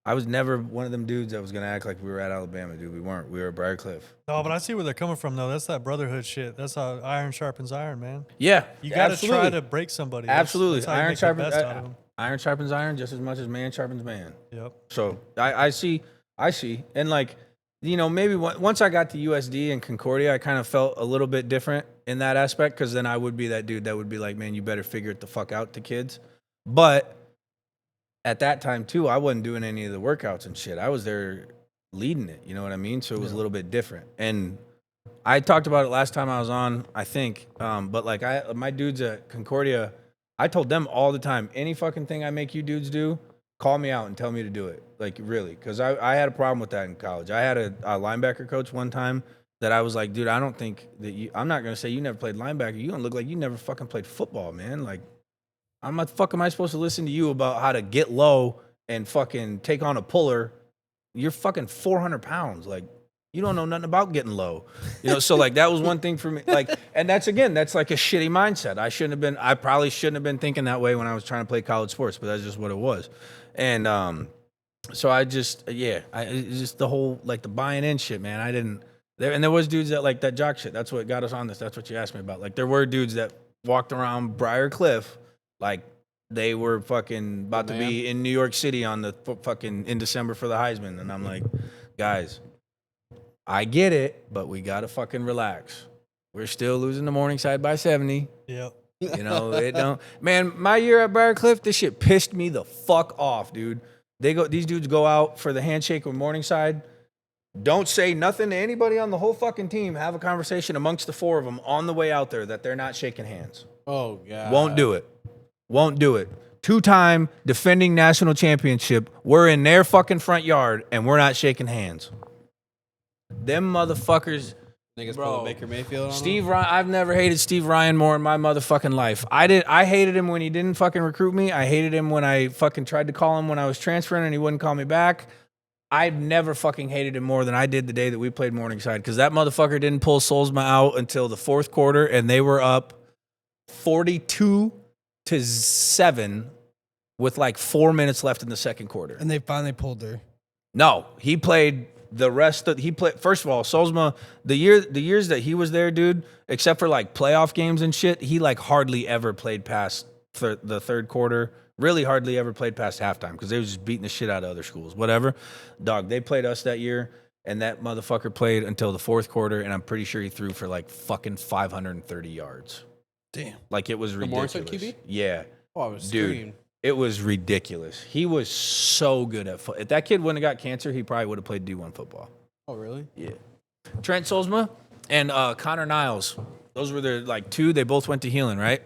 I was never one of them dudes that was going to act like we were at Alabama, dude. We weren't. We were at Briarcliff. No, but I see where they're coming from, though. That's that brotherhood shit. That's how iron sharpens iron, man. Yeah. You got to try to break somebody. Absolutely. That's how you Iron make the sharpens best out of them. iron sharpens iron just as much as man sharpens man. Yep. So I see. And like, you know, maybe once I got to USD and Concordia, I kind of felt a little bit different in that aspect, because then I would be that dude that would be like, man, you better figure it the fuck out to kids. But at that time too, I wasn't doing any of the workouts and shit. I was there leading it, you know what I mean? So it was a little bit different. And I talked about it last time I was on, I think. But like my dudes at Concordia, I told them all the time, any fucking thing I make you dudes do, call me out and tell me to do it. Like, really. Because I had a problem with that in college. I had a linebacker coach one time that I was like, dude, I don't think that I'm not going to say you never played linebacker. You don't look like you never fucking played football, man. Like, how the fuck am I supposed to listen to you about how to get low and fucking take on a puller? You're fucking 400 pounds. Like, you don't know nothing about getting low. You know, so like that was one thing for me. Like, and that's like a shitty mindset. I probably shouldn't have been thinking that way when I was trying to play college sports, but that's just what it was. And so it's just the whole, like, the buying in shit, man. There was dudes that like that jock shit. That's what got us on this. That's what you asked me about. Like, there were dudes that walked around Briarcliff like they were fucking about to be in New York City on the fucking in December for the Heisman. And I'm like, guys, I get it, but we got to fucking relax. We're still losing to Morningside by 70. Yep. You know, it don't. Man, my year at Briarcliff, this shit pissed me the fuck off, dude. These dudes go out for the handshake with Morningside. Don't say nothing to anybody on the whole fucking team. Have a conversation amongst the four of them on the way out there that they're not shaking hands. Oh, God. Won't do it. 2-time defending national championship. We're in their fucking front yard and we're not shaking hands. Them motherfuckers. Niggas Bro, pull Baker Mayfield on Steve Ryan. I've never hated Steve Ryan more in my motherfucking life. I hated him when he didn't fucking recruit me. I hated him when I fucking tried to call him when I was transferring and he wouldn't call me back. I've never fucking hated him more than I did the day that we played Morningside, because that motherfucker didn't pull Solsma out until the fourth quarter, and they were up 42-7 with like 4 minutes left in the second quarter. And they finally pulled her. No, he played the rest of first of all, Solsma, the years that he was there, dude, except for like playoff games and shit, he like hardly ever played past the third quarter. Really hardly ever played past halftime because they was just beating the shit out of other schools. Whatever. Dog, they played us that year, and that motherfucker played until the fourth quarter, and I'm pretty sure he threw for like fucking 530 yards. Damn. Like, it was ridiculous. Morrison QB? Yeah. Oh, I was Dude, screaming. it was ridiculous. He was so good at football. If that kid wouldn't have got cancer, he probably would have played D1 football. Oh, really? Yeah. Trent Solzma and Connor Niles. Those were their, like, two. They both went to Healing, right?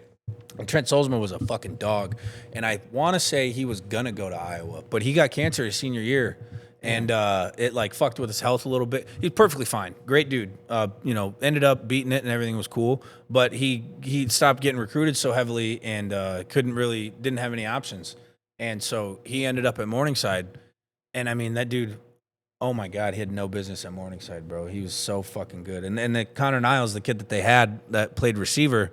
And Trent Solzma was a fucking dog. And I want to say he was going to go to Iowa, but he got cancer his senior year. And it, like, fucked with his health a little bit. He's perfectly fine. Great dude. Ended up beating it and everything was cool. But he stopped getting recruited so heavily and didn't have any options. And so he ended up at Morningside. And, I mean, that dude, oh, my God, he had no business at Morningside, bro. He was so fucking good. And the Connor Niles, the kid that they had that played receiver,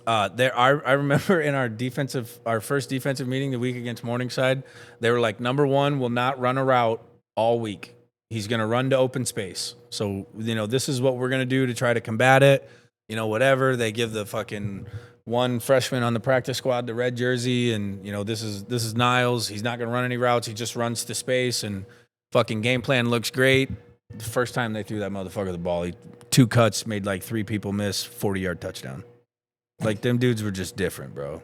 I remember in our first defensive meeting the week against Morningside, they were like, number one will not run a route all week. He's going to run to open space. So, this is what we're going to do to try to combat it. Whatever. They give the fucking one freshman on the practice squad the red jersey, and, this is Niles. He's not going to run any routes. He just runs to space, and fucking game plan looks great. The first time they threw that motherfucker the ball, he 2 cuts, made like 3 people miss, 40-yard touchdown. Like, them dudes were just different, bro.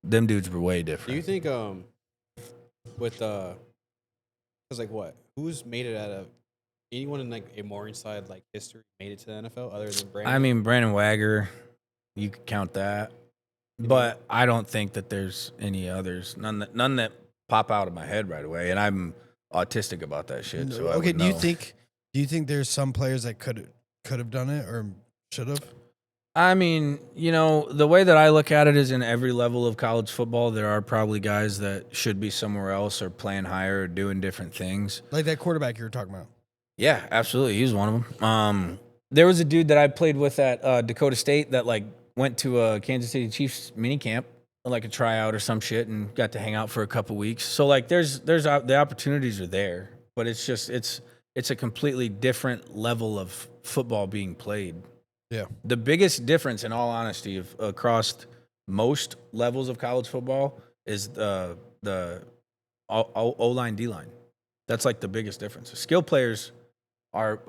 Them dudes were way different. Do you think with because like what? Who's made it out of anyone in like a Morningside like history made it to the NFL other than Brandon? I mean, Brandon Wagger, you could count that, but I don't think that there's any others. None that pop out of my head right away, and I'm autistic about that shit. So Okay, do do you think there's some players that could have done it or should have? I mean, the way that I look at it is in every level of college football, there are probably guys that should be somewhere else or playing higher or doing different things. Like that quarterback you were talking about. Yeah, absolutely. He was one of them. There was a dude that I played with at Dakota State that like went to a Kansas City Chiefs mini camp, like a tryout or some shit, and got to hang out for a couple weeks. So like, there's the opportunities are there, but it's just it's a completely different level of football being played. Yeah. The biggest difference, in all honesty, across most levels of college football is the O-line, D-line. That's like the biggest difference. Skill players are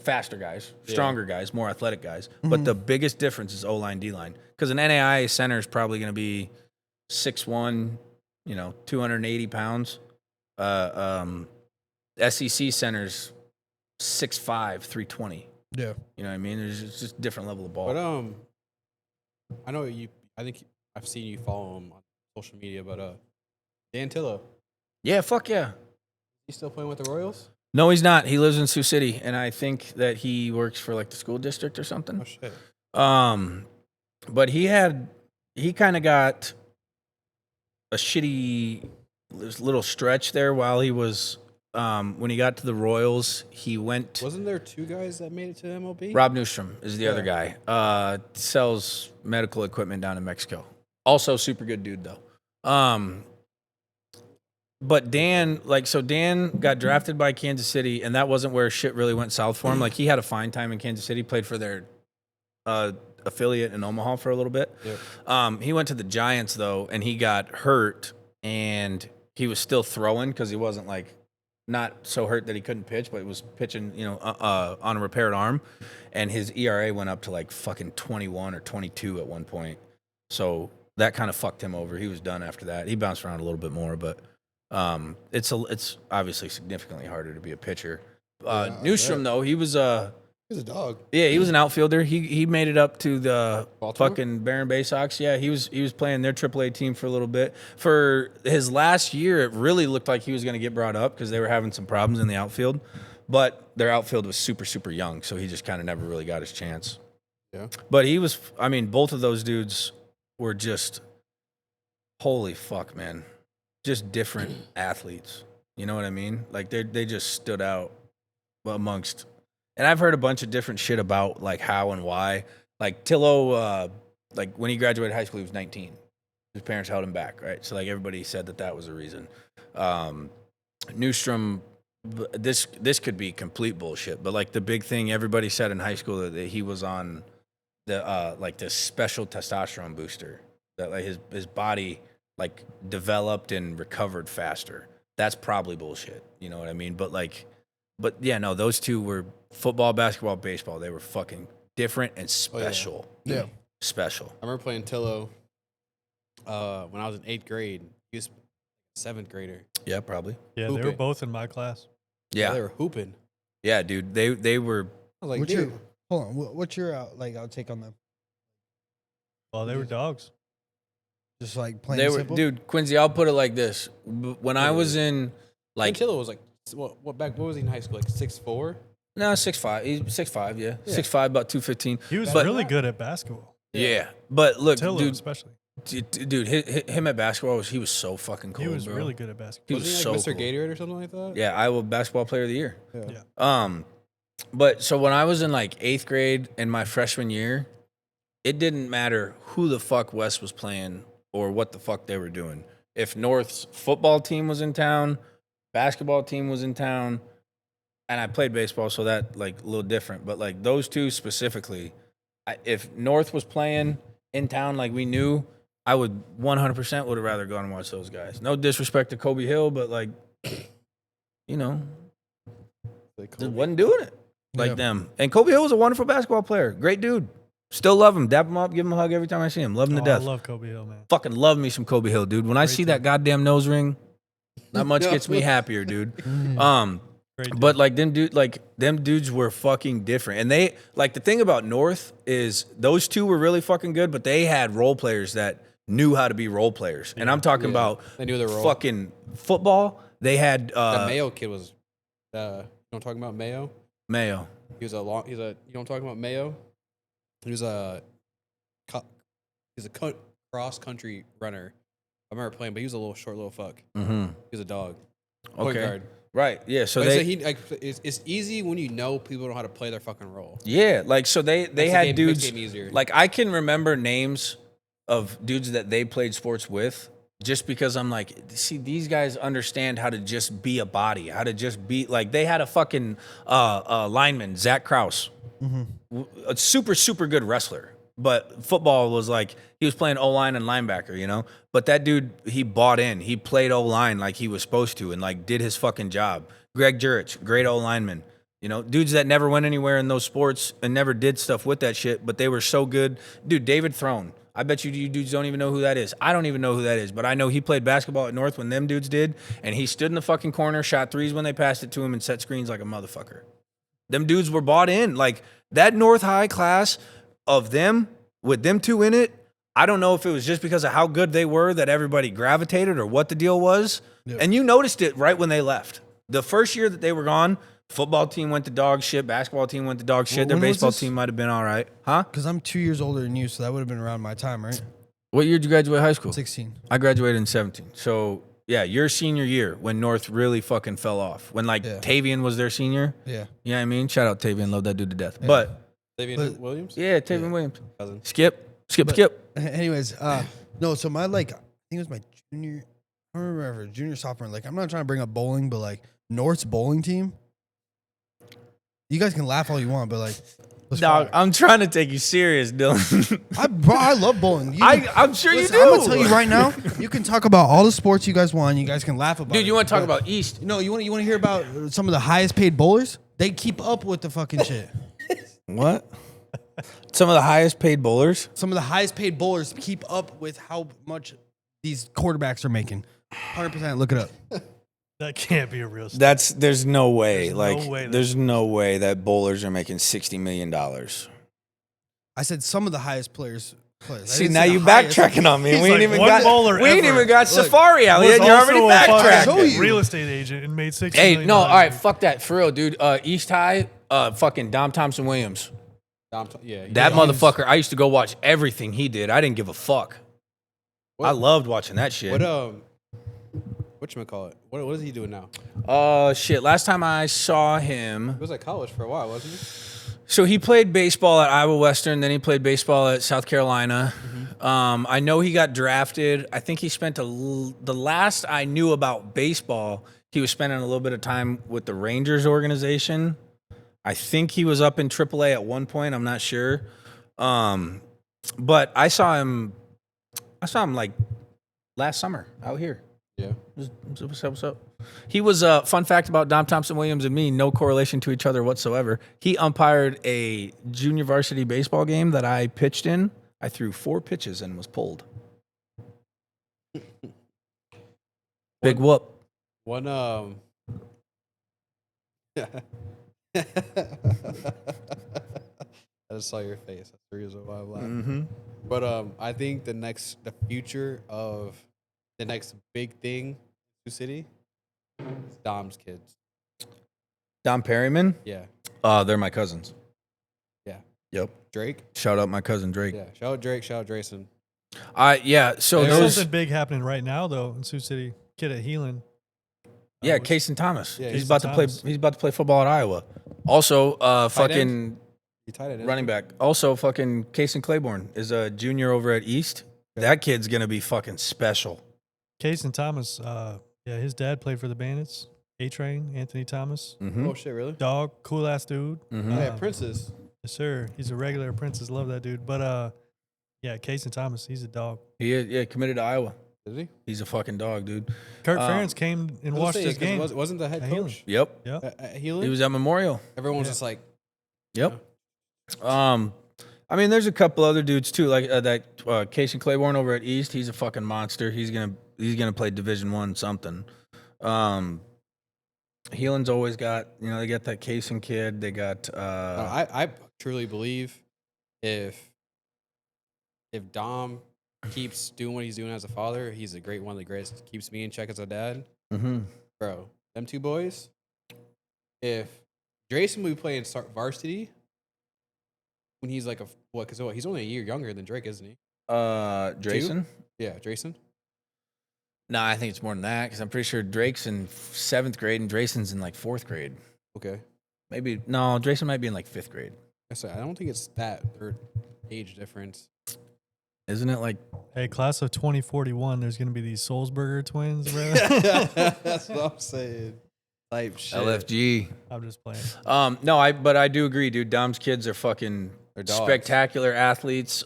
faster guys, stronger guys, more athletic guys. Mm-hmm. But the biggest difference is O-line, D-line. Because an NAIA center is probably going to be 6'1", 280 pounds. SEC centers 6'5", 320. Yeah. You know what I mean? It's just a different level of ball. But I know you. I think I've seen you follow him on social media. But Dan Tillo, Yeah, fuck yeah. he's still playing with the Royals? No, he's not. He lives in Sioux City, and I think that he works for like the school district or something. Oh shit. But he kind of got a shitty little stretch there while he was when he got to the Royals. He went. Wasn't there 2 guys that made it to MLB? Rob Newstrom is the other guy. Sells medical equipment down in Mexico. Also super good dude though. But Dan got drafted by Kansas City, and that wasn't where shit really went south for him. Like, he had a fine time in Kansas City, played for their affiliate in Omaha for a little bit. Yep. He went to the Giants though, and he got hurt, and he was still throwing because he wasn't like not so hurt that he couldn't pitch, but he was pitching, on a repaired arm, and his ERA went up to like fucking 21 or 22 at one point. So that kind of fucked him over. He was done after that. He bounced around a little bit more, but it's obviously significantly harder to be a pitcher. Newstrom though, he was He's a dog. yeah, he was an outfielder. He made it up to the Baltimore? fucking Barron Bay Sox. Yeah, he was playing their AAA team for a little bit. For his last year, it really looked like he was going to get brought up because they were having some problems in the outfield. But their outfield was super, super young, so he just kind of never really got his chance. Yeah. But both of those dudes were just, holy fuck, man. Just different athletes. You know what I mean? Like, they just stood out amongst. And I've heard a bunch of different shit about like how and why. Like Tillo, like when he graduated high school, he was 19. His parents held him back, right? So like everybody said that was a reason. Newstrom, this could be complete bullshit, but like the big thing everybody said in high school that he was on the like this special testosterone booster. that like his body like developed and recovered faster. That's probably bullshit. You know what I mean? But yeah, no, those two were football, basketball, baseball. They were fucking different and special. Yeah. Special. I remember playing Tillo when I was in 8th grade. He was 7th grader. Yeah, probably. Yeah, they were Hooping. both in my class. Yeah. They were hooping. Yeah, dude. They were I was like, What's dude. your hold on? What's your outtake on them? Well, they were dogs. Just like plain they and were simple. dude, Quincy, I'll put it like this. When I was in Like like Tillo was like, what was he in high school? Like 6'4"? no, 6'5". He's 6'5", yeah. Yeah. 6'5", about 215. He was But- really good at basketball. Yeah. But look, Tillo dude, especially. dude, him at basketball he was so fucking cool. He was bro. really good at He basketball. was Wasn't he so like Mr. cool. Gatorade or something like that? Yeah, Iowa basketball player of the year. Yeah. But so when I was in like 8th grade and my freshman year, it didn't matter who the fuck West was playing or what the fuck they were doing. If North's football team was in town, basketball team was in town, and I played baseball, so that like a little different. But like those two specifically, if North was playing in town like we knew, I would 100% would have rather gone and watched those guys. No disrespect to Kobe Hill, but like, you know, Like just wasn't doing it like Yeah. them. And Kobe Hill was a wonderful basketball player. Great dude. Still love him. Dap him up, give him a hug every time I see him. Love him to Oh, death. I love Kobe Hill, man. Fucking love me some Kobe Hill, dude. When I see that goddamn nose ring, not much gets me happier, dude. Great dude. But like them dudes were fucking different. And they like the thing about North is those two were really fucking good, but they had role players that knew how to be role players. And I'm talking Yeah. about They knew their role. fucking football. They had That Mayo kid was, you know what I'm talking about, Mayo? Mayo. You know what I'm talking about, Mayo? He was he's a cross country runner. I remember playing, but he was a little short little fuck. Mm-hmm. He was a dog. Point Okay. guard. Right. Yeah. So But they it's easy when you know people know how to play their fucking role. yeah, like so they Makes the had game- makes dudes the game easier. like I can remember names of dudes that they played sports with just because I'm like, see, these guys understand how to just be a body, how to just be like they had a fucking lineman, Zach Krause, a super good wrestler. But football was like he was playing O-line and linebacker, you know. But that dude, he bought in. He played O-line like he was supposed to, and like did his fucking job. Greg Jurich, great O-lineman. You know, dudes that never went anywhere in those sports and never did stuff with that shit, but they were so good. Dude, David Throne. I bet you dudes don't even know who that is. I don't even know who that is, but I know he played basketball at North when them dudes did, and he stood in the fucking corner, shot threes when they passed it to him, and set screens like a motherfucker. Them dudes were bought in. Like that North High class of them, with them two in it, I don't know if it was just because of how good they were that everybody gravitated or what the deal was. Yep. And you noticed it right when they left. The first year that they were gone, football team went to dog shit, basketball team went to dog shit. Their When was baseball this? team might have been all right. Huh? Because I'm 2 years older than you, so that would have been around my time, right? What year did you graduate high school? 16. I graduated in 17. So, yeah, your senior year when North really fucking fell off. When, like, Yeah. Tavian was their senior. Yeah. You know what I mean? Shout out Tavian. Love that dude to death. But, Davian But- Williams? yeah, Tavian Williams. Cousin. Skip. Anyways, no, so my I think it was my junior, I don't remember, junior, sophomore. Like, I'm not trying to bring up bowling, but like North's bowling team, you guys can laugh all you want, but like, was Dog, fire. I'm trying to take you serious, Dylan. I love bowling. I'm sure Listen, you do. I'm gonna tell you right now. You can talk about all the sports you guys want. You guys can laugh about. Dude, it, you want to talk but- about East? No, you want to hear about some of the highest paid bowlers? They keep up with the fucking shit. What? Some of the highest paid bowlers? Some of the highest paid bowlers keep up with how much these quarterbacks are making. 100%. Look it up. that can't be a real story. There's no way. There's like, no way there's no way that bowlers are making $60 million. I said some of the highest players. I See, didn't now say the you highest. backtracking on me. He's We ain't like, even one got. bowler We ain't ever. even got Look, Safari out Was yet. You're already also a fucking Show backtracking. you. real estate agent and made $60 Hey, million no, all right, a year. fuck that for real, dude. East High, fucking Dom Thompson Williams. Yeah. That Yeah, motherfucker. I used to go watch everything he did. I didn't give a fuck. What- I loved watching that shit. Whatchamacallit? What is he doing now? Shit. Last time I saw him, He was at college for a while, wasn't he? so he played baseball at Iowa Western, then he played baseball at South Carolina. I know he got drafted. I think he spent the last I knew about baseball, he was spending a little bit of time with the Rangers organization. I think he was up in AAA at one point. I'm not sure. But I saw him I saw him like last summer out here. Yeah. What's up? He was fun fact about Dom Thompson Williams and me, no correlation to each other whatsoever. He umpired a junior varsity baseball game that I pitched in. I threw 4 pitches and was pulled. Big whoop. One I just saw your face. That's the reason why I'm laughing. Mm-hmm. But I think the future of the next big thing in City is Dom's kids. Dom Perryman. Yeah. They're my cousins. Yeah. Yep. Drake. Shout out my cousin Drake. Yeah. Shout out Drake. Shout out Drayson. Yeah. So There's those. something big happening right now though in Sioux City. Kid at Heelan. Yeah, Casey Thomas. Yeah, he's Casey about to play. Thomas. He's about to play football at Iowa. Also, fucking You tied it. running back. Also, fucking Casey Claiborne is a junior over at East. That kid's gonna be fucking special. Case and Thomas, yeah, his dad played for the Bandits. A-Train, Anthony Thomas. Mm-hmm. Oh shit! Really? Dog, cool ass dude. Mm-hmm. Yeah, Princess. Yes, sir. He's a regular Princess. Love that dude. But yeah, Case and Thomas, he's a dog. He committed to Iowa. Is he? He's a fucking dog, dude. Kurt Ferentz came and watched this game. Wasn't the head At Heelan. coach Yep. Yep. at Heelan? He was at Memorial. Everyone was Yeah. just like, Yep. I mean, there's a couple other dudes too, like that Casey Claiborne over at East. He's a fucking monster. He's gonna play Division I something. Heelan's always got, they got that Casey kid. They got I truly believe if Dom keeps doing what he's doing as a father, he's a great one of the greatest. Keeps me in check as a dad, mhm. bro. Them two boys. If Drayson would be playing varsity when he's like because he's only a year younger than Drake, isn't he? Drayson. Yeah, Drayson. No, I think it's more than that because I'm pretty sure Drake's in 7th grade and Drayson's in like 4th grade. Okay, Maybe no, Drayson might be in like 5th grade. I don't think it's that their age difference. Isn't it like? Hey, class of 2041, there's going to be these Soulsberger twins, bro. That's what I'm saying. Type shit. LFG. I'm just playing. No, but I do agree, dude. Dom's kids are fucking They're dogs. spectacular athletes.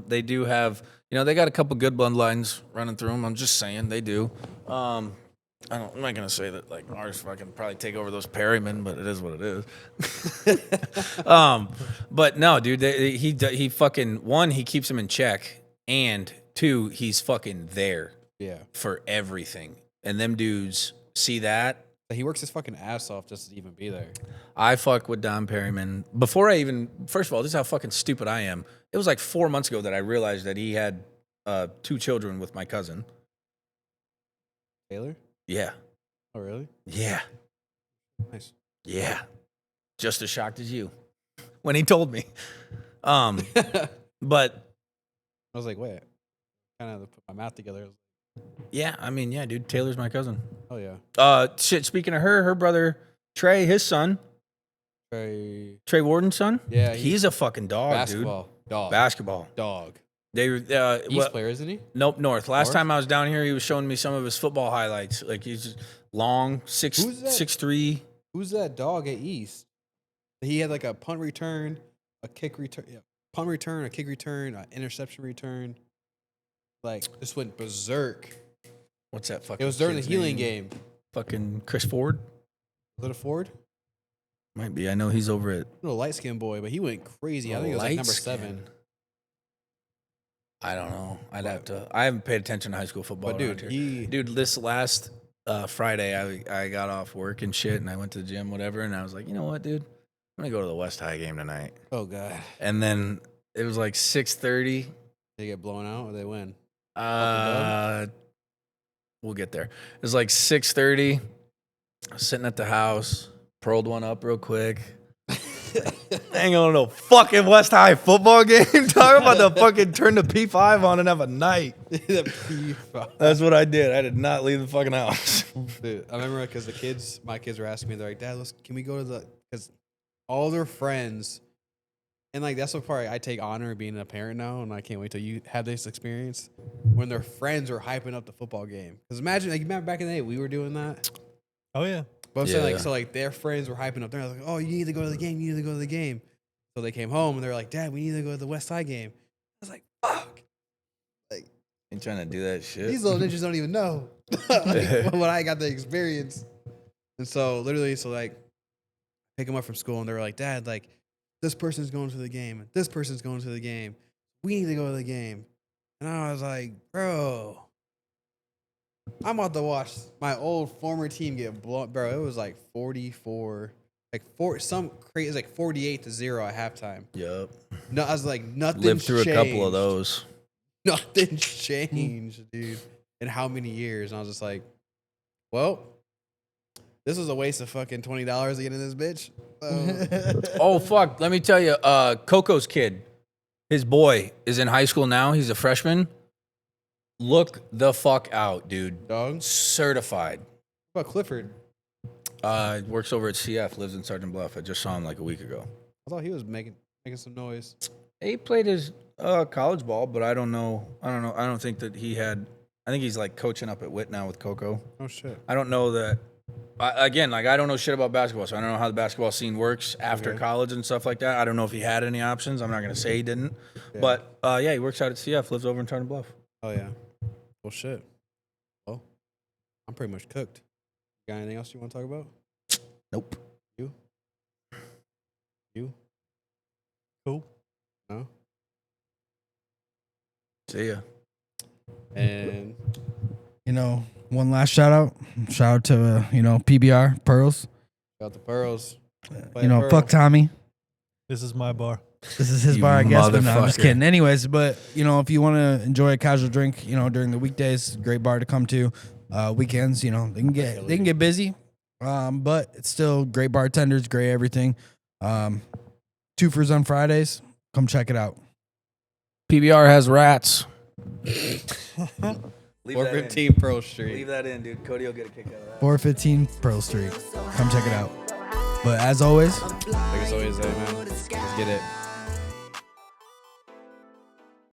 They do have, they got a couple good bloodlines running through them. I'm just saying they do. I'm not gonna say that like ours fucking probably take over those Perryman, but it is what it is. But no, dude, he fucking one, he keeps them in check, and 2, he's fucking there Yeah, for everything. And them dudes see that. he works his fucking ass off just to even be there. I fuck with Dom Perryman. First of all, this is how fucking stupid I am. It was like 4 months ago that I realized that he had 2 children with my cousin. Taylor? Yeah. Oh, really? Yeah. Nice. Yeah. Just as shocked as you when he told me. But I was like, wait. Kind of put my math together. yeah, I mean, yeah, dude, Taylor's my cousin. Oh, yeah. Shit, speaking of her brother, Trey, his son, Trey. Trey Warden's son. Yeah, He's a fucking dog, basketball. Dog. dude. Basketball. Dog. They East player, isn't he? Nope, North. Last North? time I was down here, he was showing me some of his football highlights. Like he's just long, Who's that? 6'3". Who's that dog at East? He had like a punt return, a kick return, punt return, a kick return, an interception return. Like, just went berserk. What's that fucking? It was during the kid's healing name? game. Fucking Chris Ford. Was it a Ford? Might be. I know he's over at. A light skinned boy, but he went crazy. I think it was like number 7. I don't know. I'd have to. I haven't paid attention to high school football. But around dude, here. Dude, this last Friday, I got off work and shit, and I went to the gym, whatever, and I was like, you know what, dude, I'm gonna go to the West High game tonight. Oh god, And then it was like 6:30. they get blown out or they win. We'll get there. It was like 6:30. I was sitting at the house, pearled one up real quick. I ain't going to no fucking West High football game. Talking about the fucking turn the P5 on and have a night. That's what I did. I did not leave the fucking house. Dude, I remember because my kids were asking me, they're like, Dad, can we go to because all their friends, and like that's the part I take honor being a parent now, and I can't wait till you have this experience when their friends are hyping up the football game. Because imagine, like, remember back in the day, we were doing that. Oh, yeah. But I'm saying, Yeah. like, so like their friends were hyping up. They're like, oh, you need to go to the game. You need to go to the game. So they came home and they're like, Dad, we need to go to the West Side game. I was like, fuck. Like, You trying to do that shit? These little ninjas don't even know like, what I got the experience. And so literally, like, pick them up from school, and they were like, Dad, like, this person's going to the game. This person's going to the game. We need to go to the game. And I was like, bro, I'm about to watch my old former team get blown. Bro, it was like 44, some crazy, it was like 48-0 at halftime. Yep. No, I was like, nothing Lived through changed. a couple of those. Nothing changed, dude, in how many years? And I was just like, well, this was a waste of fucking $20 to get in this bitch. Oh, fuck. Let me tell you, Coco's kid, his boy is in high school now. He's a freshman. Look the fuck out, dude. Dog. Certified. What about Clifford? Works over at CF, lives in Sergeant Bluff. I just saw him like a week ago. I thought he was making some noise. He played his college ball, but I don't know. I don't think that he had. I think he's like coaching up at Witt now with Coco. Oh, shit. I don't know that. Again, like I don't know shit about basketball, so I don't know how the basketball scene works after college and stuff like that. I don't know if he had any options. I'm not gonna say he didn't, but yeah, he works out at CF, lives over in Sergeant Bluff. Oh, yeah. Well, shit. Well, I'm pretty much cooked. Got anything else you want to talk about? Nope. You? Cool. No? See ya. And You know, one last shout out. Shout out to PBR Pearls. got the pearls. Fuck Tommy. This is my bar. This is his You bar, I guess. But no, I'm just motherfucker. kidding. Anyways, but if you want to enjoy a casual drink, during the weekdays, great bar to come to. Weekends, they can get busy, but it's still great bartenders, great everything. Two furs on Fridays. Come check it out. PBR has rats. 415 Pearl Street. Leave that in, dude. Cody will get a kick out of that. 415 Pearl Street. Come check it out. But as always, Like it's always there, man. Let's get it.